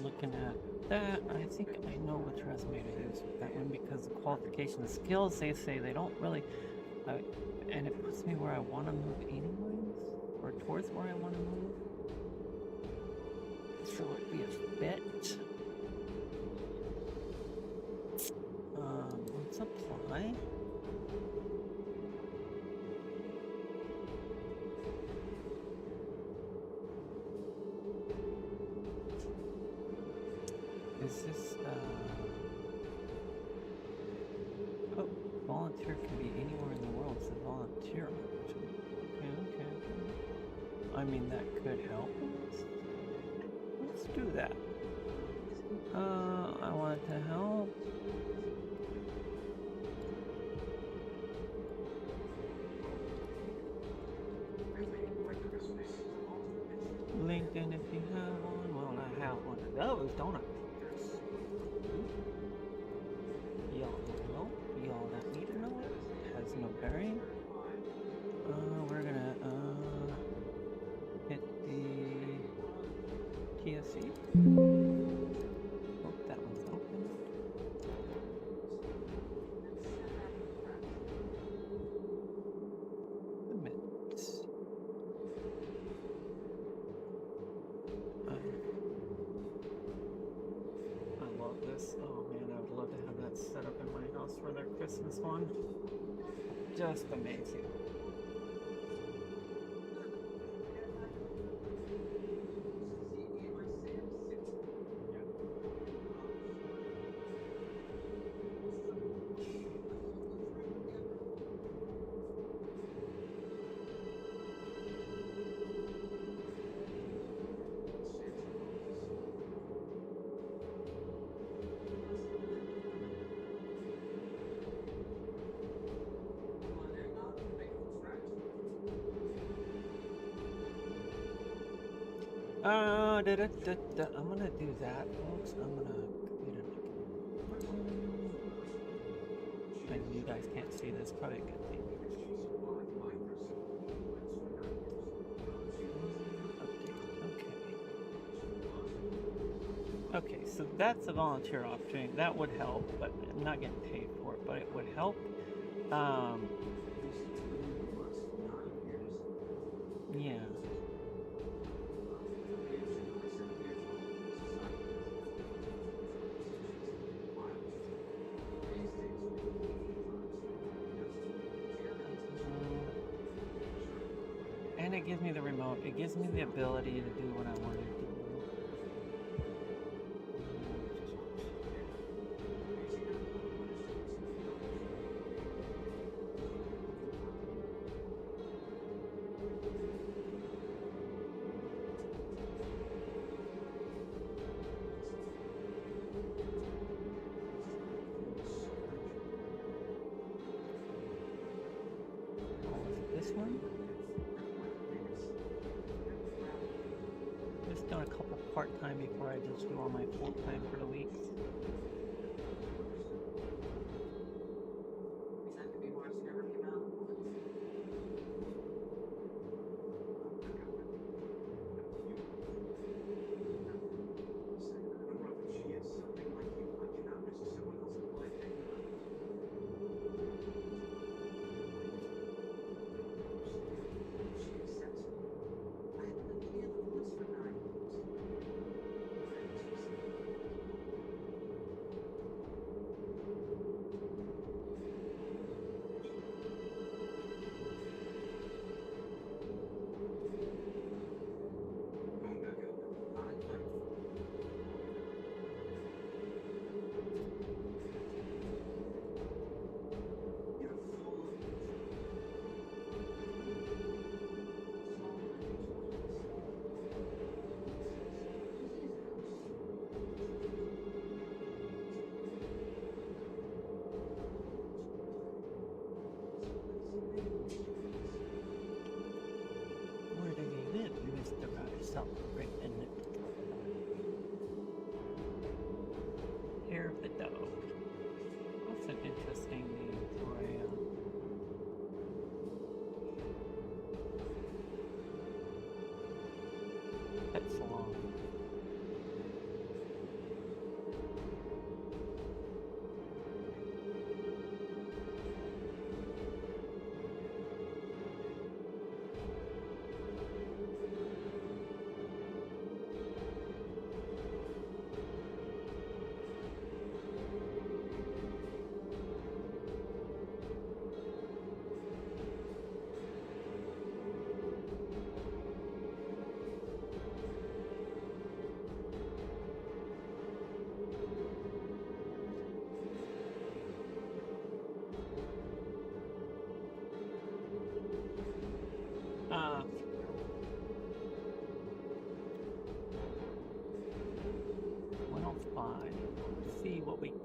looking at that. I think I know which resume to use with that one because the qualification and skills, they say they don't really, and it puts me where I want to move anyways, or towards where I want to move. So it'd be a fit. Let's apply. Is this, oh, volunteer can be anywhere in the world. It's a volunteer opportunity. Okay. I mean, that could help. Let's do that. I want to help. LinkedIn if you have one. Well, I have one of those, don't I? Y'all don't know. Y'all don't need to know it. It has no bearing. We're gonna hit the TSC. Oh, that one's open. Submit. I love this. Oh man, I would love to have that set up in my house for their Christmas one. Just amazing. I'm gonna do that, folks. I'm gonna create a you guys can't see this, probably a good thing. Okay, so that's a volunteer opportunity. That would help, but I'm not getting paid for it, but it would help. Yeah. And it gives me the remote. It gives me the ability to do what I want to do. This one? Just doing a couple part-time before I just do all my full-time for the week.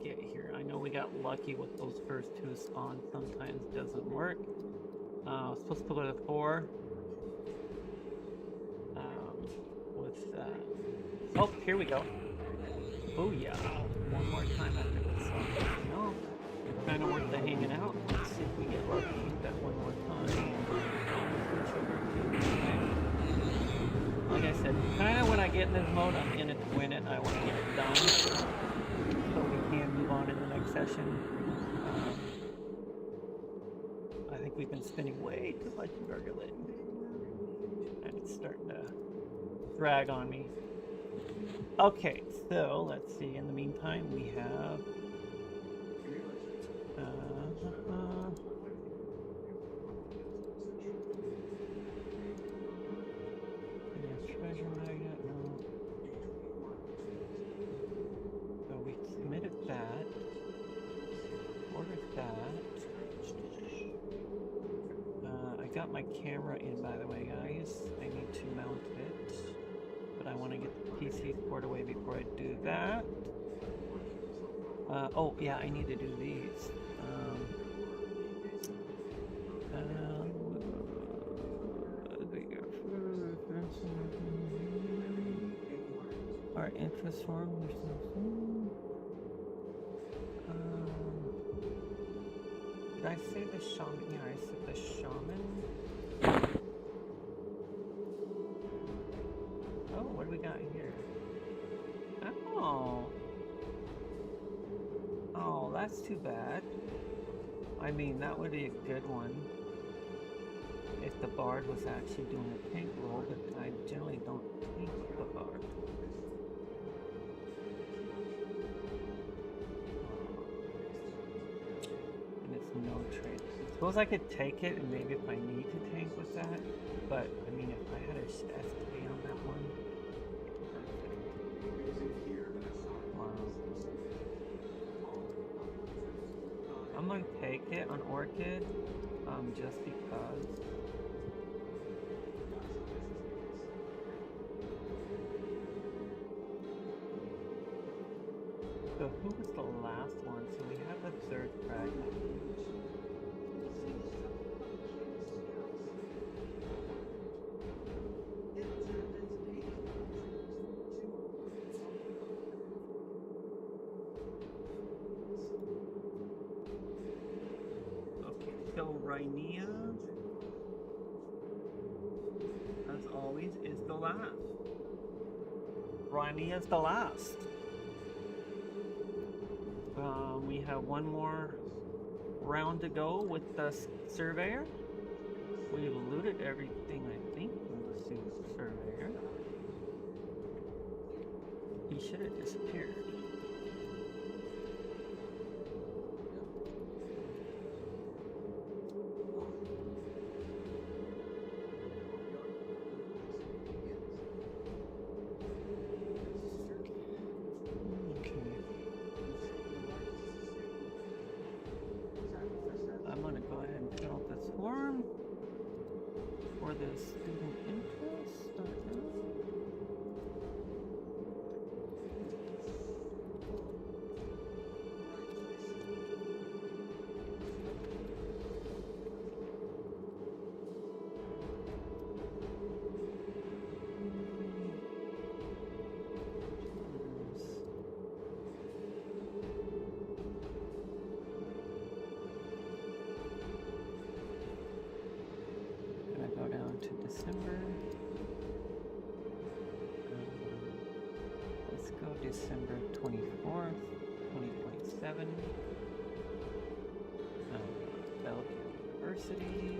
get here. I know we got lucky with those first two spawns. Sometimes doesn't work. I was supposed to go to 4. Oh, here we go. Oh yeah, one more time after this one. No, kind of worth the hanging out. Let's see if we get lucky that one more time. Like I said, kind of when I get in this mode, I'm in it to win it. I want to get it done so we can move on in the next session. I think we've been spinning way too much in Vergalid, and it's starting to drag on me. Okay, so let's see. In the meantime, we have treasure magnet. No. So we submitted that. Ordered that. I got my camera in, by the way, guys. I need to mount it. But I want to get the PC scored away before I do that. Oh, yeah, I need to do these. Our interest form. Did I say the shaman? Yeah, I said the shaman. Oh, what do we got here? Oh. Oh, that's too bad. I mean, that would be a good one if the bard was actually doing a tank roll, but I generally don't tank with the bard. And it's no trade. Suppose I could take it, and maybe if I need to tank with that, but I mean, if I had a STA on that one. I'm gonna take it on Orchid, just because. So who was the last one? So we have the 3rd fragment. So Rainia, as always, is the last. Rainia's the last. We have one more round to go with the surveyor. We've looted everything, I think, from the surveyor. He should have disappeared. For the student interest, to December. Let's go December 24th, 2027. Belgium University.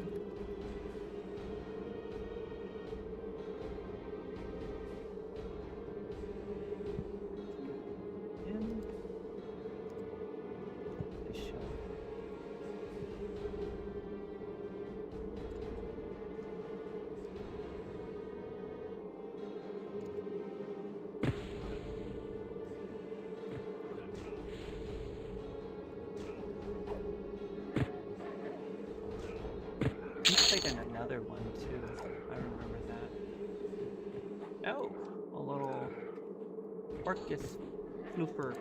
Another one too. I remember that. Oh, a little Orcus flooper.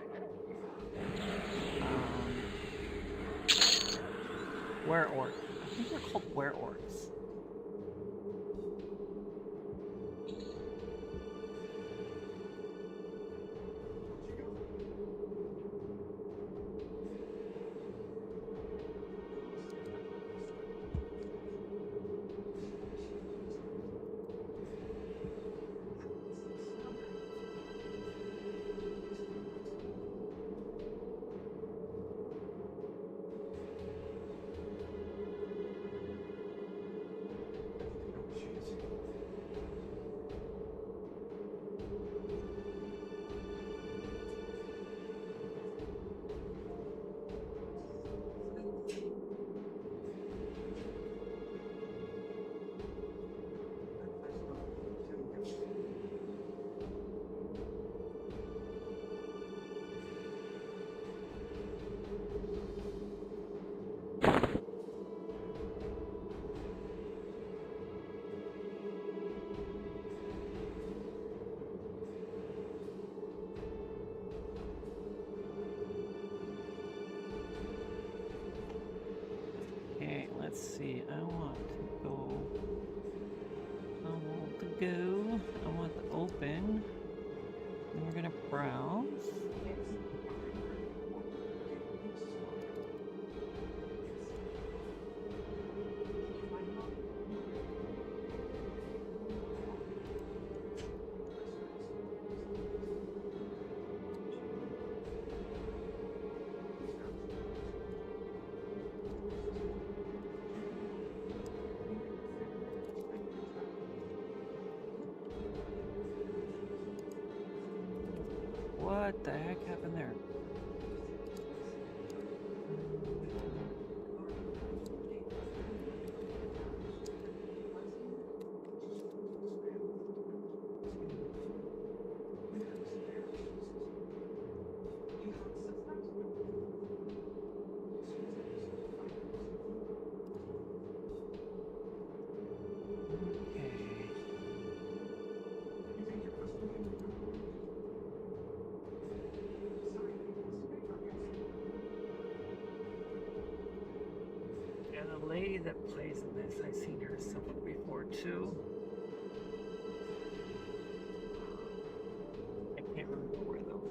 Were orcs. I think they're called were orcs. Let's see, I want to open, and we're gonna browse. What the heck happened there? The lady that plays in this, I've seen her somewhere before too. I can't remember where though.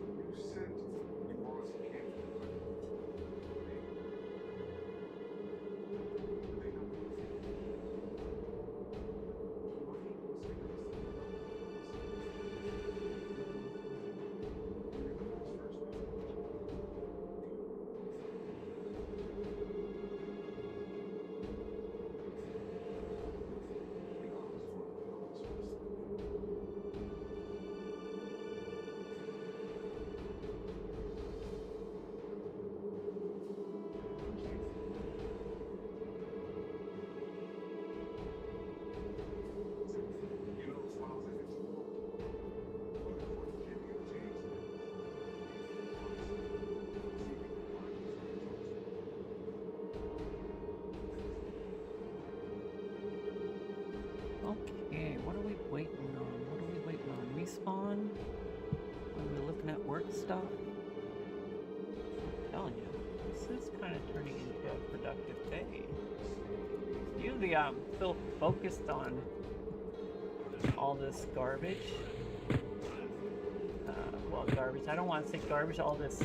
Okay, what are we waiting on? What are we waiting on? Respawn? Are we looking at work stuff? I'm telling you, this is kind of turning into a productive day. Usually I'm still focused on all this garbage. Well, garbage. I don't want to say garbage, all this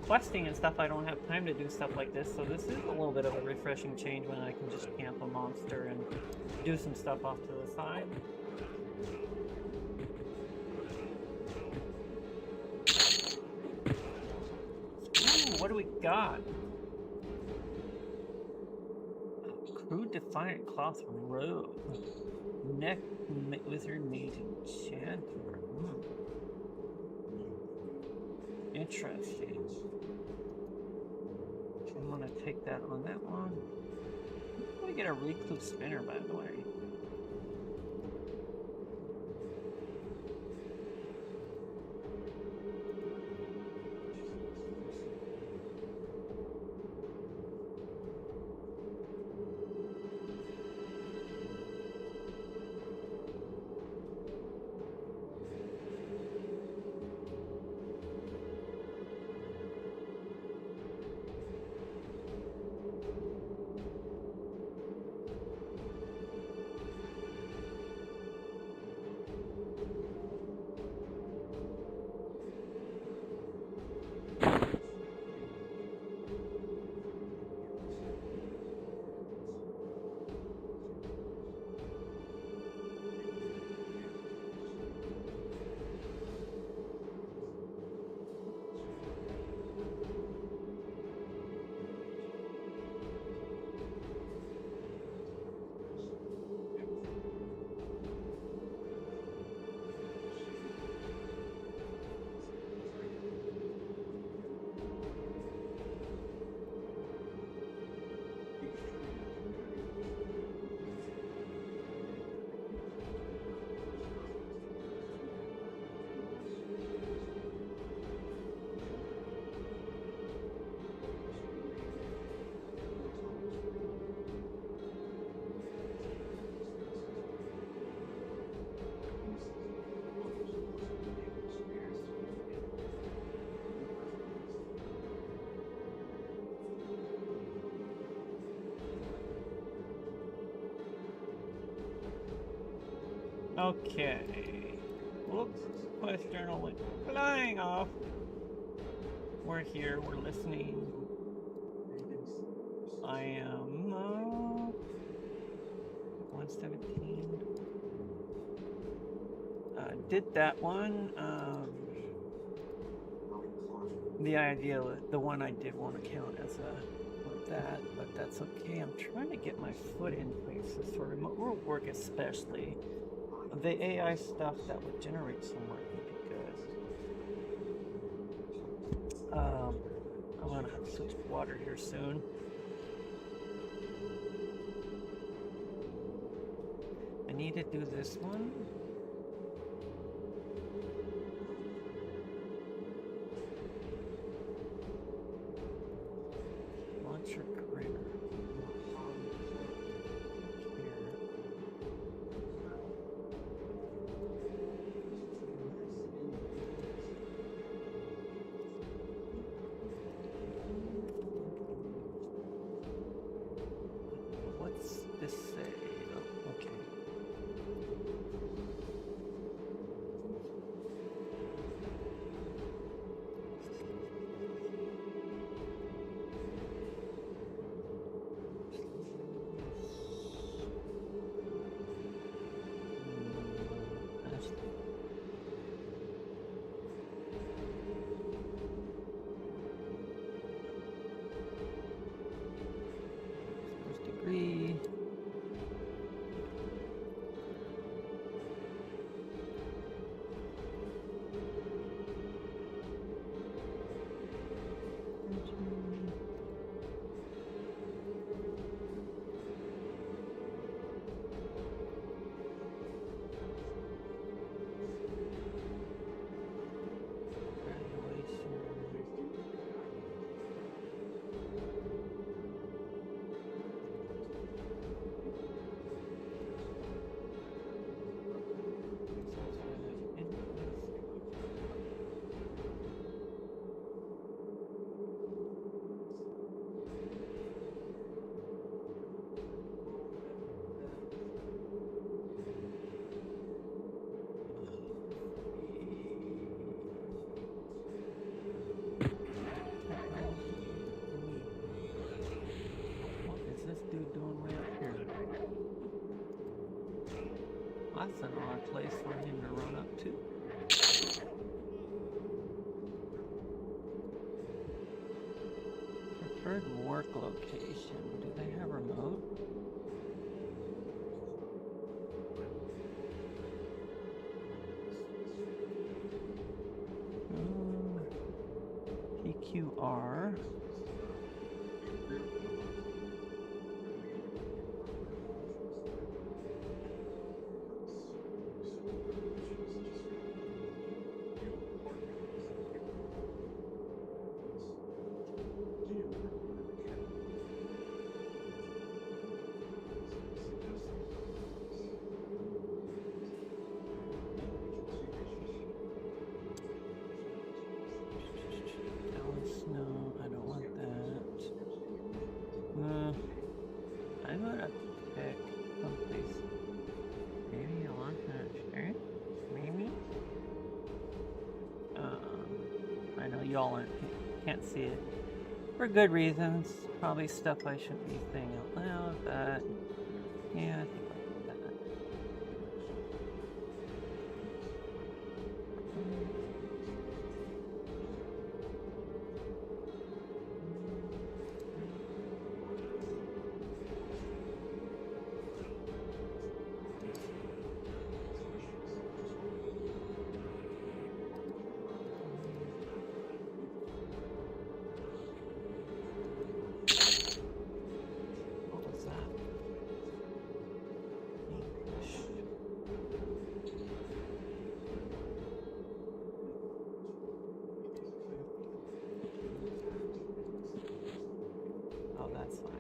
questing and stuff. I don't have time to do stuff like this, so this is a little bit of a refreshing change when I can just camp a monster and do some stuff off to the side. Ooh, what do we got? Crude Defiant Cloth Robe. Neck Wizard Mage Enchanter. Interesting. I'm gonna take that on that one. We get a Recluse Spinner, by the way. Okay. Whoops. Quest journal went flying off. We're here. We're listening. I am 117. Did that one. The idea, the one I did won't count as that, but that's okay. I'm trying to get my foot in places for remote work, especially. The AI stuff that would generate some work would be good. I'm gonna have to switch water here soon. I need to do this one. Launch your career. What's this say? Oh, okay. First degree. What is this dude doing way up here? That's an odd place for him to run up to. Preferred work location. Do they have remote? PQR. No, I don't want that. I'm gonna pick someplace. Maybe I want that shirt. Maybe. I know y'all can't see it for good reasons. Probably stuff I shouldn't be saying out loud, but yeah, I think I'll do that. That's fine.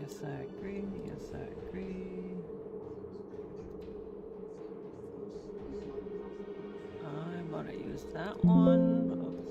Yes, I agree. Yes, I agree. I'm gonna use that one.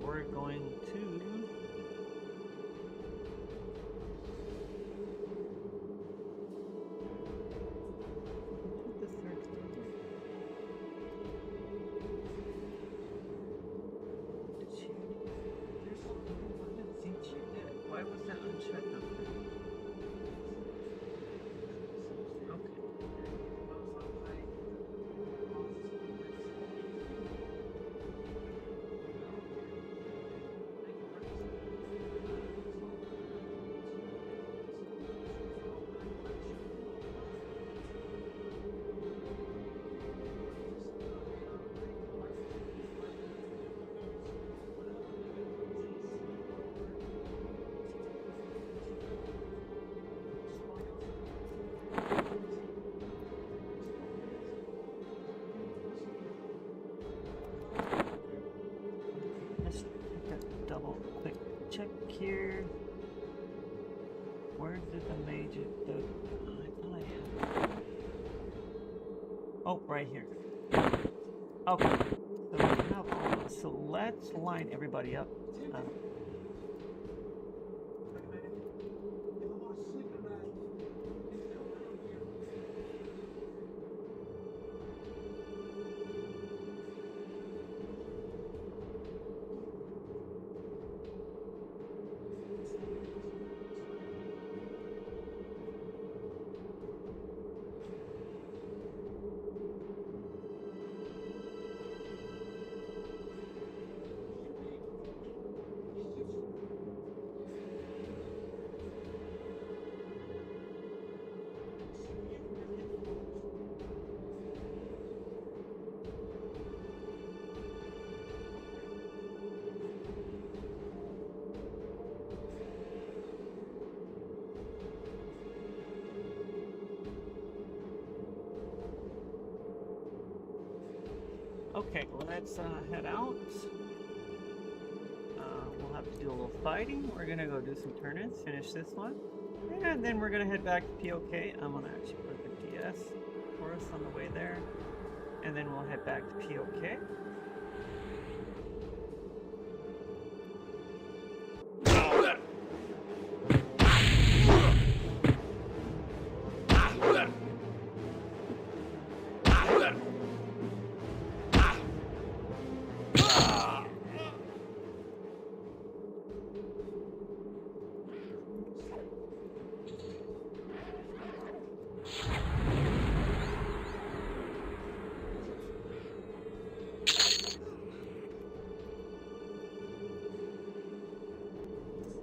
we're going to the third floor. Did she? I didn't think she did. Why was that unchecked up there? Let's take a double quick check here. Where did the major go? I thought I had. Oh, right here. Okay. So we have all this. So let's line everybody up. Okay, well, let's head out. We'll have to do a little fighting. We're gonna go do some turn-ins, finish this one, and then we're gonna head back to POK. I'm gonna actually put the DS for us on the way there, and then we'll head back to POK.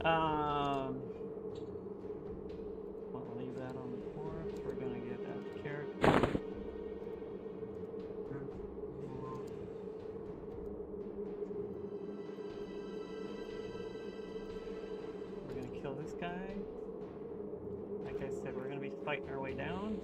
I'll leave that on the fourth. We're gonna get that character. We're gonna kill this guy. Like I said, we're gonna be fighting our way down.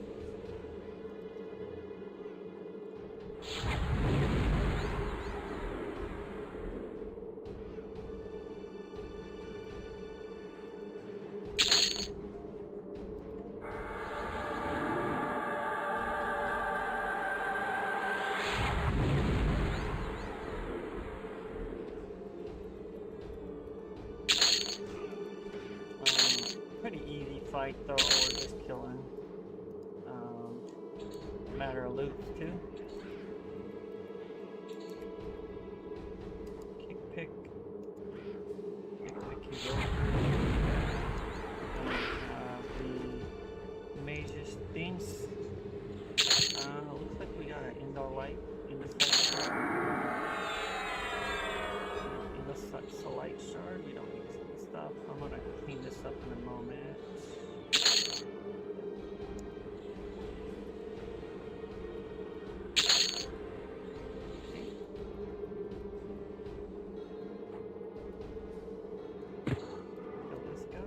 Pretty easy fight though, we're just killing. Matter of loops too. Kick pick. Kick pick is over. The mage's things. Looks like we got an indoor light in the light shard. We don't need some stuff. I'm gonna clean this up in a moment. Kill this guy.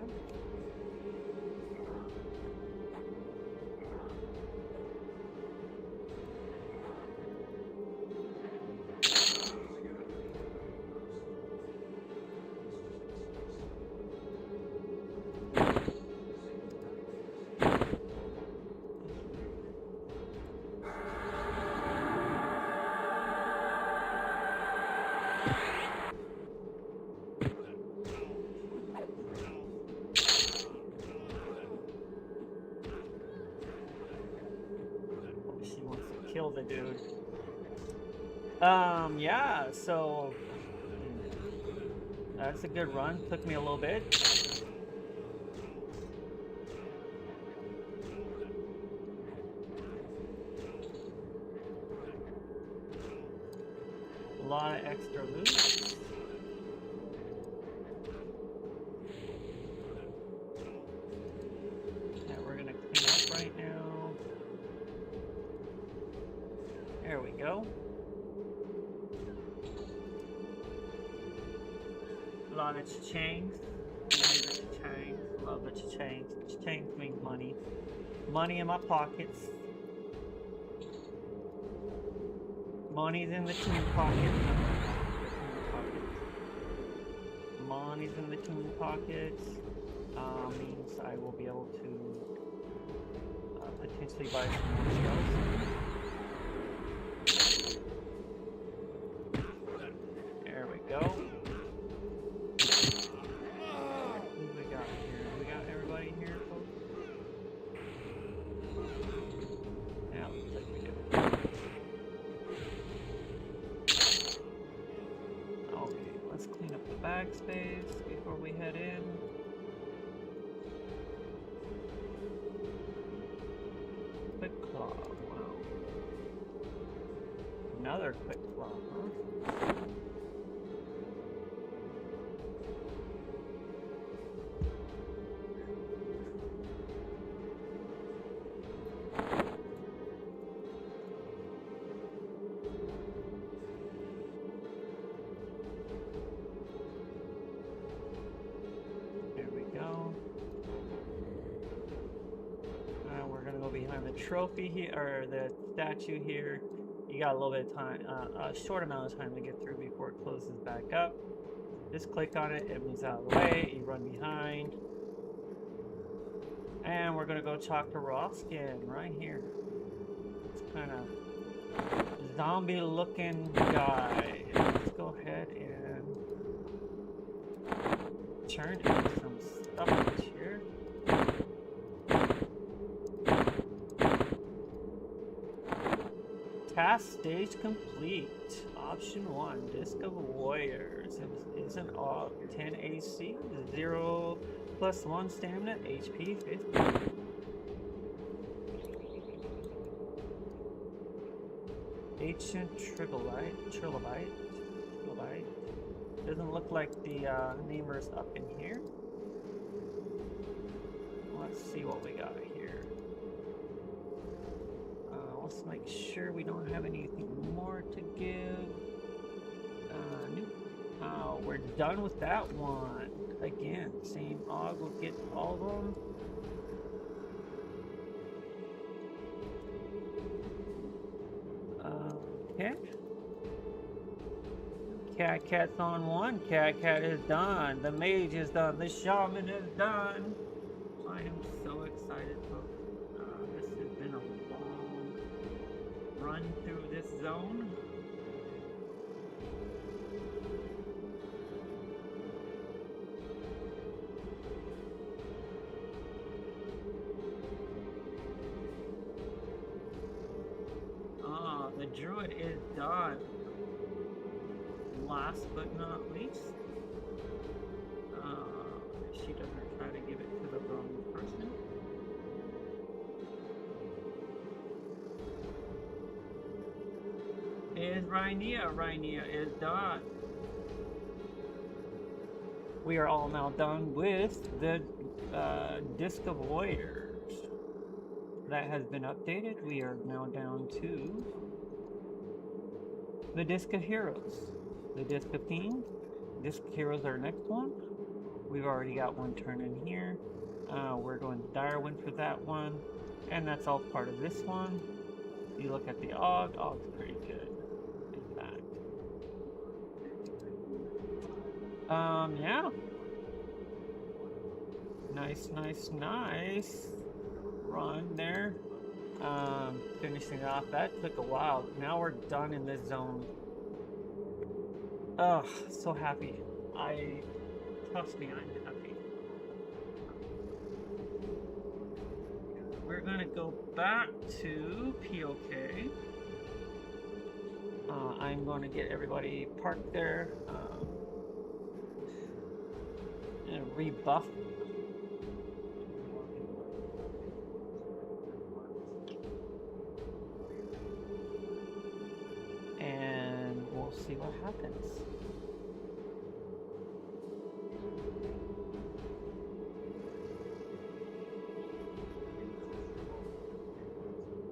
kill the dude. Yeah, so that's a good run. Took me a little bit. A lot of extra loot. And we're gonna clean up right now. There we go. A lot of cha-changs. Love the cha-changs. Cha-changs mean money. Money in my pockets. Money's in the team pocket. Money's in the team pockets. Means I will be able to potentially buy some more shells. There we go. Who we got here? We got everybody here, folks? Yeah, looks like we do. Okay, let's clean up the bag space before we head in. Quick claw, wow. Another quick claw, huh? Behind the trophy here, or the statue here. You got a little bit of time, a short amount of time to get through before it closes back up. Just click on it, it moves out of the way, you run behind. And we're gonna go talk to Roskin right here. It's kind of zombie looking guy. Let's go ahead and turn into some stuff here. Task stage complete. Option 1, Disc of Warriors. Is an AUG, 10 AC, 0 plus 1 stamina, HP 50. Ancient Trilobite. Doesn't look like the namer's up in here. Let's see what we got here. Let's make sure we don't have anything more to give. Nope. Oh, we're done with that one. Again, same AUG, we'll get all of them. Okay. Cat's on one. Cat is done. The mage is done. The shaman is done. I am so excited, folks. This has been a long run through this zone. The druid is done. Last but not least, she doesn't try to give it to the wrong person. Is Rhynia. Rhynia is done. We are all now done with the Disc of Warriors. That has been updated. We are now down to the Disc of Heroes. The Disc of Fiends. Disc of Heroes are our next one. We've already got one turn in here. We're going to Direwind for that one. And that's all part of this one. You look at the AUG. AUG's pretty good, in fact. Yeah. Nice run there. Finishing it off. That took a while. Now we're done in this zone. Ugh, so happy. Trust me, I'm happy. We're gonna go back to POK. I'm going to get everybody parked there and rebuff. And we'll see what happens.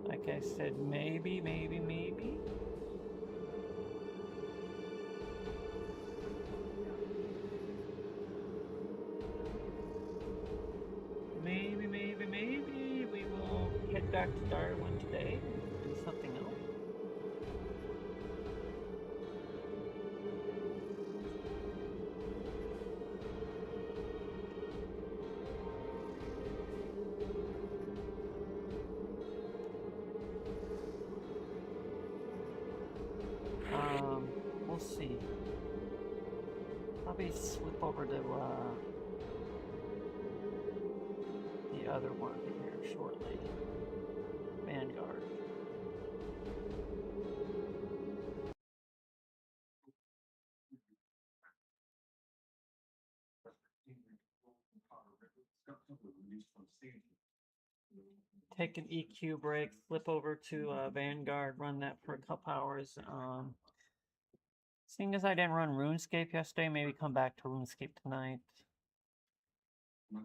Like I said, maybe. Maybe we will head back to Direwind today and do something else. We'll see. Probably slip over to the other one here shortly. Vanguard. Take an EQ break, flip over to Vanguard, run that for a couple hours. Seeing as I didn't run RuneScape yesterday, maybe come back to RuneScape tonight. Okay.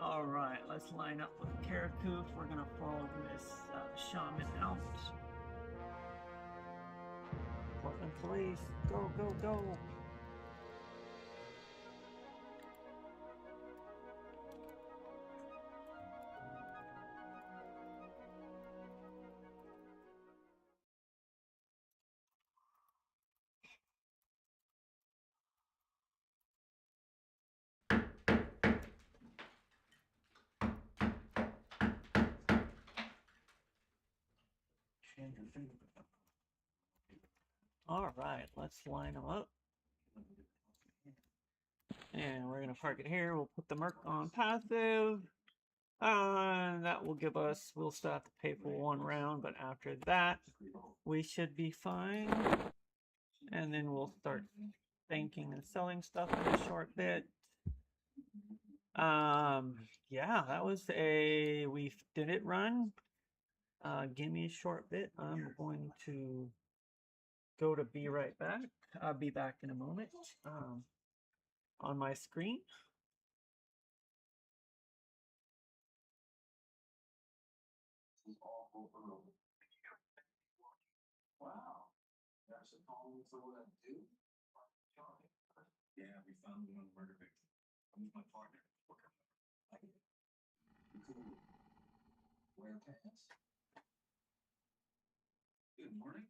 All right, let's line up with Karakoof. We're gonna follow this shaman out. Portland police, go, go, go! All right, let's line them up. And we're gonna park it here. We'll put the Merc on passive. That will give us, we'll still have to pay for one round, but after that, we should be fine. And then we'll start thanking and selling stuff in a short bit. Yeah, that was we did it run. Give me a short bit. I'm going to go to be right back. I'll be back in a moment on my screen. Wow, that's a phone for what I do. Yeah, we found one murder victim. I'm with my partner. Cool. Wear pants. Good morning.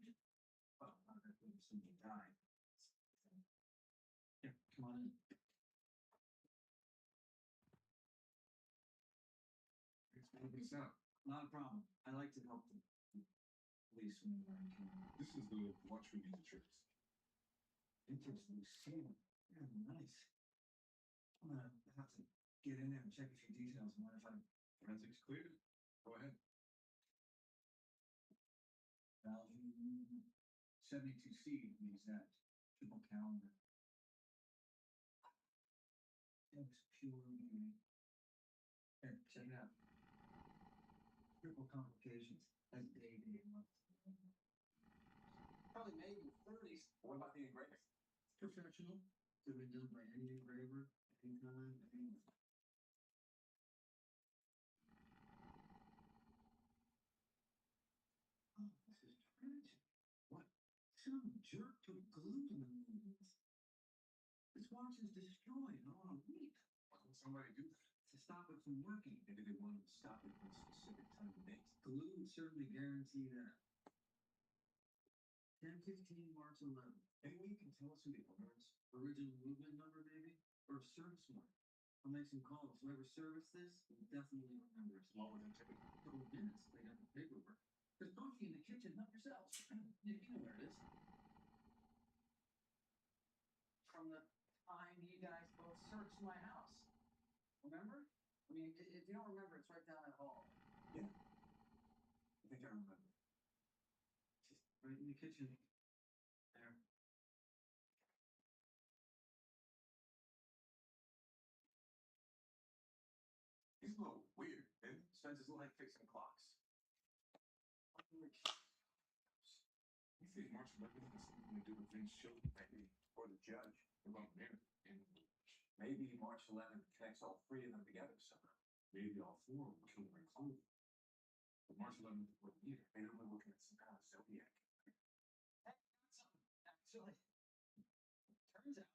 Oh, somebody died. Here, come on in. Thanks out. Not a problem. I like to help the police when they're in camera. This is the watchroom insurance. Interesting. Yeah, nice. I'm gonna have to get in there and check a few details. And what if forensics cleared? Go ahead. Value 72C means that triple calendar. It was pure beauty. Here, check it out. Triple complications. That's day. Probably made in the 30s. What about the engraving? Professional. Could be done by any engraver, anytime, anywhere. Oh, this is tragic. What? Some jerk put glue in the moons. This watch is destroyed in all a week. Why would somebody do that? To stop it from working. Maybe they wanted to stop it for a specific time and date. Glue would certainly guarantee that. 1015 March 11. Any way you can tell us who the owner is? Original movement number, maybe? Or a service mark? I'll make some calls. Whoever serviced this definitely remembers. What would it take? A couple of minutes. They got the paperwork. There's coffee in the kitchen. Help yourselves. You know where it is. From the time you guys both searched my house. Remember? I mean, if you don't remember, it's right down that hall. Yeah. I think I remember. Just right in the kitchen. There. He's a little weird, and spends his life fixing clocks. You think March 11th has something to do with Vince's children, maybe, or the judge, about Mary, and maybe March 11th connects all three of them together somehow. Maybe all four will kill her included. But March 11th would either. Maybe we're looking at some kind of zodiac. Actually, turns out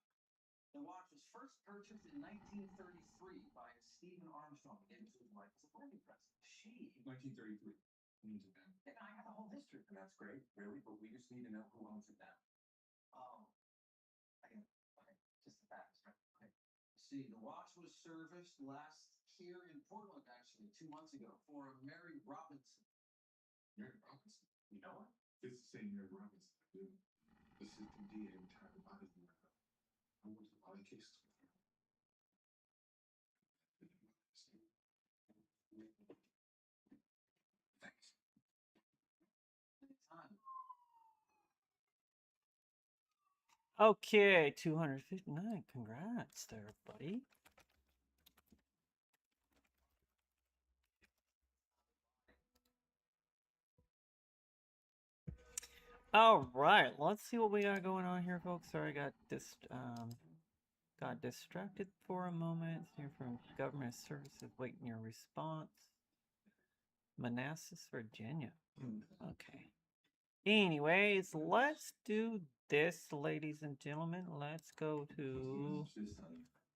the watch was first purchased in 1933 by Stephen Armstrong. Gave it to his wife as a wedding present. 1933. Means it then. Yeah, I got the whole history. And that's great, really, but we just need to know who owns it now. Oh. Okay. Just the facts, right? Okay. See, the watch was serviced last here in Portland, actually, 2 months ago, for Mary Robinson. Mary Robinson? You know her? It's the same Mary Robinson I do. Assistant DA retired body worker. I worked a lot of cases with her. Thanks. Anytime. Okay, 259. Congrats there, buddy. All right, let's see what we got going on here, folks. Sorry, I got distracted for a moment. Here from Government Services, waiting your response. Manassas, Virginia. Okay. Anyways, let's do this, ladies and gentlemen. Let's go to